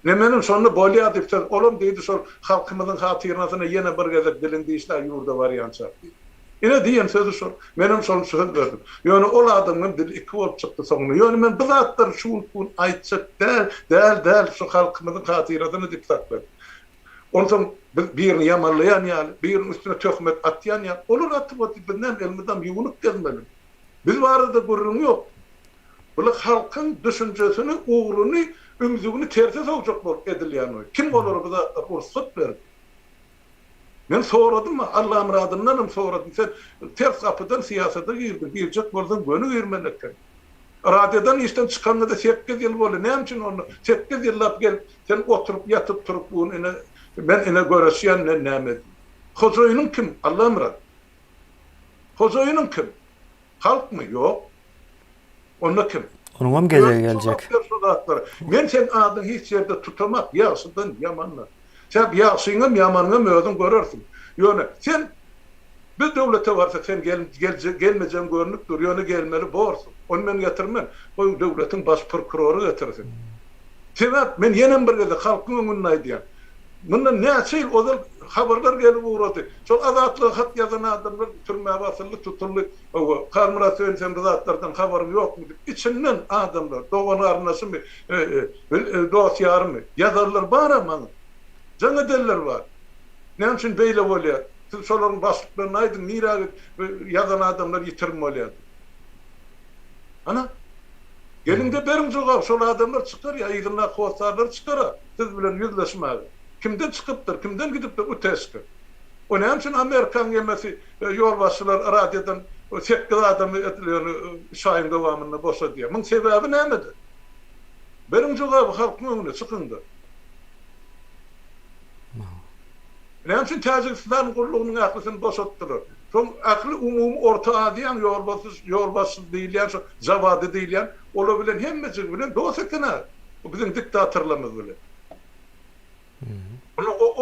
Nemenin şonu bolýar diýip, olam diýdi, şol halkymyzyň hatyrynasyna ýene bir gezek dilinde işler ýurda barýança. Ine diýen sözü şol. Menim şol söz berdim. Ýöne ol adamyň dili iki bolup çykdy soňra. Ýöne men bu zatlar şu aýtsak däl şu halkymyzyň hatyrynasyna diýip saklar. Ondan birini yamanlayan ýaly, birinin üstüne töhmet atýan ýaly, olur atyp otyp bilen elmeden ýuwunyp gelmeli. Biz barada görürüm ýok. Bular halkyň düşünjesini, ugruny, öňsügini terse sowjak bolup edilýän oý. Kim bolar bu zatlar ursat berdi? Men soradym, Allah'ım radyndan soradym. Sen ters kapydan siýasata girdin, girjek bolsaň gönü girmelek. Radyodan işten çykanda da 8 ýyl boldy. Näme üçin onu 8 ýyllap gel, sen oturup yatıp turup bunu ben ene görüşýän näme? Hojaýynyň kim? Allah'ım rad. Hojaýynyň kim? Halk mı? Yok. Onda kim? Onun hem geze gelecek. Men sen adyny hiç ýerde tutamak, ýaşydan yamanlar. Sen ýaşyňam ýamanyňam özüň görersin. Ýöne sen bir döwlete barsa sen gelmejem görnükdir, ýöne gelmeli borsun. Onu men getirmen, o döwletiň baş prokuroru getirsin. Sebäp men ýene bir gede halkyň öňünde aýdýan. Bundan näçe ýyl ozal habarlar gelip uğradı. Şol azatlyk hat ýazan adamlar türmäge basyldy, tutuldy. O Halmurada söýlesem zatlardan habarym ýokmy? İçinden adamlar, dogan arnasymy, dosýarmy, ýazarlar bar ama. Jaňa deller var. Näme üçin beýle bolýar? Siz şolaryň başlyklaryny aýdyn, nirä ýazan adamlar ýitirme Ana, gelinde berin jogap, şol adamlar çykar ya, ýygyna howsarlar çykar. Siz bilen ýüzleşmäge. Kimden çıkıptır, kimden gidipdir o teşkil. O näme üçin Amerikan gemesi ýolbaşçylar radiodan 8 adamy etiliyor şaýyn dowamyny boşa diýär. Muň sebebi nämedir? Berin jogaby halkyň öňüne çykyndy. Näme üçin Täjikistan gurulugynyň aklysyny boşatdylar? Şoň akly umumy orta adiýan ýolbaşçy diýilýän, zawady diýilýän, ola bilen hemmesi bilen dost etene. Bu bizim diktatorlarymyz bilen.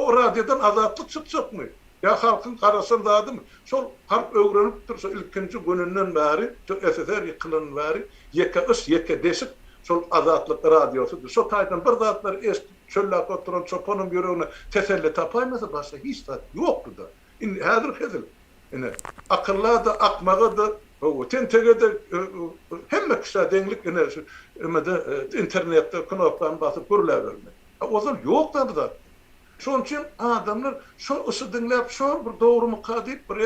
o radyodan azatlyk çykjakmy? Ya halkın karasyn dadymy? Şol halk öwrenip dursa ilkinji gününden bäri, SSR ýykylan bäri, ýeke deşik şol azatlyk radiosudur. Şo taýdan bir zatlar eşitip çöllap oturan çopanın yüreğine teselli tapaýmasa başga hiç zat ýokdur da. Indi häzir hezil. Ine akıllar da akmaga da o tentege de hemme kişi deňlik ine şu internetde knopdan basyp görülebilme. O zaman ýok da bu. Şoň üçin adamlar şo usu dinläp şo bir dogrumy kadyp bir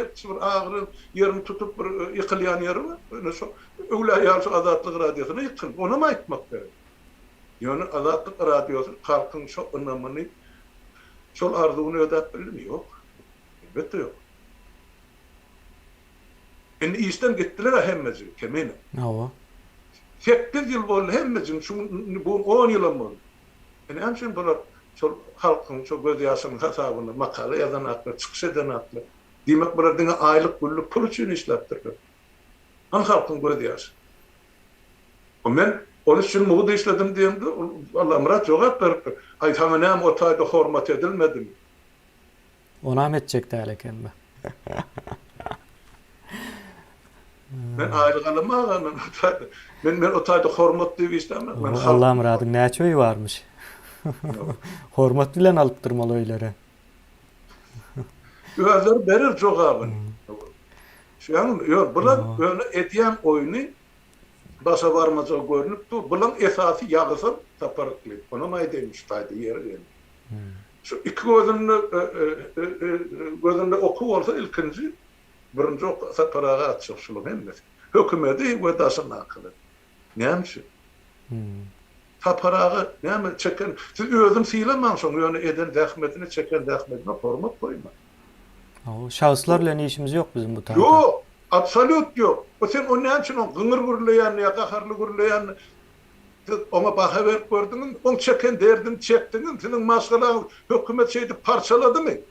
agyryn ýerini tutup bir ýykylýan ýerimi şo öwle ýa şu azatlyk radiosyna ýykyl. Onu mu aýtmak gerek? Ýöne azatlyk radiosu halkyň şo önlemini şol arzuwuny ödäp bilmi ýok. Elbetde ýok. Indi işten gittiler hemmesi kemene. Hawa. 8 ýyl boldy hemmesi şu bu 10 ýyl boldy. Indi hemşin bular şol halkyň şo göz ýaşynyň hasabyna makala ýazan atlar, çykyş eden atlar. Diýmek bular diňe aýlyk güllük pul üçin işläpdirler. An halkyň göz ýaşy. O men onu üçin muhda işledim diýende Allah murat jogap beripdir. Aýtamanam o taýda hormat edilmedimi? Ona hem etjek däl ekenmi? Men aýlyk alamagan men o taýda hormat diýip istemem. Men Allah muradyň näçe öýü barmyş? Hormat bilen alyp durmaly öýlere. Özleri berir jogabyny. Şoňa ýok, bular öňe etýän oýuny başa barmaja görünüp dur. Bulan esasy ýagysyn taparykly. Onu maýdy müştaýdy ýeri. Şu iki gözünde oku bolsa ilkinji birinji saparaga atşyşlyk emmes. Hökümeti we daşyň akyly. Näme? Taparağı näme çeken? Siz özüm siýlemäň şoň ýöne eden zähmetini çeken zähmetine hormat goýma. O şahslar bilen işimiz ýok bizim bu taýda. Ýok, absolut ýok. O sen o näme üçin gyňyr gürleýän ýa gaharly gürleýän ona baha berip gördüňiz, on çeken derdin çekdiňiz, seniň maşgalaň hökümet şeýdi parçaladymy?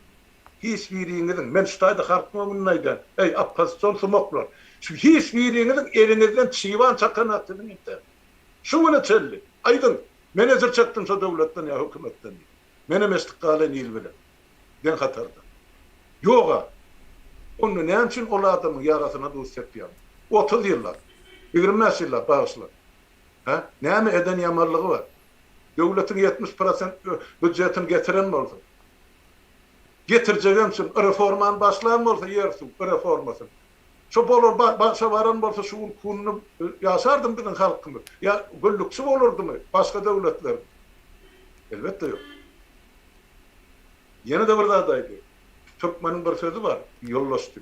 Hiç biriňiziň men şutaýda harpmamyň aýdan. Ey appaston sumoklar. Şu hiç biriňiziň eliňizden çywan çakan atdyň ýetdi. Şu mene çelli. Aydın. Menejer çaktın so döwletden ýa hökümetden. Menem istiqaly ýyl bilen. Den hatarda. Yoga. Onu näme üçin ol adamyň ýarasyna dost sepýär? 30 ýyllar. 20 ýyllar bagyşlar. Ha? Näme eden ýamarlygy bar? Döwletiň 70% büdjetini getiren bolsa. Getirjegem üçin reformany başlayan bolsa ýersin reformasyn. Şo bolar başa baran bolsa şu kunny ýaşardym diňen halkymy. Ya güllükçi bolurdymy başga döwletler? Elbetde ýok. Ýene de bir zat aýdy. Türkmeniň bir sözi bar. Ýollaşdy.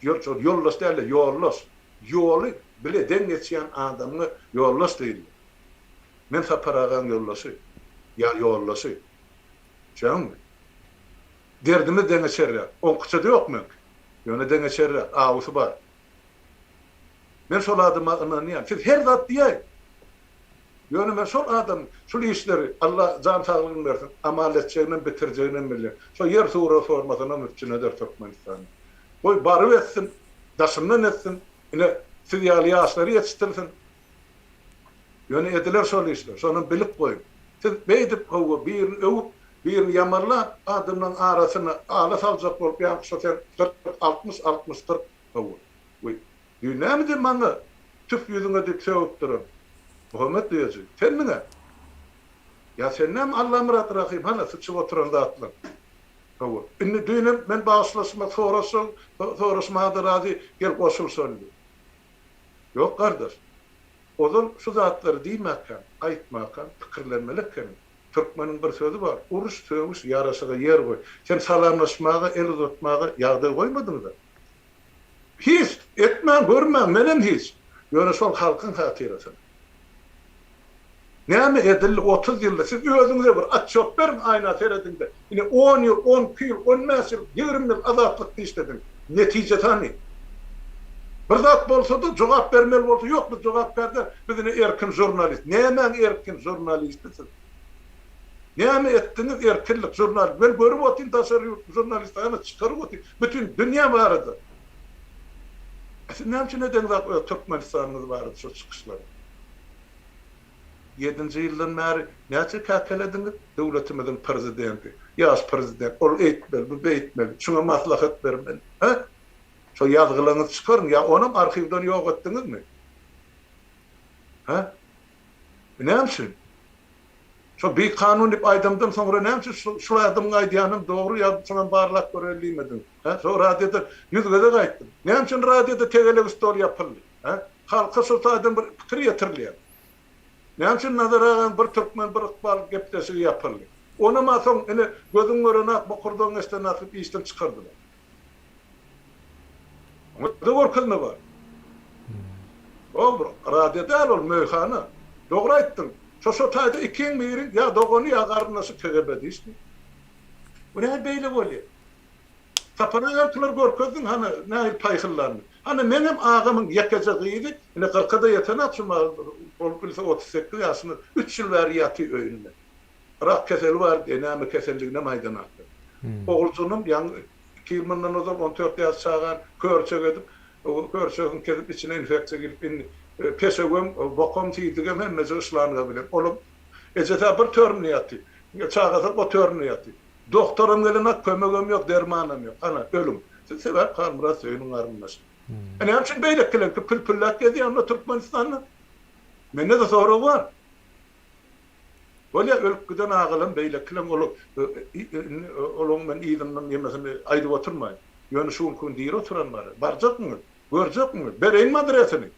Ýollaşdy äle ýollaş. Ýoly bile deň geçýän adamny ýollaş diýildi. Men saparagan ýollaşy. Ya ýollaşy. Şoňmy? Derdimi deň geçerler. Onqçada ýokmy? Ýöne deň geçerler. Awusy bar. Men şol adama ynanýan. Siz her zat diýär. Ýöne men şol adam, şol işleri Allah jan saglygyny bersin, amal etjegini bitirjegini bilýär. Şo ýer suw reformasyna mümkin eder Türkmenistan. Goý baryp etsin, daşyndan etsin, ine siz ýaly ýaşlary ýetişdirsin. Ýöne ediler şol işler. Şonu bilip goýun. Siz beýdip gowy bir yamarla adamın arasına ala saljak bolup ýa şo 60-40 gowy. Ýöne de maňa tüp ýüzüňe dip söwüp durun. Muhammed diýjek. Sen mine? Ya sen näme Allah murat rahim hana sıçyp oturan zatlar. Gowy. Indi düýnem men başlaşma soraşmagy razy gel goşulsun. Yok kardeş. Ozan şu zatlary diýmäken, aýtmakan, pikirlenmelikken Türkmeniň bir sözi bar. Uruş söwüş ýaraşyga ýer goý. Sen salamlaşmaga, el uzatmaga ýagdaý goýmadyňyz. Hiç etmän, görmän, menem hiç. Ýöne şol halkyň hatyrasy. Näme edil 30 ýylda siz özüňize bir atçok berin aýna seredinde. Ine 10 ýyl, 12 ýyl, 15 ýyl, 20 ýyl azatlyk işledin. Netije tany. Bir zat bolsa da jogap bermeli bolsa ýok biz jogap berdi. Bizine erkin jurnalist. Näme erkin jurnalistsiz? Näme etdiňiz erkinlik jurnalist? Ben görüp otyn taşary jurnalistlaryny çykaryp otyn. Bütün dünýä barada. Siz näme üçin eden Türkmenistanyň barada şu çykyşlar? 7-nji ýyldan bäri näçe käkelediniz döwletimizin prezidenti, ýaş prezident, ol eýtmeli, bu beýtmeli, şuna maslahat bermeli. Ha? Şo ýazgylaryňyzy çykaryn, ýa onam arhivden ýok etdiňizmi? Ha? Näme üçin? Şo bir kanun dip aýdymdan soňra näme üçin şu adamyň aýdýanyň dogry ýa şoňa barlak görelmedin? Ha? Şo radioda ýüzgede gaýtdym. Näme üçin radioda tegeleg stol ýapyldy? Ha? Halka şu taýdan bir pikir ýetirliýär. Näme üçin nazara bir türkmen bir ykbal gepdesi ýapyldy? Ona ma soň ene gözüň görene bokurdan esden akyp işden çykardylar. Onda gorkuzma bar. Dobro, radyoda ol meyhana. Dogry aýtdyň. Şo taýda ikiň biri ýa dogony ýa garynasy kegebedi işte. Bu näme beýle bolýar? Tapana tular gorkuzdun hana näil paýhyllarny. Hana menem ağamyň ýakajagydy, ene 40-da ýeten atşyma bolup bilse 38 ýaşyny 3 ýyl bäri ýaty öýünde. Rak keseli var, näme keselligine maýdan atdy. Oğulcunum ýan 2 ýyl mundan ozak 14 ýaş çagan körçek edip, o körçegiň kelip içine infeksiýa girip peşegem bokom tiýdigem hemme ýyşlanyga bilen. Olup ejeta bir törni ýaty. Çağata o törni ýaty. Doktorum gelene kömegem ýok, dermanam ýok. Ana ölüm. Sebäp Halmura söýüniň arynmaşy. Näme üçin beýle kilen pülpüllak gedi ýa Türkmenistanyň. Mende de soraw bar. Bolýa ölküden agylym beýle kilen olum men ýylynyň ýemesini aýdyp oturmaýyn. Ýöne şu gün diýir oturanlar. Barjakmy? Görjakmy? Bereň adresini.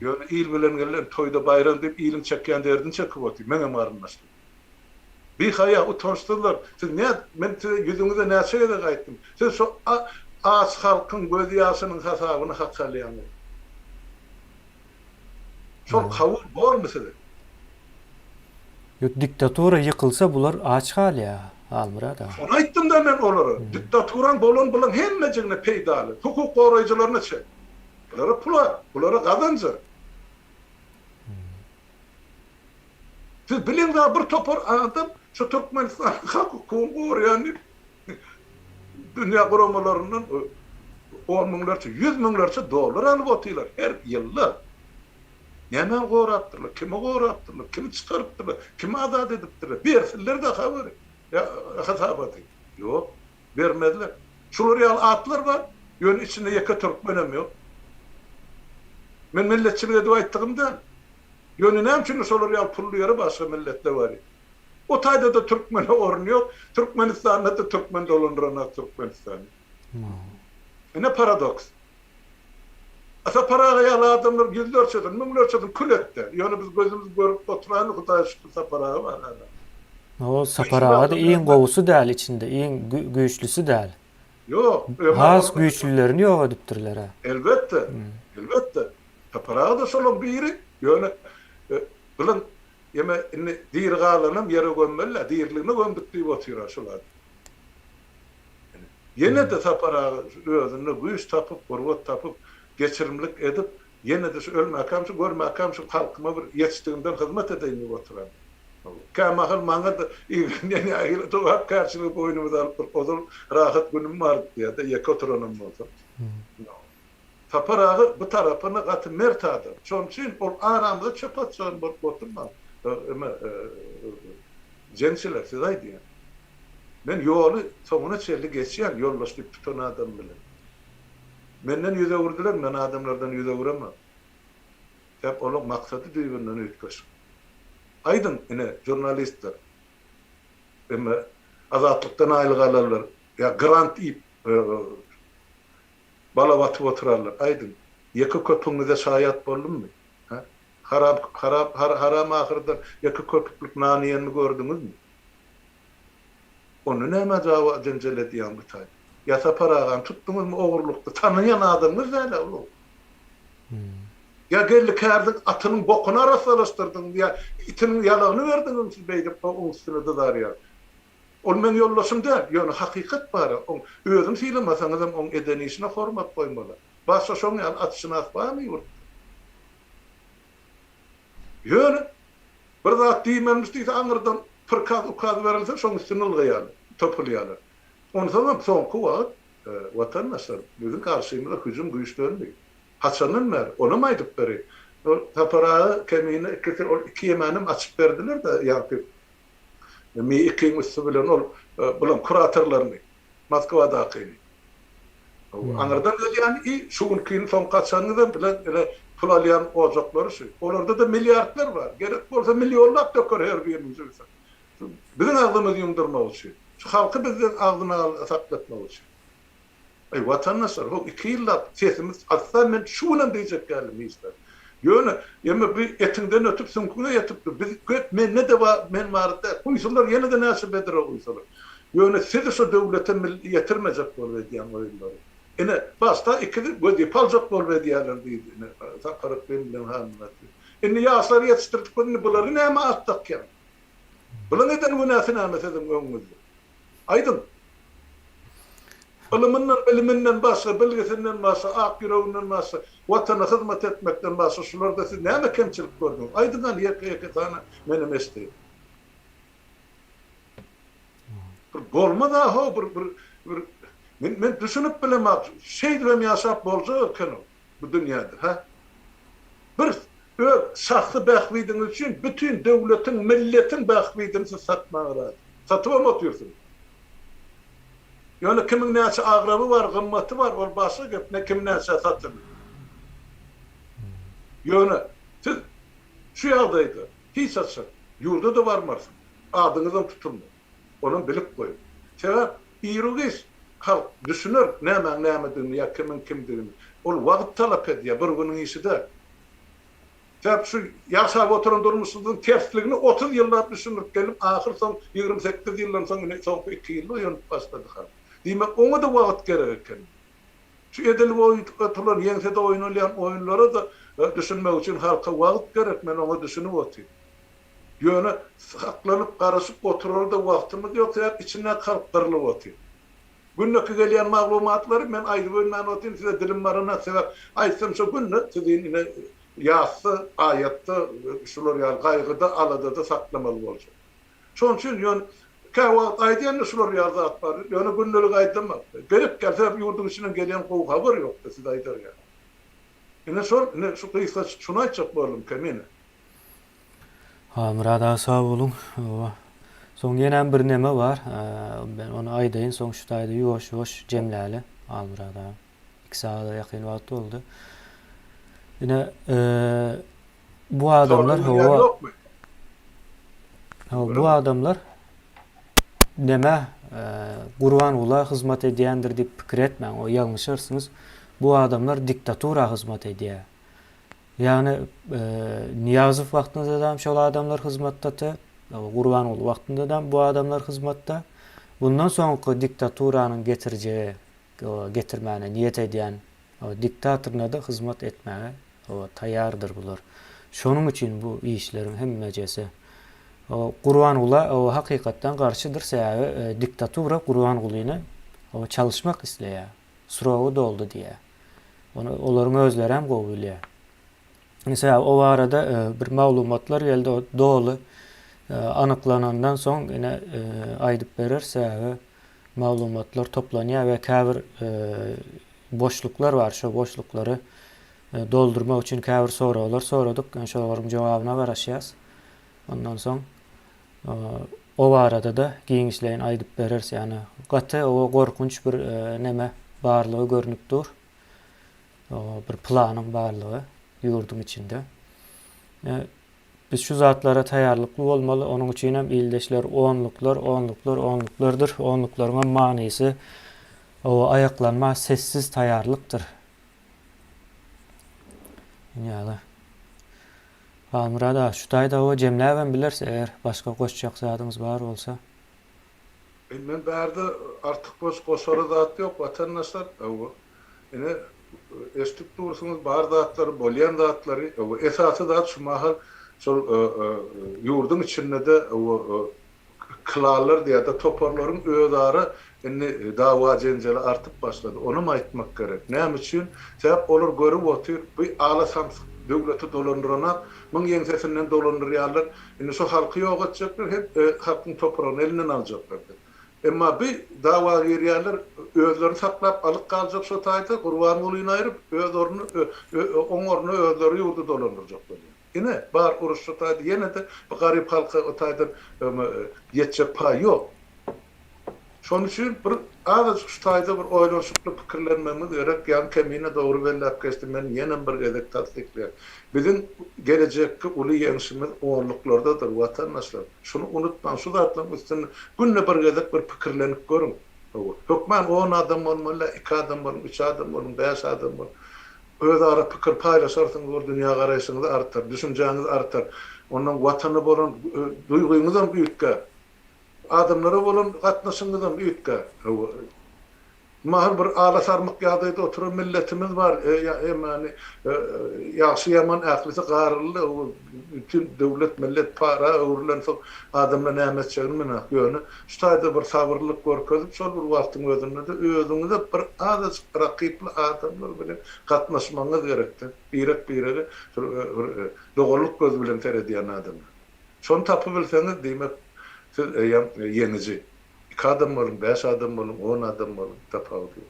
Ýöne ýyl bilen gelen toýda bayram diýip ýylyň çekýän derdini çekip otyr. Meňe arynmaşdy. Bir haya utançdylar. Siz men ýüzüňize näçe ede gaýtdym. Siz şu az halkyň göz ýaşynyň hasabyny hakçalýanyň. Şol kabul bormy size? Diktatura yıkılsa bular aç hal ya Halmurad ağa. Onu aýtdym da men olara. Diktaturan bolan bilen hemmejine peýdaly. Hukuk goraýjylaryna çek. Bulara pular, bulara gazanjy. Siz bilen da bir topar adam şu Türkmenistan hukukyny goraýan dünýä guramalaryndan 10 miňlerçe, 100 miňlerçe dolar alyp otylar her ýylda. Näme gorapdyrlar, kime gorapdyrlar, kimi çykarypdyrlar, kimi azat edipdirler. Bersinler de habar. Ya hasabaty. Ýok, bermediler. Şular ýa atlar bar, ýön içinde ýeke türkmenem ýok. Men milletçilige de aýtdygymda, ýöne näme üçin şolar ýa pullyary başga milletde bar. O taýda da türkmene orun ýok. Türkmenistanda da türkmen dolandyran Türkmenistan. Ne paradoks. Asa paraga ýaly adamlar ýüzlerçeden, miňlerçeden kül etdi. Ýöne biz gözümüz görüp oturan Hudaý şükür paraga bar. O saparağa da iň gowusy däl içinde, iň güýçlüsü däl. Ýok, has güýçlülerini ýok edipdirler ha. Elbette. Elbette. Saparaga da şolak biri. Ýöne bilen ýeme diýir galanam ýere gömmeli, diýirligini gömdik diýip otyrar şolar. Ýene de saparaga özüne güýç tapyp, gorwat tapyp, geçirimlik edip, ýene de şu ölmäkäm, şu görmäkäm, şu halkyma bir ýetişdigimden hyzmat edeýin diýip oturan. Kämahal maňa da ýene aýyla togap karşylyk boýnumyza alyp ozul rahat günüm bar diýe de ýeke oturanam bolsa. Saparaga bu tarapyna gaty mertady. Şoň üçin ol aramda çapat çan bolup oturmaz. Jençiler siz aýdýar. Men ýoly soňuna çeldi geçýän ýolbaşlyk tutan adam bilen. Menden ýüze vurdular, men adamlardan ýüze vuramam. Hep onuň maksady diýinden öýtgeş. Aýdyn ene jurnalistler. Emme azatlykdan aýlyk alarlar, ýa grant ip bala batyp oturarlar. Aýdyn, ýeke köpüňize şaýat boldummy? Ha? Haram ahyrdan ýeke köpüklik nanyýany gördüňizmi? Onu näme jawab jenjelediýän bu taý? Ýa paragan tutduňyzmy ogurlukda tanıyan adamyz näle ol? Ya geldi kärdik atynyň bokuny araslaşdyrdyň ýa itiniň ýalagyny berdiňmi siz beýdip oň üstüne dadarýar. Ol men ýollaşym däl, ýöne hakykat bar. Özüm fiilemasaňyzam oň edenişine hormat goýmaly. Başga şoň ýa atşyna asbamy ýurt. Ýöne bir zat diýmem diýse aňyrdan pırkaz ukaz verilse şoň üstüne ılgaýar, topulýarlar. Ondan soňky wagt watandaşlar bizim karşymyza hüjüm güýçlerini haçanyn mer, onu maýdyp beri. O taparağı kemiğine iki yemenim açıp verdiler de yani mi iki üstü bilen ol bulan kuratörlerini Moskva'da akıyni. Anırdan da yani şuun kıyın son kaçanıdan bile pul alayan ocakları şey. Onlarda da milyarlar var. Gerek olsa milyonlar döker her birimiz. Bizim ağzımızı yumdurma için. Şu halkı bizden ağzına saklatma için. Vatandaşlar, o 2 yıllar sesimiz asla men şunun diyecek geldim işte. Yani yeme bir etinden ötüp sünküne yatıp biz men ne de var men vardı. Uysular yine de nasıl bedir o uysular. Yani siz şu devlete yetirmeyecek bol diyen oyunları. Ene basta ikide böyle palcak bol diyorlar dedi. Sakarık benimle hanımlar. Ene yaşlar yetiştirdik bunu bunları ne ma attık yani. Bunun neden münasına mesela önümüzde. Aydın. Biliminden başka, bilgisinden başka, akirevünden başka, vatana hizmet etmekten başka, şularda siz ne kemçilik gördünüz? Aydın'dan yeke tane benim isteğim. Bolma da ha, men düşünüp bilemem, şey diyeyim yaşap bolca ökenu bu dünyada. Ha? Bir şahsı bakvidiniz için bütün devletin, milletin bakvidinizi satmaya razı. Satıva mı atıyorsunuz? Yani kimin neyse ağrabı var, gımmatı var, o başka gep ne kim neyse satılır. Yani siz şu yağdaydı, hiç satsak, yurda da varmarsın, adınızdan tutulma, onun bilip koyun. Sebep, İrugis, halk düşünür, neyemediğini, ya kimin kimdiğini, o vakit talep ediyor, bir günün iyisi de. Sebep şu yaşayıp oturan durmuşsunuzun tersliğini 30 yıllar düşünüp gelip, ahir son 28 yıldan son 2 yılda yönüp başladık. Demek ona da vakit gerek. Şu edeli oyuncular, yensede oynayan oyunlara da düşünmek için halka vakit gerek. Ben ona düşünüp oturayım. Yani saklanıp karışıp oturur da vaktimiz yok. İçinden kalp kırılıp oturayım. Günlük gelen maglumatları ben ayrı bölümden oturayım. Size dilim varına sebep. Aysam şu günlük sizin yine yası, ayette, şular yani kaygıda, alada da saklamalı olacak. Son için yani kahvaltı aydiyen şular yazı atlar. Yani günlük aydınma. Gelip gelse yurdun içinden gelen kovu haber yok da siz aydar yani. Yine sor, şu kıysa şunu açacak oğlum kemine. Ha Murad ağa sağ olun. Son yenen bir neme var. Ben onu aydayın. Son şu ayda yoş cemlali. Al Murad ağa. 2 saate yakın vakit oldu. Yine bu adamlar bu adamlar neme Kurban ula hizmet ediyendir deyip fikir etmeyin. O yanlışırsınız. Bu adamlar diktatura hizmet ediyor. Yani Niyazov vaktinde de şol adamlar hizmetde, Kurban ula vaktinde de bu adamlar hizmetde. Bundan sonraki diktaturanın getirmeye niyet ediyen diktatörüne de hizmet etmeye tayardır bular. Şunun için bu işlerin hemmecesi. Kurban ula o hakikaten karşıdır. Sebebi diktatura Kurban ulayına çalışmak isteyen. Sırağı doldu diye. Onların özleri hem kovuluyor. Mesela o arada bir malumatlar geldi. O doğulu anıklanandan sonra yine aydıp verir. Sebebi malumatlar toplanıyor ve kavir boşluklar var. Şu boşlukları doldurmak için kavir soruyorlar. Sorduk. Yani şunların cevabına varacağız. Ondan sonra o arada da giyinişleyin aydıp verirse yani katı o korkunç bir neme barlığı görünüp dur. Bir planın barlığı yurdun içinde. Biz şu zatlara tayarlıklı olmalı. Onun için hem ildeşler onluklardır. Onlukların manisi o ayaklanma sessiz tayarlıktır. Yani Murad ağa, şu tayda o cemleven bilirse eğer başka koşacak zatımız var olsa. Ben berde artık koşarı zat yok vatandaşlar. Yine estik durursunuz bar zatları, bolyan zatları. Esası zat şu mahal yurdun içinde de kılarlar diye de toparların öğdarı dava cenceli artıp başladı. Onu mu aytmak gerek? Ne için? Sebep olur görüp otur. Bir ağlasam devleti dolandırana, bunun yensesinden dolandırıyorlar. Şu halkı yok edecekler, hep halkın toprağını elinden alacaklar. Emma bir dava geriyanlar özlerini saklap alıp kalacak şu tayda kurban olayını ayırıp özlerini oňoruna özleri yurdu dolandıracaklar. Yine bar uruş şu tayda yine de bu garip halka o taydan yetecek pay yok. Şoň üçin bir azıcık şu tayda bir oýlanşykly pikirlenmemiz gerek. Ýa-ni kemine dogry bellep geçdim men ýene bir gezek tasdikleýär. Bizim gelecekki uly ýeňişimiz oğurluklardadır vatandaşlar. Şunu unutmaň, şu zatlaryň üstüne günne bir gezek bir pikirlenip görün. Hökmen 10 adam bolmaly, 2 adam bolmaly, 3 adam bolmaly, 5 adam bolmaly. Özara pikir paýlaşarsyňyz, bu dünýä garaýşyňyz artar, düşünjäňiz artar. Ondan watany bolan duýguňyzdan büýütkä. Adamlara bolan gatnaşyňyzdan büýütkä. Mahal bir ala sarmak ýagdaýda oturan milletimiz var. Yani ýaşy ýaman ählisi garly, bütün döwlet millet para öwrülense adamlar näme çegilmene ýöne. Şu taýda bir sabırlyk görkezip şol bir wagtyň özünde özüňize bir azıcık rakyply adamlar bilen gatnaşmaňyz gerekdir. Birek dogurluk göz bilen terediýän adamlar. Şonu tapyp bilseňiz diýmek siz ýenici. 2 adam bolun, 5 adam bolun, 10 adam bolun tapawdy.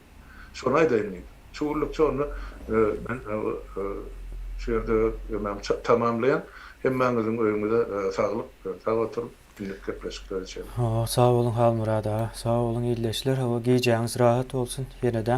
Şonu aýdaýyn. Çuwurluk şonu men şeýerde tamamlayan hemmäňiziň öýüňizde saglyk, sag oturup dinlep gepleşip görüşelim. Sağ olun Halmurad ağa, sağ olun illeşler, hava giyeceğiniz rahat olsun yeniden.